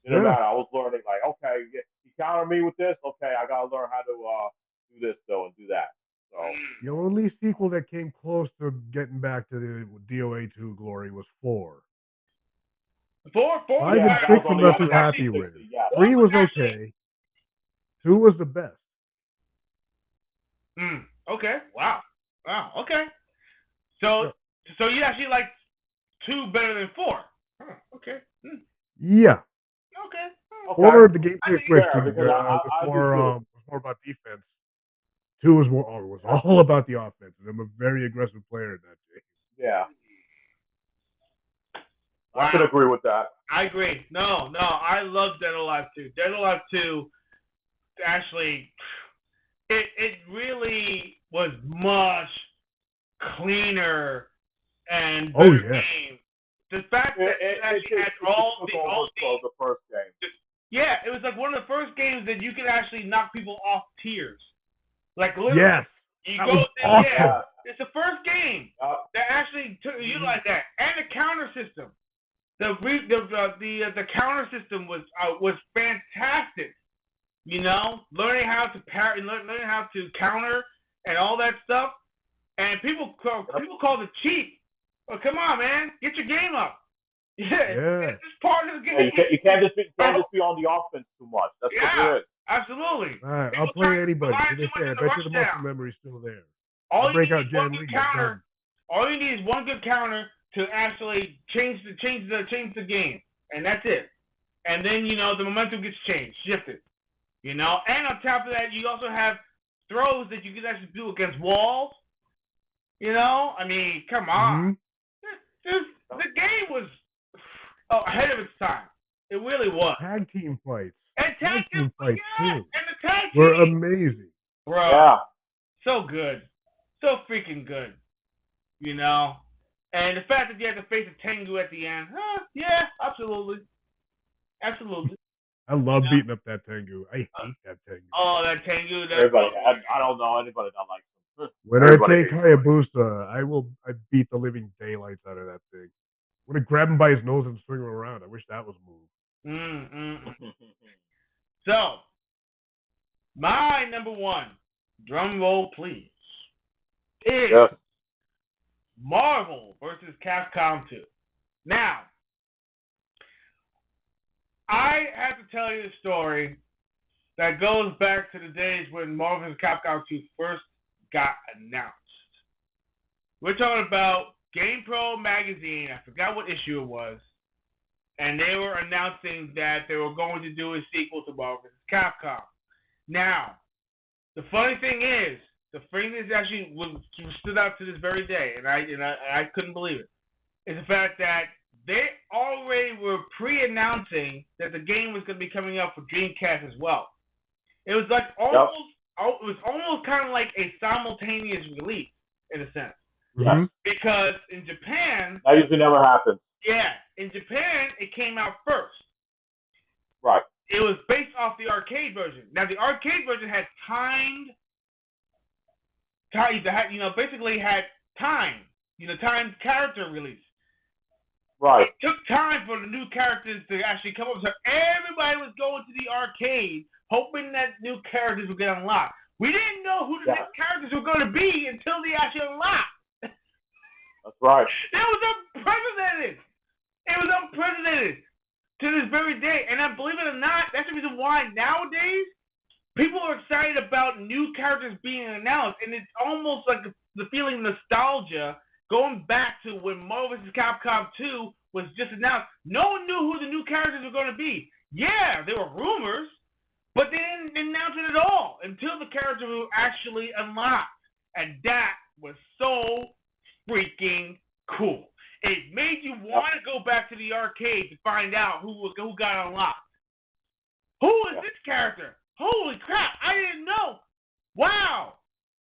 It didn't matter. I was learning like, okay, he countered me with this. Okay, I gotta learn how to do this though and do that. So the only sequel that came close to getting back to the DOA 2 glory was 4. 4, 5 and 6 I'm not too happy with. 3 was okay. 2 was the best. Okay. Wow. Okay. So you actually like 2 better than 4. Huh. Okay. Yeah. Okay. 4 the gameplay switch was was more about defense. 2 was all about the offense. I'm a very aggressive player in that game. Yeah. Wow. I can agree with that. I agree. No, I love Dead or Alive 2. Dead or Alive 2, actually, it really was much cleaner and better game. The fact that it actually had all the first game. Yeah, it was like one of the first games that you could actually knock people off tiers. Like literally. Yes. You that go was there, awesome. yeah. It's the first game that actually utilized that, and the counter system. The counter system was fantastic. You know, learning how to learning how to counter and all that stuff. And people call it cheap. Well, come on, man, get your game up. Yeah. It's just part of the game. Yeah, you can't just be on the offense too much. That's what it is. Absolutely. All right, I'll play anybody. To this day, I bet you the muscle memory's still there. All I'll break out Jan Lee. All you need is one good counter to actually change the game, and that's it. And then the momentum gets shifted. And on top of that, you also have throws that you can actually do against walls. I mean, come on. The game was ahead of its time. It really was. Tag team fights. And tag team fights too. And the tag team were amazing. Bro. Yeah. So good. So freaking good. And the fact that you had to face a Tengu at the end, yeah, absolutely. Absolutely. I love beating up that Tengu. I hate that Tengu. Oh, that Tengu. Everybody, I don't know anybody that likes him. When I take Hayabusa, I beat the living daylights out of that thing. I'm gonna grab him by his nose and swing him around. I wish that was a move. So, my number one, drum roll please, is Marvel versus Capcom 2. Now, I have to tell you a story that goes back to the days when Marvel vs. Capcom 2 first got announced. We're talking about GamePro magazine. I forgot what issue it was. And they were announcing that they were going to do a sequel to Marvel vs. Capcom. Now, the funny thing is, the thing that actually stood out to this very day, and I couldn't believe it, is the fact that they already were pre-announcing that the game was going to be coming out for Dreamcast as well. It was like almost kind of like a simultaneous release in a sense. Mm-hmm. Because in Japan, that usually never happens. Yeah, in Japan it came out first. Right. It was based off the arcade version. Now the arcade version had basically had timed character release. Right. It took time for the new characters to actually come up. So everybody was going to the arcade hoping that new characters would get unlocked. We didn't know who the next characters were going to be until they actually unlocked. That's right. That was unprecedented. It was unprecedented to this very day. And believe it or not, that's the reason why nowadays people are excited about new characters being announced. And it's almost like the feeling of nostalgia going back to when Marvel vs. Capcom 2 was just announced. No one knew who the new characters were going to be. Yeah, there were rumors, but they didn't announce it at all until the characters were actually unlocked. And that was so freaking cool. It made you want to go back to the arcade to find out who got unlocked. Who is this character? Holy crap! I didn't know. Wow.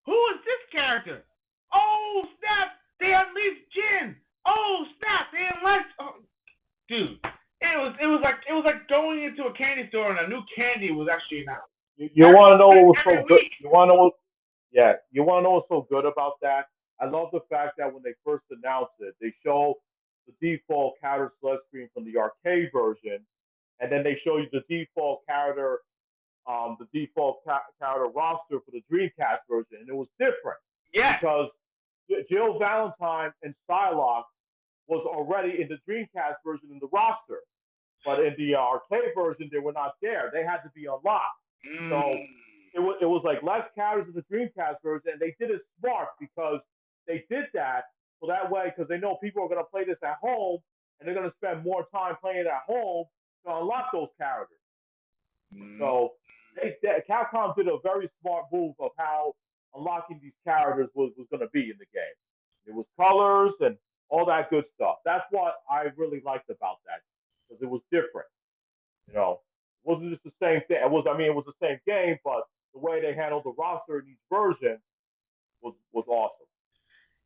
Who is this character? Oh snap! They unleashed Jin. Oh snap! They unleashed. Oh, dude, it was like going into a candy store and a new candy was actually announced. You want to know what was so Every good? week. You want to know what? Yeah, you want to know what's so good about that? I love the fact that when they first announced it, they show the default character select screen from the arcade version, and then they show you the default character, character roster for the Dreamcast version, and it was different Yes. because Jill Valentine and Psylocke was already in the Dreamcast version in the roster, but in the arcade version they were not there. They had to be unlocked. So it was like less characters in the Dreamcast version, and they did it smart because they did that so that way, because they know people are going to play this at home, and they're going to spend more time playing it at home to unlock those characters. So Capcom did a very smart move of how unlocking these characters was going to be in the game. It was colors and all that good stuff. That's what I really liked about that because it was different. You know, it wasn't just the same thing. It was the same game, but the way they handled the roster in each version was awesome.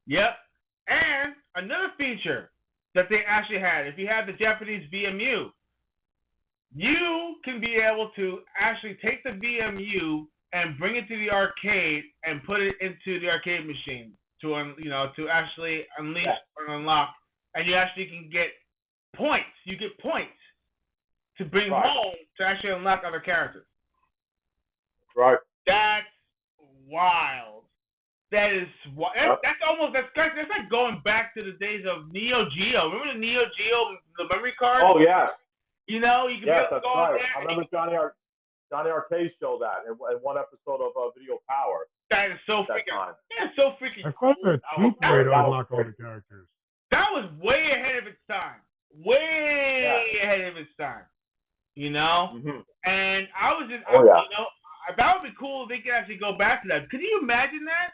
Yep. And another feature that they actually had, if you have the Japanese VMU, you can be able to actually take the VMU and bring it to the arcade and put it into the arcade machine to actually unleash or unlock, and you actually can get points. You get points to bring home to actually unlock other characters. Right. That's wild. That is that's like going back to the days of Neo Geo. Remember the Neo Geo, the memory card? Oh yeah. You know, you can yes, be able to go right. there. I remember Johnny Arcade showed that in one episode of Video Power. That is so freaking. That's so freaking. I thought that cheap way to unlock all the characters. That was way ahead of its time. Way ahead of its time. You know, and I was just, you know, that would be cool if they could actually go back to that. Could you imagine that?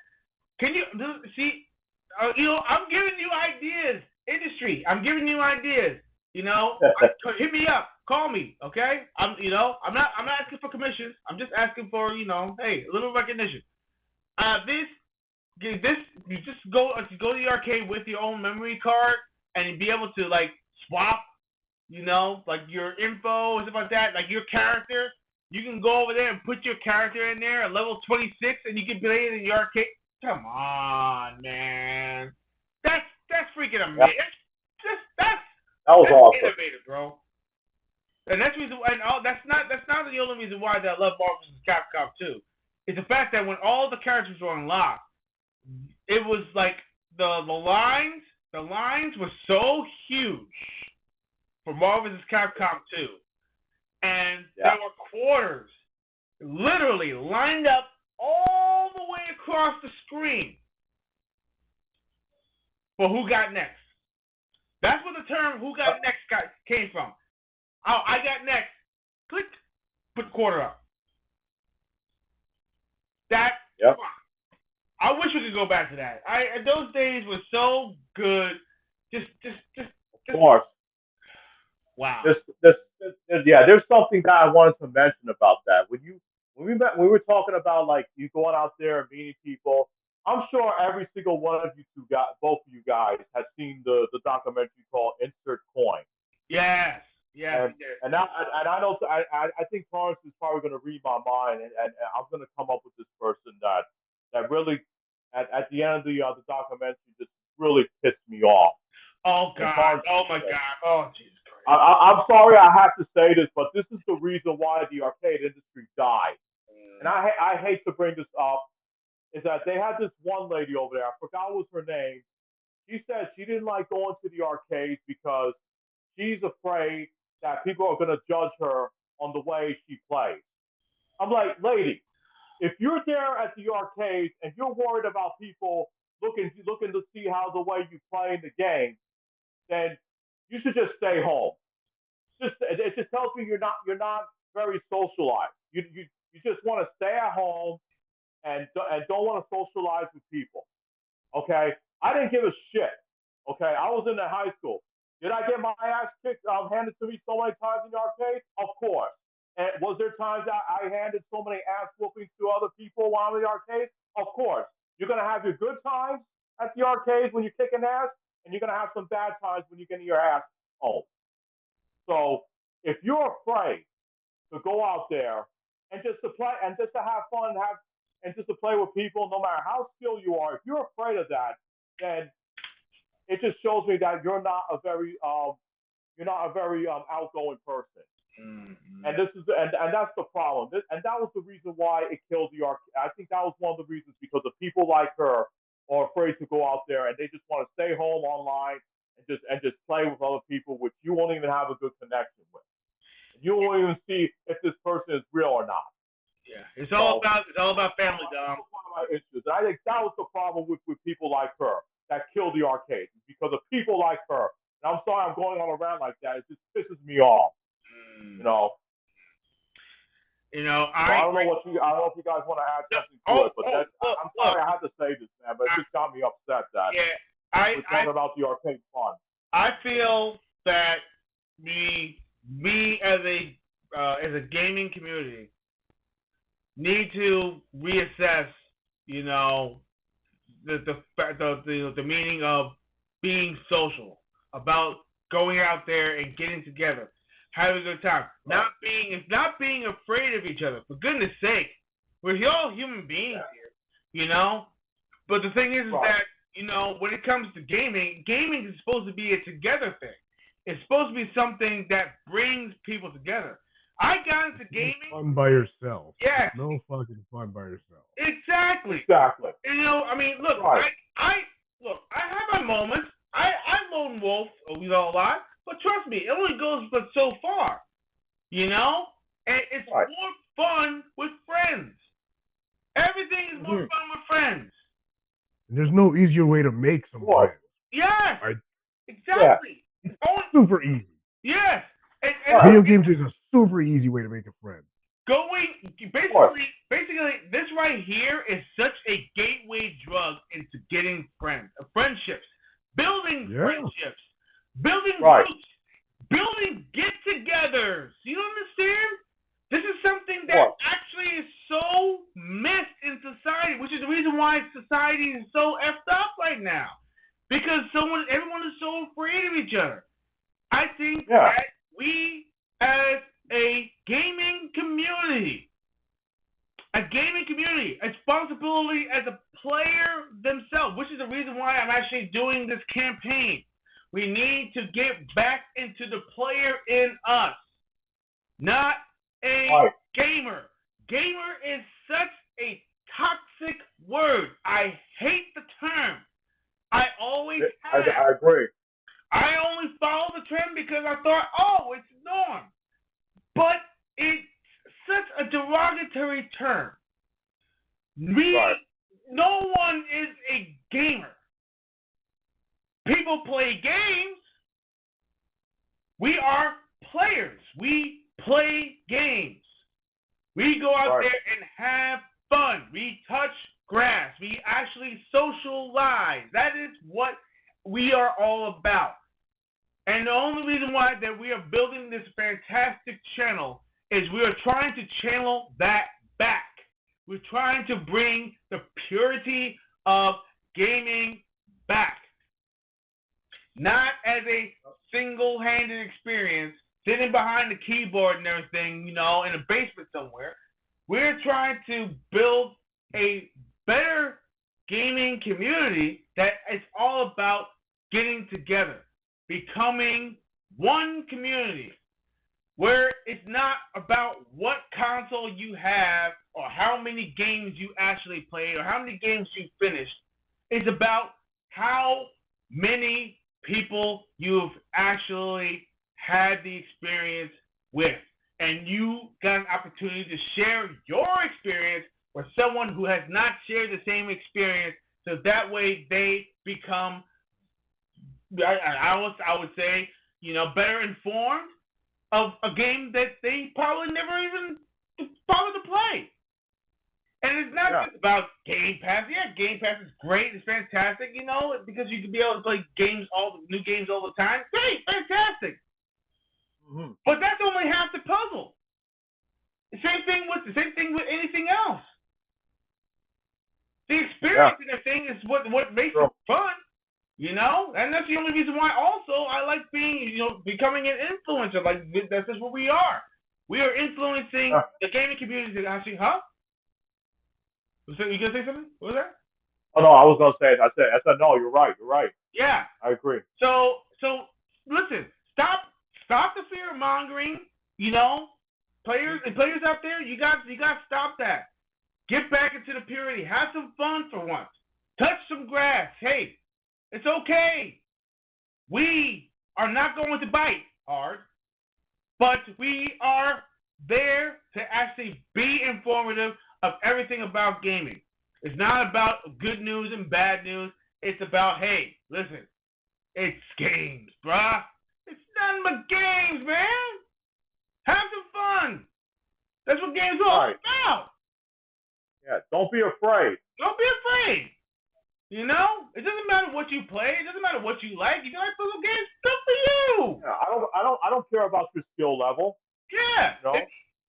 Can you see? You know, I'm giving you ideas, industry. I'm giving you ideas. You know, hit me up, call me, okay? I'm not asking for commissions. I'm just asking for, hey, a little recognition. You just go to the arcade with your own memory card and be able to like swap, like your info and stuff like that, like your character. You can go over there and put your character in there at level 26, and you can play it in the arcade. Come on, man. That's freaking amazing. That was awesome. Innovative, bro. And that's reason. That's not the only reason why I love Marvel vs. Capcom 2. It's the fact that when all the characters were unlocked, it was like the lines were so huge for Marvel vs. Capcom 2, and there were quarters literally lined up all the way across the screen for who got next. That's where the term "who got next" came from. Oh, I got next. Click, put the quarter up. I wish we could go back to that. Those days were so good. Just. Of course. Wow. There's something that I wanted to mention about that. When we were talking about like you going out there and meeting people. I'm sure every single one of you both of you guys, has seen the documentary called Insert Coin. Yes. And I know I think Torrance is probably going to read my mind, and I'm going to come up with this person that really at the end of the documentary just really pissed me off. Oh God! Oh my God! Oh Jesus Christ! I'm sorry I have to say this, but this is the reason why the arcade industry died. And I hate to bring this up, is that they had this one lady over there, I forgot what was her name. She said she didn't like going to the arcades because she's afraid that people are going to judge her on the way she plays. I'm like, lady, if you're there at the arcades and you're worried about people looking to see how the way you play in the game, then you should just stay home. It just tells me you're not very socialized. You just want to stay at home and don't want to socialize with people. Okay, I didn't give a shit. Okay, I was in the high school. Did I get my ass kicked, handed to me so many times in the arcade? Of course. And was there times that I handed so many ass whoopings to other people while I'm in the arcade? Of course. You're gonna have your good times at the arcade when you're kicking ass, and you're gonna have some bad times when you're getting your ass home. So if you're afraid to go out there and just to play and just to have fun and just to play with people, no matter how skilled you are, if you're afraid of that, then it just shows me that you're not a very outgoing person. Mm-hmm. And that's the problem. And that was the reason why it killed the arcade. I think that was one of the reasons, because of people like her are afraid to go out there and they just want to stay home online and just play with other people, which you won't even have a good connection with. You won't even see if this person is real or not. Yeah, it's all about family, Dom. That's one of my issues. And I think that was the problem with people like her that killed the arcade, because of people like her. And I'm sorry I'm going on around like that. It just pisses me off. You know. I don't know if you guys want to add something to it, but I'm sorry I had to say this, man, but it just got me upset that we're talking about the arcade fun. I feel that we as a gaming community need to reassess, the meaning of being social, about going out there and getting together, having a good time, not being afraid of each other. For goodness sake, we're all human beings here, But the thing is that, when it comes to gaming is supposed to be a together thing. It's supposed to be something that brings people together. I got into gaming. Fun by yourself. Yes. No fucking fun by yourself. Exactly. Look, right. I have my moments. I lone wolf, a lot, but trust me, it only goes but so far. And it's more fun with friends. Everything is more fun with friends. And there's no easier way to make some friends. Yes. Right? Exactly. Yeah. It's super easy. Yes. And video games is a super easy way to make a friend. Basically, this right here is such a gateway drug into getting friends, friendships, building friendships, building groups, building get-togethers. You understand? This is something that actually is so missed in society, which is the reason why society is so effed up right now, because everyone is so afraid of each other. I think that we, as a gaming community, responsibility as a player themselves, which is the reason why I'm actually doing this campaign. We need to get back into the player in us, not a gamer. Gamer is such a toxic word. I hate the term. I always have. I agree. I only follow the trend because I thought, it's norm. But it's such a derogatory term. No one is a gamer. People play games. We are players. We play games. We go out there and have fun. We touch grass. We actually socialize. That is what we are all about. And the only reason why that we are building this fantastic channel is we are trying to channel that back. We're trying to bring the purity of gaming back. Not as a single-handed experience, sitting behind the keyboard and everything, in a basement somewhere. We're trying to build a better gaming community that is all about getting together, becoming one community, where it's not about what console you have or how many games you actually played or how many games you finished. It's about how many people you've actually had the experience with. And you got an opportunity to share your experience with someone who has not shared the same experience, so that way they become, I would say, better informed of a game that they probably never even bothered to play. And it's not just about Game Pass. Yeah, Game Pass is great. It's fantastic, because you can be able to play new games all the time. Great, fantastic. Mm-hmm. But that's only half the puzzle. The same thing with anything else. The experience in the thing is what makes it fun, and that's the only reason why. Also, I like becoming an influencer. Like that's just what we are. We are influencing the gaming community. Actually, huh? You gonna say something? What was that? Oh no, I was gonna say it. I said no. You're right. Yeah, I agree. So listen. Stop the fear mongering. Players out there, you got to stop that. Get back into the purity. Have some fun for once. Touch some grass. Hey, it's okay. We are not going to bite hard, but we are there to actually be informative of everything about gaming. It's not about good news and bad news. It's about, hey, listen, it's games, bruh. It's nothing but games, man. Have some fun. That's what games are all about. Yeah, don't be afraid. Don't be afraid. It doesn't matter what you play. It doesn't matter what you like. If you like puzzle games, good for you. Yeah, I don't care about your skill level. Yeah.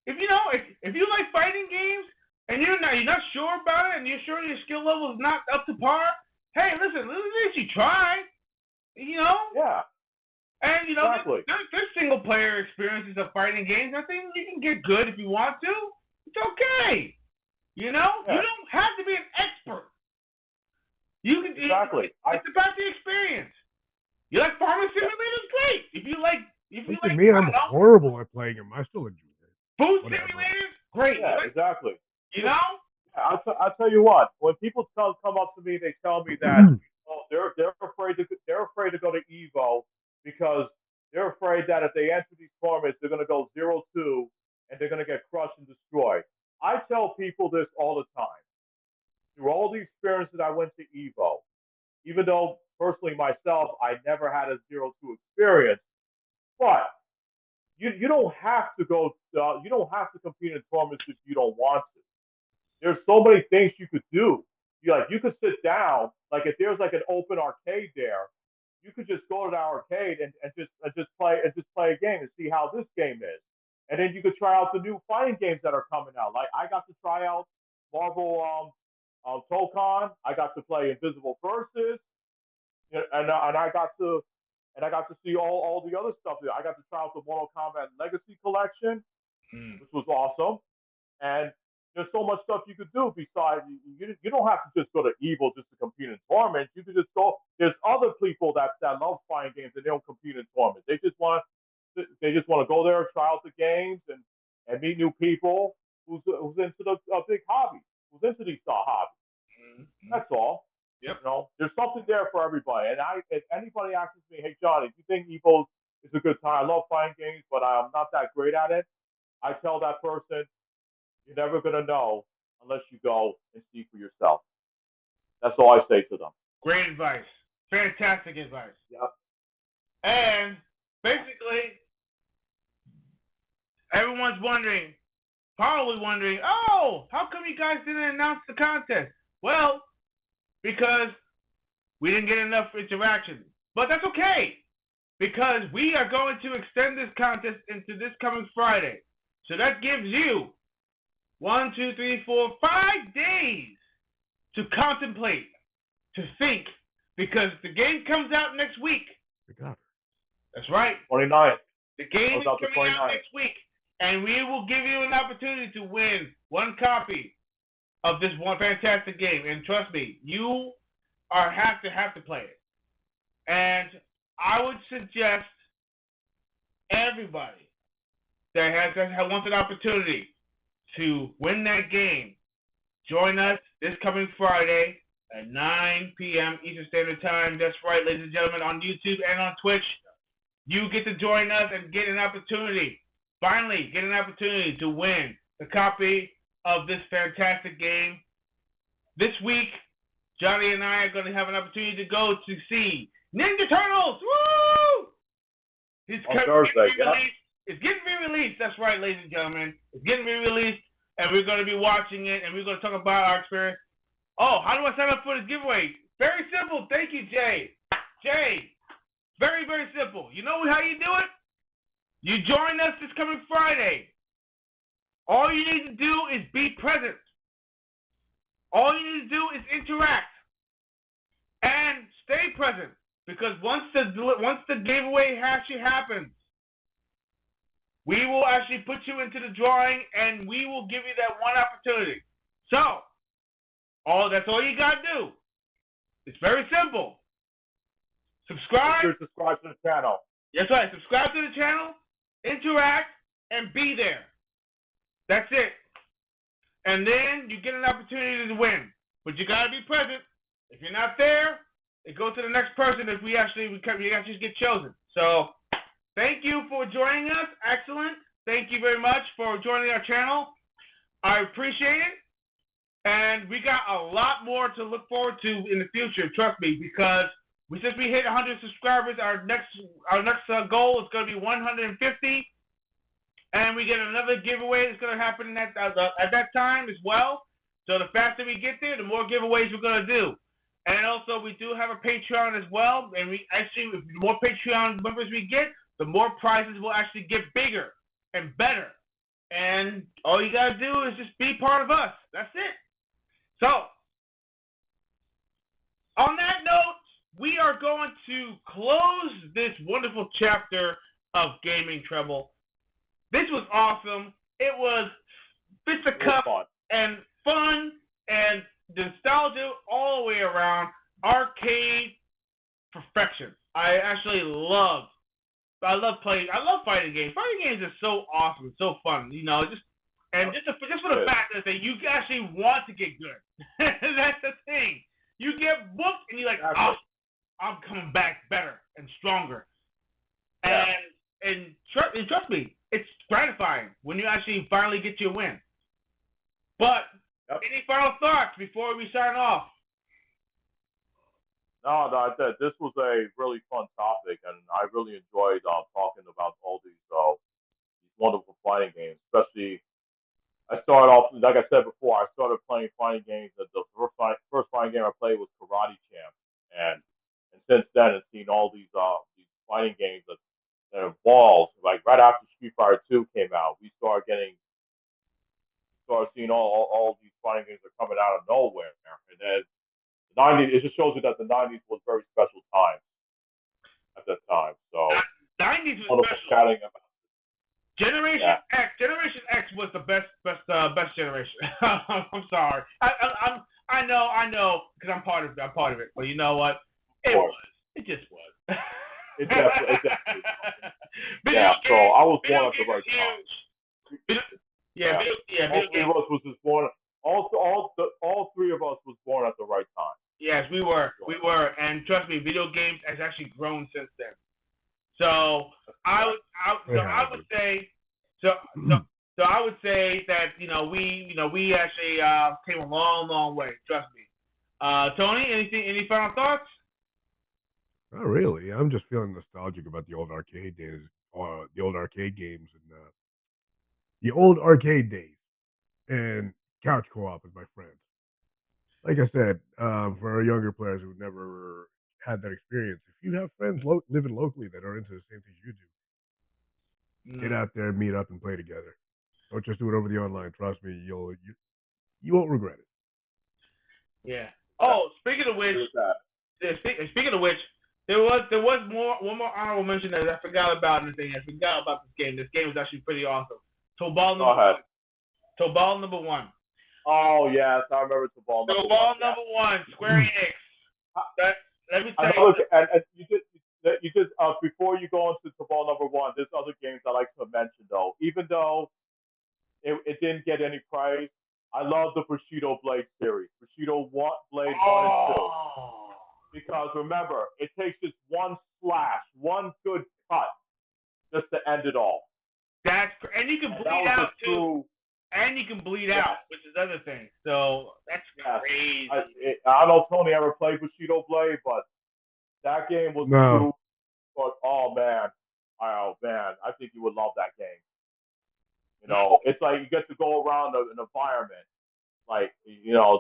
If you like fighting games and you're not sure about it and you're sure your skill level is not up to par, hey, listen, at least you try. Yeah. And exactly. there's single player experiences of fighting games. I think you can get good if you want to. It's okay. You don't have to be an expert. You can exactly. It's about the experience. You like farming simulators? Great. If you like, I'm horrible at playing them. I still enjoy it. Food simulators? Great. Yeah, exactly. Yeah, I'll tell you what. When people come up to me, they tell me that they're afraid to go to Evo because they're afraid that if they enter these tournaments, they're going to go 0-2 and they're going to get crushed and destroyed. I tell people this all the time. Through all the experiences I went to Evo, even though personally myself, I never had a 0-2 experience, but you don't have to go. You don't have to compete in tournaments if you don't want to. There's so many things you could do. You could sit down. Like if there's like an open arcade there, you could just go to the arcade and just play a game and see how this game is. And then you could try out the new fighting games that are coming out. Like I got to try out Marvel Tokon. I got to play Invisible Versus, and I got to see all the other stuff. I got to try out the Mortal Kombat Legacy Collection, which was awesome. And there's so much stuff you could do besides you don't have to just go to Evo just to compete in tournaments. You could just go. There's other people that love fighting games and they don't compete in tournaments. They just want to go there, try out the games, and meet new people who's into the big hobby, who's into these hobbies. Mm-hmm. That's all. Yep. There's something there for everybody. And if anybody asks me, hey Johnny, do you think Evo is a good time? I love fighting games, but I'm not that great at it. I tell that person, you're never gonna know unless you go and see for yourself. That's all I say to them. Great advice. Fantastic advice. Yep. And basically, everyone's probably wondering, oh, how come you guys didn't announce the contest? Well, because we didn't get enough interaction. But that's okay, because we are going to extend this contest into this coming Friday. So that gives you 5 days to contemplate, to think, because the game comes out next week. That's right. 29th. The game is coming out next week, and we will give you an opportunity to win one copy of this one fantastic game. And trust me, you have to play it. And I would suggest everybody that wants an opportunity to win that game, join us this coming Friday at 9 p.m. Eastern Standard Time. That's right, ladies and gentlemen, on YouTube and on Twitch. You get to join us and get an opportunity, finally get an opportunity to win the copy of this fantastic game. This week, Johnny and I are going to have an opportunity to go to see Ninja Turtles. Woo! On Thursday, It's getting re-released. That's right, ladies and gentlemen. It's getting re-released, and we're going to be watching it, and we're going to talk about our experience. Oh, how do I sign up for this giveaway? Very simple. Thank you, Jay. Jay, very, very simple. You know how you do it? You join us this coming Friday. All you need to do is be present. All you need to do is interact and stay present, because once the giveaway actually happens, we will actually put you into the drawing, and we will give you that one opportunity. So, that's all you gotta do. It's very simple. Subscribe. Subscribe to the channel. That's right. Subscribe to the channel, interact, and be there. That's it. And then you get an opportunity to win. But you gotta be present. If you're not there, it goes to the next person if we actually get chosen. So thank you for joining us. Excellent. Thank you very much for joining our channel. I appreciate it. And we got a lot more to look forward to in the future, trust me, because since we hit 100 subscribers, our next goal is going to be 150. And we get another giveaway that's going to happen at that time as well. So the faster we get there, the more giveaways we're going to do. And also, we do have a Patreon as well. And the more Patreon members we get, the more prizes will actually get bigger and better. And all you got to do is just be part of us. That's it. So, on that note, we are going to close this wonderful chapter of Gaming Trouble. This was awesome. It was fisticuffs and fun and nostalgia all the way around. Arcade perfection. I love fighting games. Fighting games are so awesome, so fun. You know, just for the fact that you actually want to get good. That's the thing. You get booked and you're like, oh, I'm coming back better and stronger. Yeah. And trust me, it's gratifying when you actually finally get your win. But any final thoughts before we sign off? No, this was a really fun topic, and I really enjoyed talking about all these wonderful fighting games. Especially, I started off, like I said before, I started playing fighting games. The first fighting game I played was Karate Champ, and since then, I've seen all these fighting games that evolved. Like right after Street Fighter 2 came out, we started seeing all these fighting games that are coming out of nowhere, and then the 90s, it just shows you that the 90s was very special time at that time. So 90s was special. Chatting about Generation X was the best generation. I'm sorry. I know, because I'm part of it. But you know what? It just was. It definitely. Yeah. So I was born at the right time. All three of us was just born. All three of us was born at the right time. Yes, we were, and trust me, video games has actually grown since then. So I would say that we actually came a long way. Trust me. Tony, any final thoughts? Not really. I'm just feeling nostalgic about the old arcade days, the old arcade games, and the old arcade days, and couch co-op with my friends. Like I said, for our younger players who never had that experience, if you have friends living locally that are into the same things you do, get out there, meet up, and play together. Don't just do it over the online. Trust me, you won't regret it. Yeah. Oh, speaking of which, there was one more honorable mention that I forgot about. I forgot about this game. This game was actually pretty awesome. Tobal number one. Oh yes, I remember Tobal number one. Number one, Square Enix. Let me tell you. And you just before you go into Tobal number one, there's other games I like to mention though. Even though it didn't get any praise, I love the Bushido Blade series. Bushido Blade 1 and 2. Because remember, it takes just one slash, one good cut, just to end it all. And you can bleed out too. And you can bleed out, which is the other thing. So that's crazy. I don't know if Tony ever played Bushido Blade, but that game was true. But oh man, I think you would love that game. It's like you get to go around an environment, like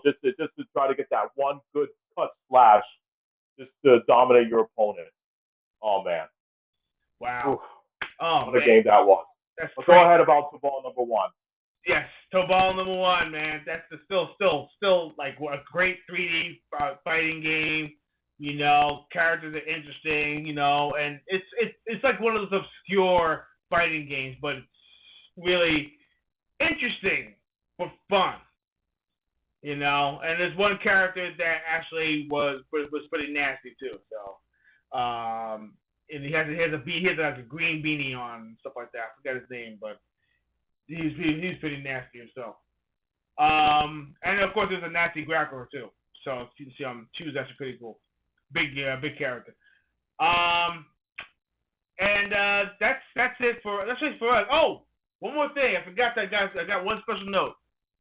just to try to get that one good cut slash, just to dominate your opponent. Oh man, Wow. Oof, Oh what a man, game that was. that's But crazy. go ahead about football number one. Yes, toe ball number one, man. That's still like a great 3D fighting game. Characters are interesting. And it's like one of those obscure fighting games, but it's really interesting for fun. And there's one character that actually was pretty nasty too. So, and he has a green beanie on and stuff like that. I forgot his name, but he's pretty nasty himself. And of course there's a nasty grappler too. So Choose actually pretty cool. Big character. And that's it for us. Oh, one more thing. I forgot that, guys. I got one special note.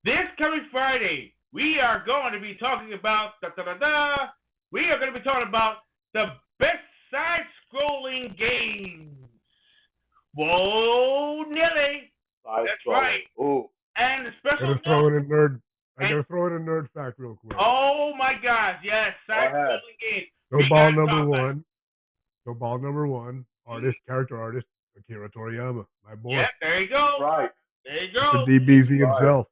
This coming Friday, we are going to be talking about We are going to be talking about the best side-scrolling games. Whoa, Nelly. That's right. Ooh. And the special I gotta throw in a nerd fact real quick. Oh my gosh, yes, side-scrolling games. Go ball number one. Character artist, Akira Toriyama, my boy. Yeah, there you go. Right. There you go. The DBZ himself.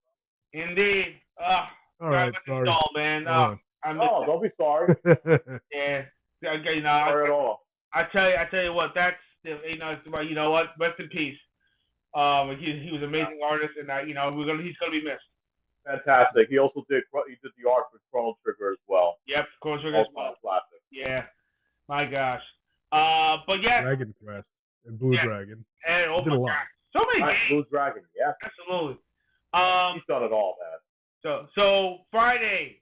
Indeed. All right, sorry. Stall, man. No, don't be sorry. Yeah. Sorry at all. I tell you what. That's you know what. Rest in peace. He was an amazing artist, and he's gonna be missed. Fantastic. He also did the art for Chrono Trigger as well. Yep, Chrono Trigger as well. Classic. Yeah. My gosh. But yeah. Dragon Quest and Blue Dragon. And oh my gosh, so many games. Blue Dragon, yeah. Absolutely. He's done it all, man. So Friday,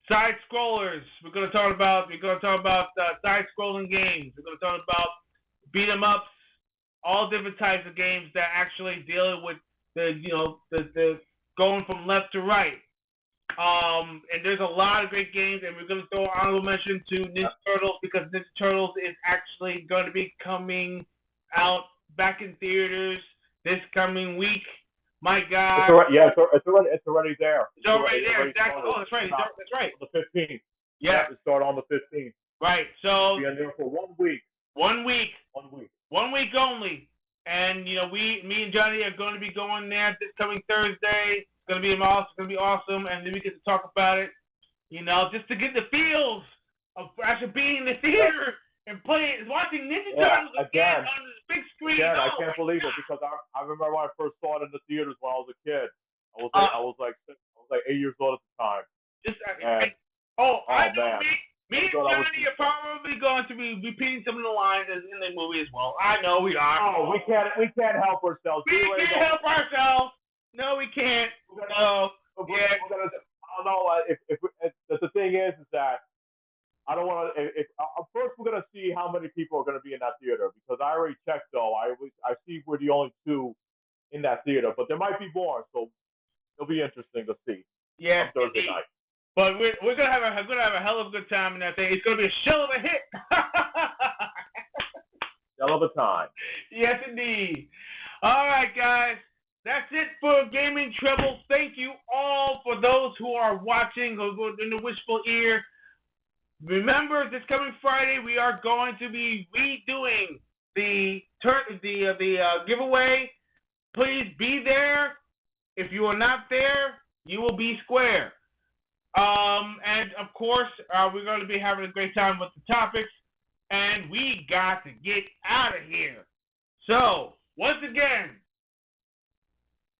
side scrollers. We're gonna talk about side scrolling games. We're gonna talk about beat 'em ups, all different types of games that actually deal with the going from left to right. And there's a lot of great games, and we're gonna throw an honorable mention to Ninja Turtles, because Ninja Turtles is actually going to be coming out back in theaters this coming week. My God! It's already there. It's already there. Exactly. Oh, that's right. That's right. On the 15th. Yeah. It started on the 15th. Right. So. Be in there for 1 week. 1 week. 1 week. 1 week only. And me and Johnny are going to be going there this coming Thursday. It's going to be awesome. And then we get to talk about it. Just to get the feels of actually being in the theater and watching Ninja Turtles again on this big screen. Again, I can't believe it, because I remember when I first saw it in the theaters when I was a kid. I was like 8 years old at the time. I know. Me and Johnny are probably going to be repeating some of the lines in the movie as well. I know we are. Oh, we can't help ourselves. We can't help ourselves. No, we can't. No. Yeah. I don't know. If the thing is that I don't want to. First, we're gonna see how many people are gonna be in that theater, because I already checked though. I see we're the only 2 in that theater, but there might be more, so it'll be interesting to see. Yeah. On Thursday night. But we're gonna have a hell of a good time in that thing. It's gonna be a shell of a hit. Hell of a time. Yes, indeed. All right, guys. That's it for Gaming Treble. Thank you all for those who are watching, who are in the wishful ear. Remember, this coming Friday, we are going to be redoing the giveaway. Please be there. If you are not there, you will be square. And of course, we're going to be having a great time with the topics, and we got to get out of here. So, once again,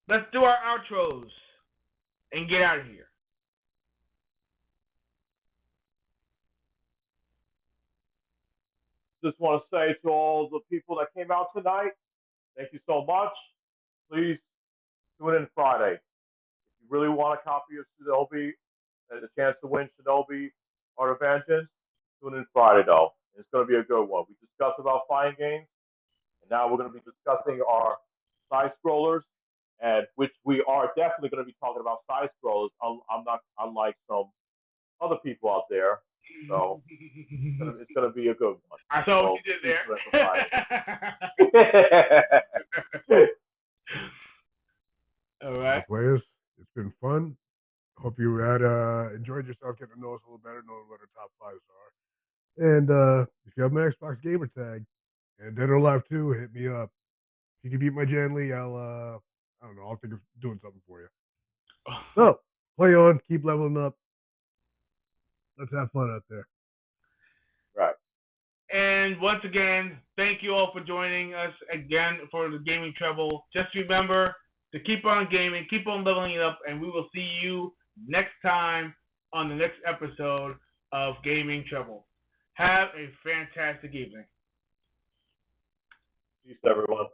let's do our outros and get out of here. Just want to say to all the people that came out tonight, thank you so much. Please tune in Friday. If you really want a copy of Shinobi and a chance to win Shinobi Art of Vengeance, tune in Friday though. It's going to be a good one. We discussed about fighting games, and now we're going to be discussing our side scrollers, and which we are definitely going to be talking about side scrollers. I'm not unlike some other people out there. So it's gonna be a good one. I saw what you did there. get to know us a little better, know what our top fives are. And if you have my Xbox gamer tag and Dead or Alive 2, hit me up. If you can beat my Jan Lee, I'll I don't know, I'll think of doing something for you. So play on, keep leveling up. Let's have fun out there. Right. And once again, thank you all for joining us again for the Gaming Trouble. Just remember to keep on gaming, keep on leveling it up, and we will see you next time on the next episode of Gaming Trouble. Have a fantastic evening. Peace, everyone.